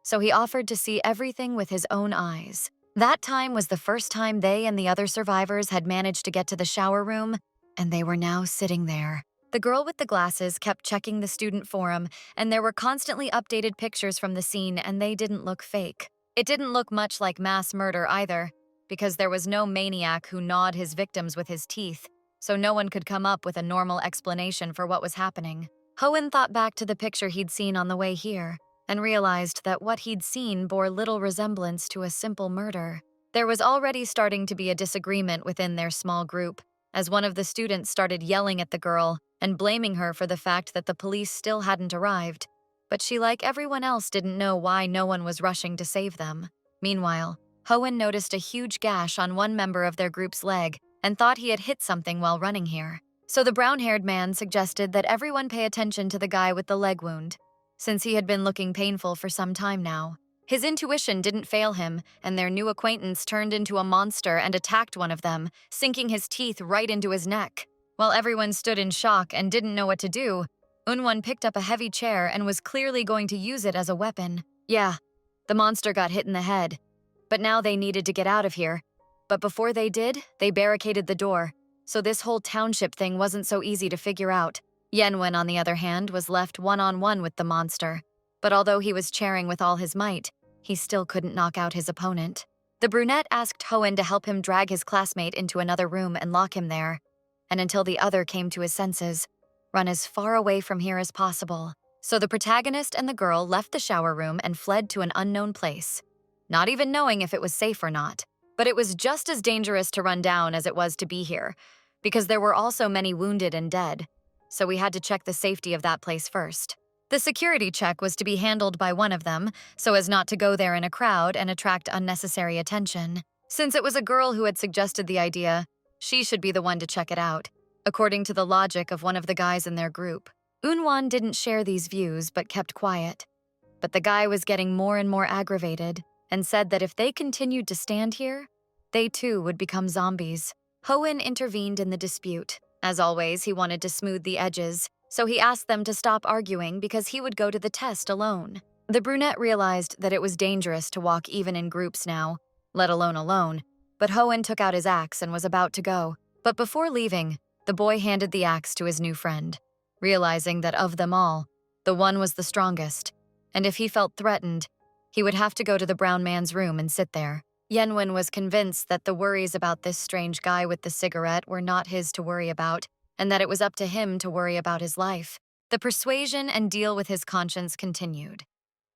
So he offered to see everything with his own eyes. That time was the first time they and the other survivors had managed to get to the shower room, and they were now sitting there. The girl with the glasses kept checking the student forum, and there were constantly updated pictures from the scene, and they didn't look fake. It didn't look much like mass murder either, because there was no maniac who gnawed his victims with his teeth, so no one could come up with a normal explanation for what was happening. Hoen thought back to the picture he'd seen on the way here, and realized that what he'd seen bore little resemblance to a simple murder. There was already starting to be a disagreement within their small group, as one of the students started yelling at the girl and blaming her for the fact that the police still hadn't arrived, but she, like everyone else, didn't know why no one was rushing to save them. Meanwhile, Hoen noticed a huge gash on one member of their group's leg and thought he had hit something while running here. So the brown-haired man suggested that everyone pay attention to the guy with the leg wound, since he had been looking painful for some time now. His intuition didn't fail him, and their new acquaintance turned into a monster and attacked one of them, sinking his teeth right into his neck. While everyone stood in shock and didn't know what to do, Unwon picked up a heavy chair and was clearly going to use it as a weapon. Yeah, the monster got hit in the head. But now they needed to get out of here. But before they did, they barricaded the door. So this whole township thing wasn't so easy to figure out. Yenwen, on the other hand, was left one-on-one with the monster. But although he was cheering with all his might, he still couldn't knock out his opponent. The brunette asked Hoenn to help him drag his classmate into another room and lock him there. And until the other came to his senses, run as far away from here as possible. So the protagonist and the girl left the shower room and fled to an unknown place, not even knowing if it was safe or not. But it was just as dangerous to run down as it was to be here, because there were also many wounded and dead. So we had to check the safety of that place first. The security check was to be handled by one of them, so as not to go there in a crowd and attract unnecessary attention. Since it was a girl who had suggested the idea, she should be the one to check it out, according to the logic of one of the guys in their group. Unwan didn't share these views but kept quiet. But the guy was getting more and more aggravated and said that if they continued to stand here, they too would become zombies. Hoenn intervened in the dispute. As always, he wanted to smooth the edges, so he asked them to stop arguing because he would go to the test alone. The brunette realized that it was dangerous to walk even in groups now, let alone alone, but Hoenn took out his axe and was about to go. But before leaving, the boy handed the axe to his new friend, realizing that of them all, the one was the strongest, and if he felt threatened, he would have to go to the brown man's room and sit there. Yenwen was convinced that the worries about this strange guy with the cigarette were not his to worry about, and that it was up to him to worry about his life. The persuasion and deal with his conscience continued,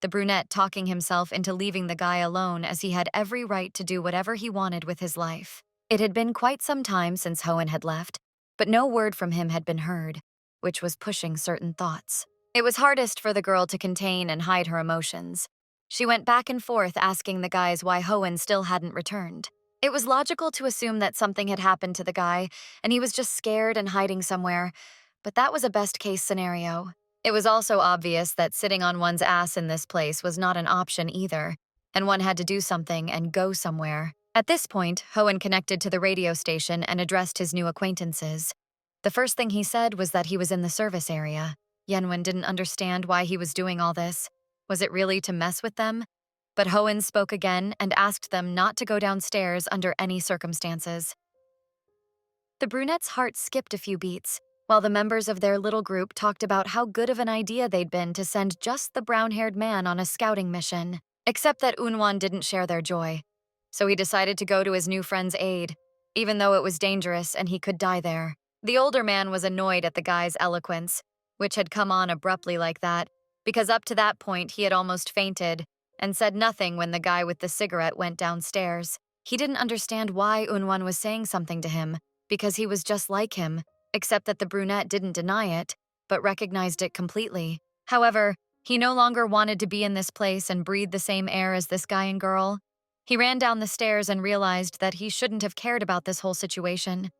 the brunette talking himself into leaving the guy alone as he had every right to do whatever he wanted with his life. It had been quite some time since Hoenn had left, but no word from him had been heard, which was pushing certain thoughts. It was hardest for the girl to contain and hide her emotions. She went back and forth asking the guys why Hoenn still hadn't returned. It was logical to assume that something had happened to the guy, and he was just scared and hiding somewhere, but that was a best-case scenario. It was also obvious that sitting on one's ass in this place was not an option either, and one had to do something and go somewhere. At this point, Hoenn connected to the radio station and addressed his new acquaintances. The first thing he said was that he was in the service area. Yenwen didn't understand why he was doing all this. Was it really to mess with them? But Hoenn spoke again and asked them not to go downstairs under any circumstances. The brunette's heart skipped a few beats, while the members of their little group talked about how good of an idea they'd been to send just the brown-haired man on a scouting mission. Except that Unwan didn't share their joy. So he decided to go to his new friend's aid, even though it was dangerous and he could die there. The older man was annoyed at the guy's eloquence, which had come on abruptly like that, because up to that point he had almost fainted and said nothing when the guy with the cigarette went downstairs. He didn't understand why Unwan was saying something to him, because he was just like him, except that the brunette didn't deny it, but recognized it completely. However, he no longer wanted to be in this place and breathe the same air as this guy and girl. He ran down the stairs and realized that he shouldn't have cared about this whole situation.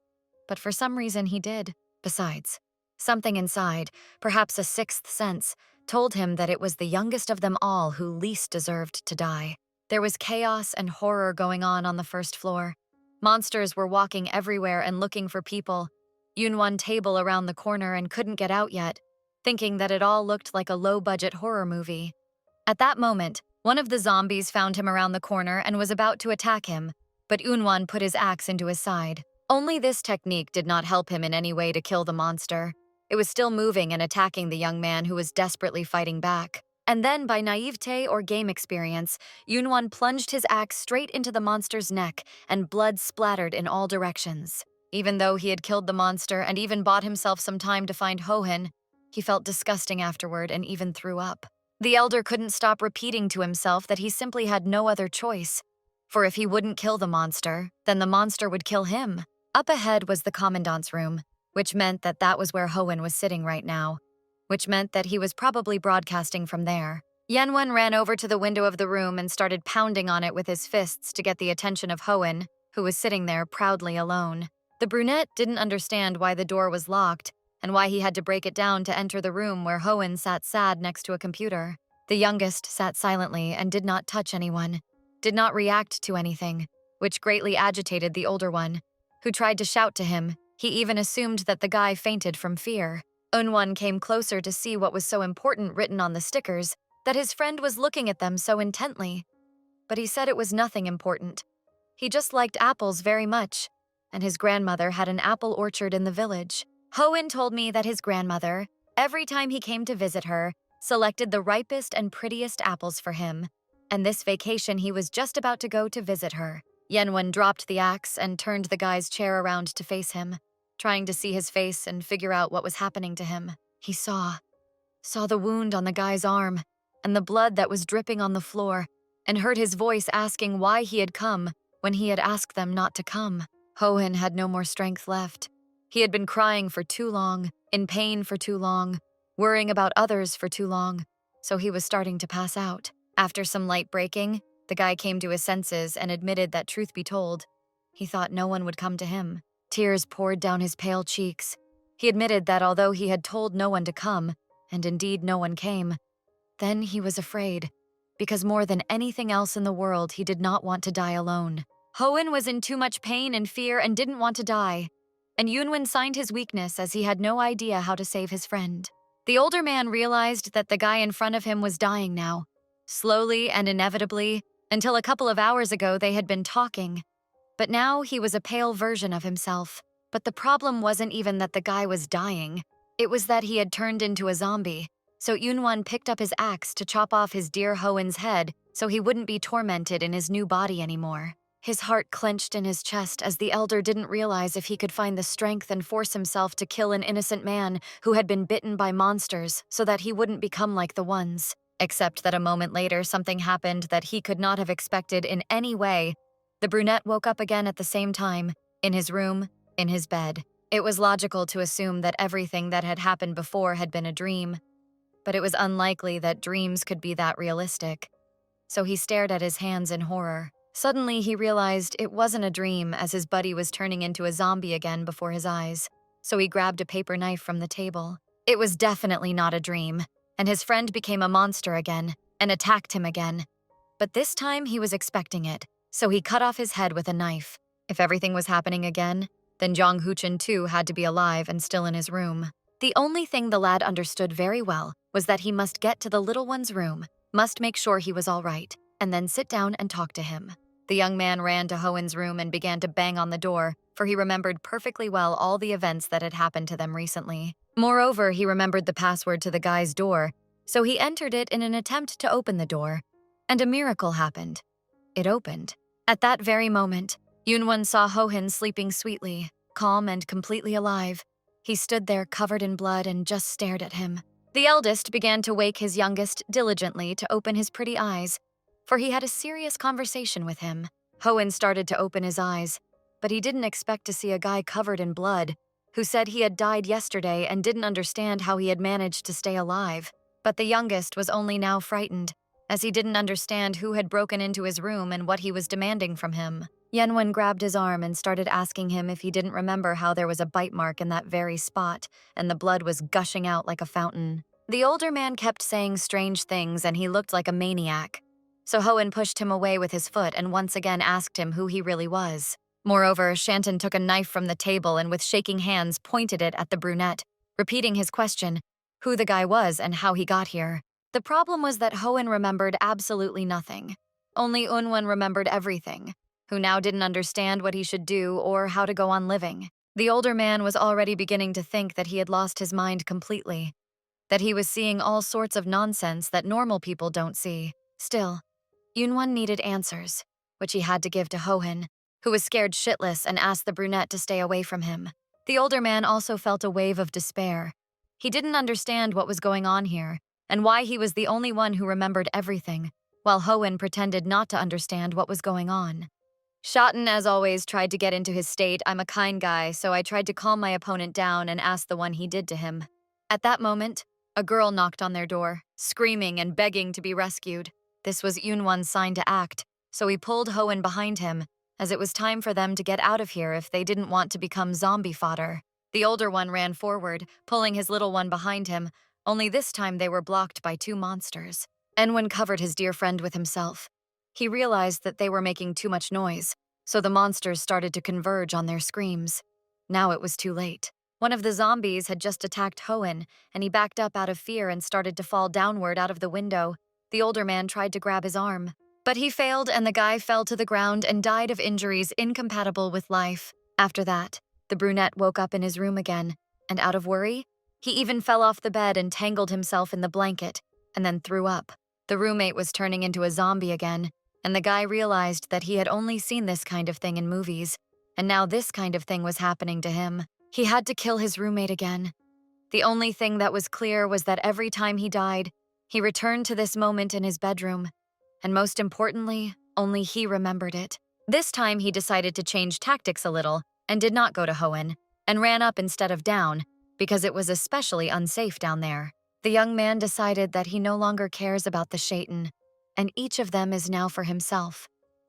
But for some reason he did. Besides, something inside, perhaps a sixth sense, told him that it was the youngest of them all who least deserved to die. There was chaos and horror going on the first floor. Monsters were walking everywhere and looking for people. Yunwan table around the corner and couldn't get out yet, thinking that it all looked like a low-budget horror movie. At that moment, one of the zombies found him around the corner and was about to attack him, but Unwan put his axe into his side. Only this technique did not help him in any way to kill the monster. It was still moving and attacking the young man who was desperately fighting back. And then, by naivete or game experience, Yunwan plunged his axe straight into the monster's neck, and blood splattered in all directions. Even though he had killed the monster and even bought himself some time to find Hoenn, he felt disgusting afterward and even threw up. The elder couldn't stop repeating to himself that he simply had no other choice. For if he wouldn't kill the monster, then the monster would kill him. Up ahead was the commandant's room, which meant that that was where Hoenn was sitting right now, which meant that he was probably broadcasting from there. Yenwen ran over to the window of the room and started pounding on it with his fists to get the attention of Hoenn, who was sitting there proudly alone. The brunette didn't understand why the door was locked and why he had to break it down to enter the room where Hoenn sat sad next to a computer. The youngest sat silently and did not touch anyone, did not react to anything, which greatly agitated the older one, who tried to shout to him. He even assumed that the guy fainted from fear. Unwan came closer to see what was so important written on the stickers, that his friend was looking at them so intently, but he said it was nothing important. He just liked apples very much, and his grandmother had an apple orchard in the village. Hoen told me that his grandmother, every time he came to visit her, selected the ripest and prettiest apples for him, and this vacation he was just about to go to visit her. Yenwen dropped the axe and turned the guy's chair around to face him, trying to see his face and figure out what was happening to him. He saw the wound on the guy's arm and the blood that was dripping on the floor, and heard his voice asking why he had come when he had asked them not to come. Hoen had no more strength left. He had been crying for too long, in pain for too long, worrying about others for too long, so he was starting to pass out. After some light breaking, the guy came to his senses and admitted that, truth be told, he thought no one would come to him. Tears poured down his pale cheeks. He admitted that although he had told no one to come, and indeed no one came, then he was afraid, because more than anything else in the world, he did not want to die alone. Hoen was in too much pain and fear and didn't want to die, and Yunwen signed his weakness as he had no idea how to save his friend. The older man realized that the guy in front of him was dying now, slowly and inevitably, until a couple of hours ago they had been talking. But now he was a pale version of himself. But the problem wasn't even that the guy was dying. It was that he had turned into a zombie. So Yunwan picked up his axe to chop off his dear Hoen's head so he wouldn't be tormented in his new body anymore. His heart clenched in his chest as the elder didn't realize if he could find the strength and force himself to kill an innocent man who had been bitten by monsters so that he wouldn't become like the ones. Except that a moment later, something happened that he could not have expected in any way. The brunette woke up again at the same time, in his room, in his bed. It was logical to assume that everything that had happened before had been a dream, but it was unlikely that dreams could be that realistic. So he stared at his hands in horror. Suddenly, he realized it wasn't a dream as his buddy was turning into a zombie again before his eyes. So he grabbed a paper knife from the table. It was definitely not a dream, and his friend became a monster again and attacked him again. But this time, he was expecting it, so he cut off his head with a knife. If everything was happening again, then Jong Huchen too had to be alive and still in his room. The only thing the lad understood very well was that he must get to the little one's room, must make sure he was all right, and then sit down and talk to him. The young man ran to Hoen's room and began to bang on the door, for he remembered perfectly well all the events that had happened to them recently. Moreover, he remembered the password to the guy's door, so he entered it in an attempt to open the door. And a miracle happened. It opened. At that very moment, Yunwan saw Hoen sleeping sweetly, calm and completely alive. He stood there covered in blood and just stared at him. The eldest began to wake his youngest diligently to open his pretty eyes, for he had a serious conversation with him. Hoen started to open his eyes, but he didn't expect to see a guy covered in blood, who said he had died yesterday and didn't understand how he had managed to stay alive. But the youngest was only now frightened, as he didn't understand who had broken into his room and what he was demanding from him. Yenwen grabbed his arm and started asking him if he didn't remember how there was a bite mark in that very spot, and the blood was gushing out like a fountain. The older man kept saying strange things and he looked like a maniac. So Hoen pushed him away with his foot and once again asked him who he really was. Moreover, Shanton took a knife from the table and with shaking hands pointed it at the brunette, repeating his question, who the guy was and how he got here. The problem was that Hoen remembered absolutely nothing. Only Unwan remembered everything, who now didn't understand what he should do or how to go on living. The older man was already beginning to think that he had lost his mind completely, that he was seeing all sorts of nonsense that normal people don't see. Still, Yunwan needed answers, which he had to give to Hoen, who was scared shitless and asked the brunette to stay away from him. The older man also felt a wave of despair. He didn't understand what was going on here, and why he was the only one who remembered everything, while Hoen pretended not to understand what was going on. Shotten, as always, tried to get into his state. I'm a kind guy, so I tried to calm my opponent down and ask the one he did to him. At that moment, a girl knocked on their door, screaming and begging to be rescued. This was Yunwan's sign to act, so he pulled Hoen behind him, as it was time for them to get out of here if they didn't want to become zombie fodder. The older one ran forward, pulling his little one behind him, only this time they were blocked by two monsters. Enwin covered his dear friend with himself. He realized that they were making too much noise, so the monsters started to converge on their screams. Now it was too late. One of the zombies had just attacked Hoen, and he backed up out of fear and started to fall downward out of the window. The older man tried to grab his arm, but he failed and the guy fell to the ground and died of injuries incompatible with life. After that, the brunette woke up in his room again, and out of worry, he even fell off the bed and tangled himself in the blanket, and then threw up. The roommate was turning into a zombie again, and the guy realized that he had only seen this kind of thing in movies, and now this kind of thing was happening to him. He had to kill his roommate again. The only thing that was clear was that every time he died, he returned to this moment in his bedroom, and most importantly, only he remembered it. This time he decided to change tactics a little and did not go to Hoenn, and ran up instead of down, because it was especially unsafe down there. The young man decided that he no longer cares about the Shaitan, and each of them is now for himself.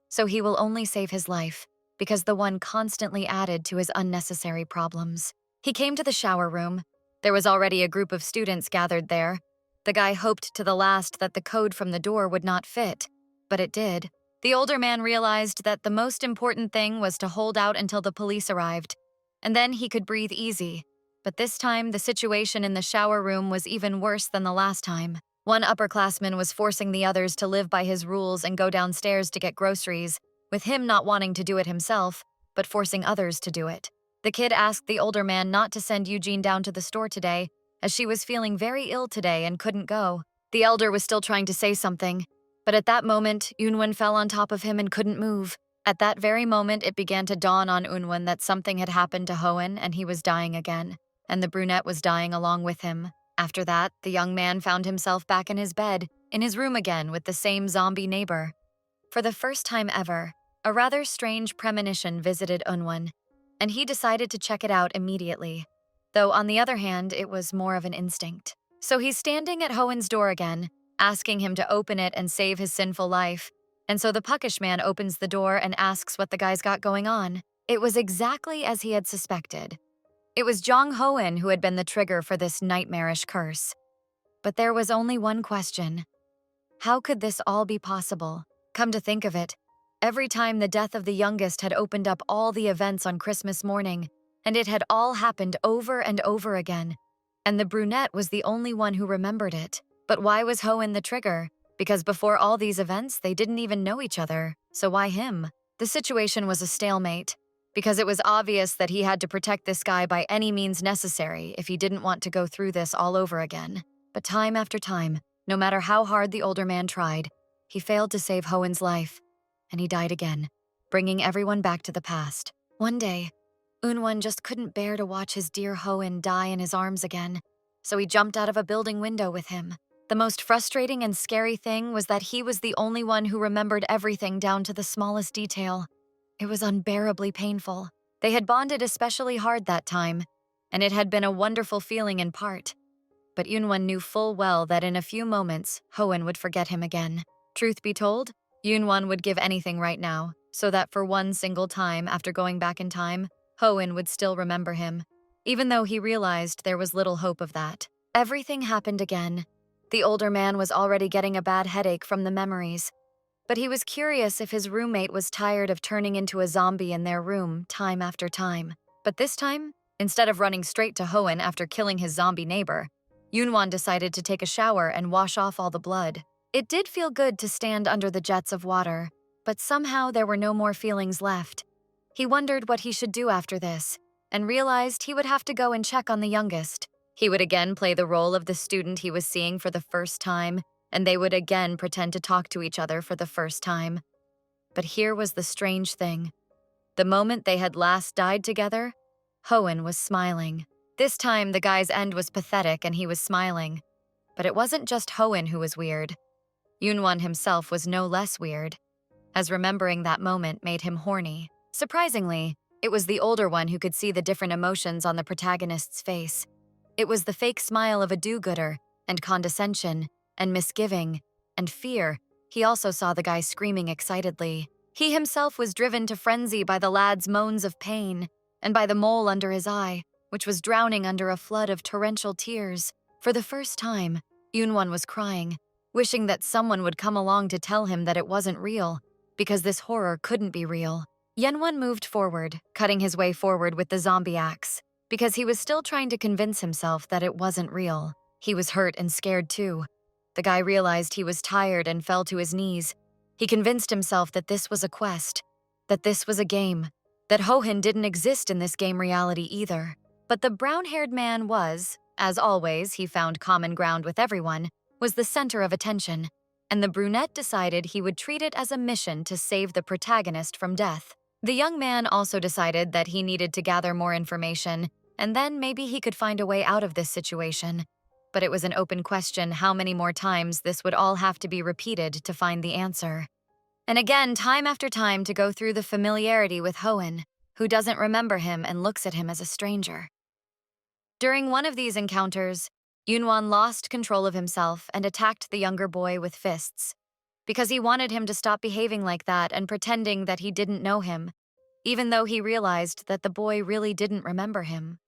So he will only save his life, because the one constantly added to his unnecessary problems. He came to the shower room. There was already a group of students gathered there. The guy hoped to the last that the code from the door would not fit, but it did. The older man realized that the most important thing was to hold out until the police arrived, and then he could breathe easy. But this time, the situation in the shower room was even worse than the last time. One upperclassman was forcing the others to live by his rules and go downstairs to get groceries, with him not wanting to do it himself, but forcing others to do it. The kid asked the older man not to send Eugene down to the store today, as she was feeling very ill today and couldn't go. The elder was still trying to say something, but at that moment, Unwon fell on top of him and couldn't move. At that very moment, it began to dawn on Unwon that something had happened to Hoenn and he was dying again, and the brunette was dying along with him. After that, the young man found himself back in his bed, in his room again with the same zombie neighbor. For the first time ever, a rather strange premonition visited Unwon, and he decided to check it out immediately, though on the other hand, it was more of an instinct. So he's standing at Hoenn's door again, asking him to open it and save his sinful life, and so the puckish man opens the door and asks what the guy's got going on. It was exactly as he had suspected. It was Jong Hoenn who had been the trigger for this nightmarish curse. But there was only one question. How could this all be possible? Come to think of it, every time the death of the youngest had opened up all the events on Christmas morning, and it had all happened over and over again, and the brunette was the only one who remembered it. But why was Hoenn the trigger? Because before all these events, they didn't even know each other, so why him? The situation was a stalemate, because it was obvious that he had to protect this guy by any means necessary if he didn't want to go through this all over again. But time after time, no matter how hard the older man tried, he failed to save Hoenn's life, and he died again, bringing everyone back to the past. One day, Unwon just couldn't bear to watch his dear Hoenn die in his arms again, so he jumped out of a building window with him. The most frustrating and scary thing was that he was the only one who remembered everything down to the smallest detail. It was unbearably painful. They had bonded especially hard that time, and it had been a wonderful feeling in part. But Unwon knew full well that in a few moments, Hoenn would forget him again. Truth be told, Unwon would give anything right now, so that for one single time after going back in time, Hoenn would still remember him, even though he realized there was little hope of that. Everything happened again. The older man was already getting a bad headache from the memories, but he was curious if his roommate was tired of turning into a zombie in their room time after time. But this time, instead of running straight to Hoenn after killing his zombie neighbor, Unwon decided to take a shower and wash off all the blood. It did feel good to stand under the jets of water, but somehow there were no more feelings left. He wondered what he should do after this, and realized he would have to go and check on the youngest. He would again play the role of the student he was seeing for the first time, and they would again pretend to talk to each other for the first time. But here was the strange thing. The moment they had last died together, Hoenn was smiling. This time, the guy's end was pathetic and he was smiling. But it wasn't just Hoenn who was weird. Unwon himself was no less weird, as remembering that moment made him horny. Surprisingly, it was the older one who could see the different emotions on the protagonist's face. It was the fake smile of a do-gooder, and condescension, and misgiving, and fear. He also saw the guy screaming excitedly. He himself was driven to frenzy by the lad's moans of pain, and by the mole under his eye, which was drowning under a flood of torrential tears. For the first time, Unwon was crying, wishing that someone would come along to tell him that it wasn't real, because this horror couldn't be real. Yenwon moved forward, cutting his way forward with the zombie axe, because he was still trying to convince himself that it wasn't real. He was hurt and scared too. The guy realized he was tired and fell to his knees. He convinced himself that this was a quest, that this was a game, that Hohen didn't exist in this game reality either. But the brown-haired man was, as always, he found common ground with everyone, was the center of attention, and the brunette decided he would treat it as a mission to save the protagonist from death. The young man also decided that he needed to gather more information, and then maybe he could find a way out of this situation. But it was an open question how many more times this would all have to be repeated to find the answer. And again, time after time, to go through the familiarity with Hohen, who doesn't remember him and looks at him as a stranger. During one of these encounters, Yunwan lost control of himself and attacked the younger boy with fists, because he wanted him to stop behaving like that and pretending that he didn't know him, even though he realized that the boy really didn't remember him.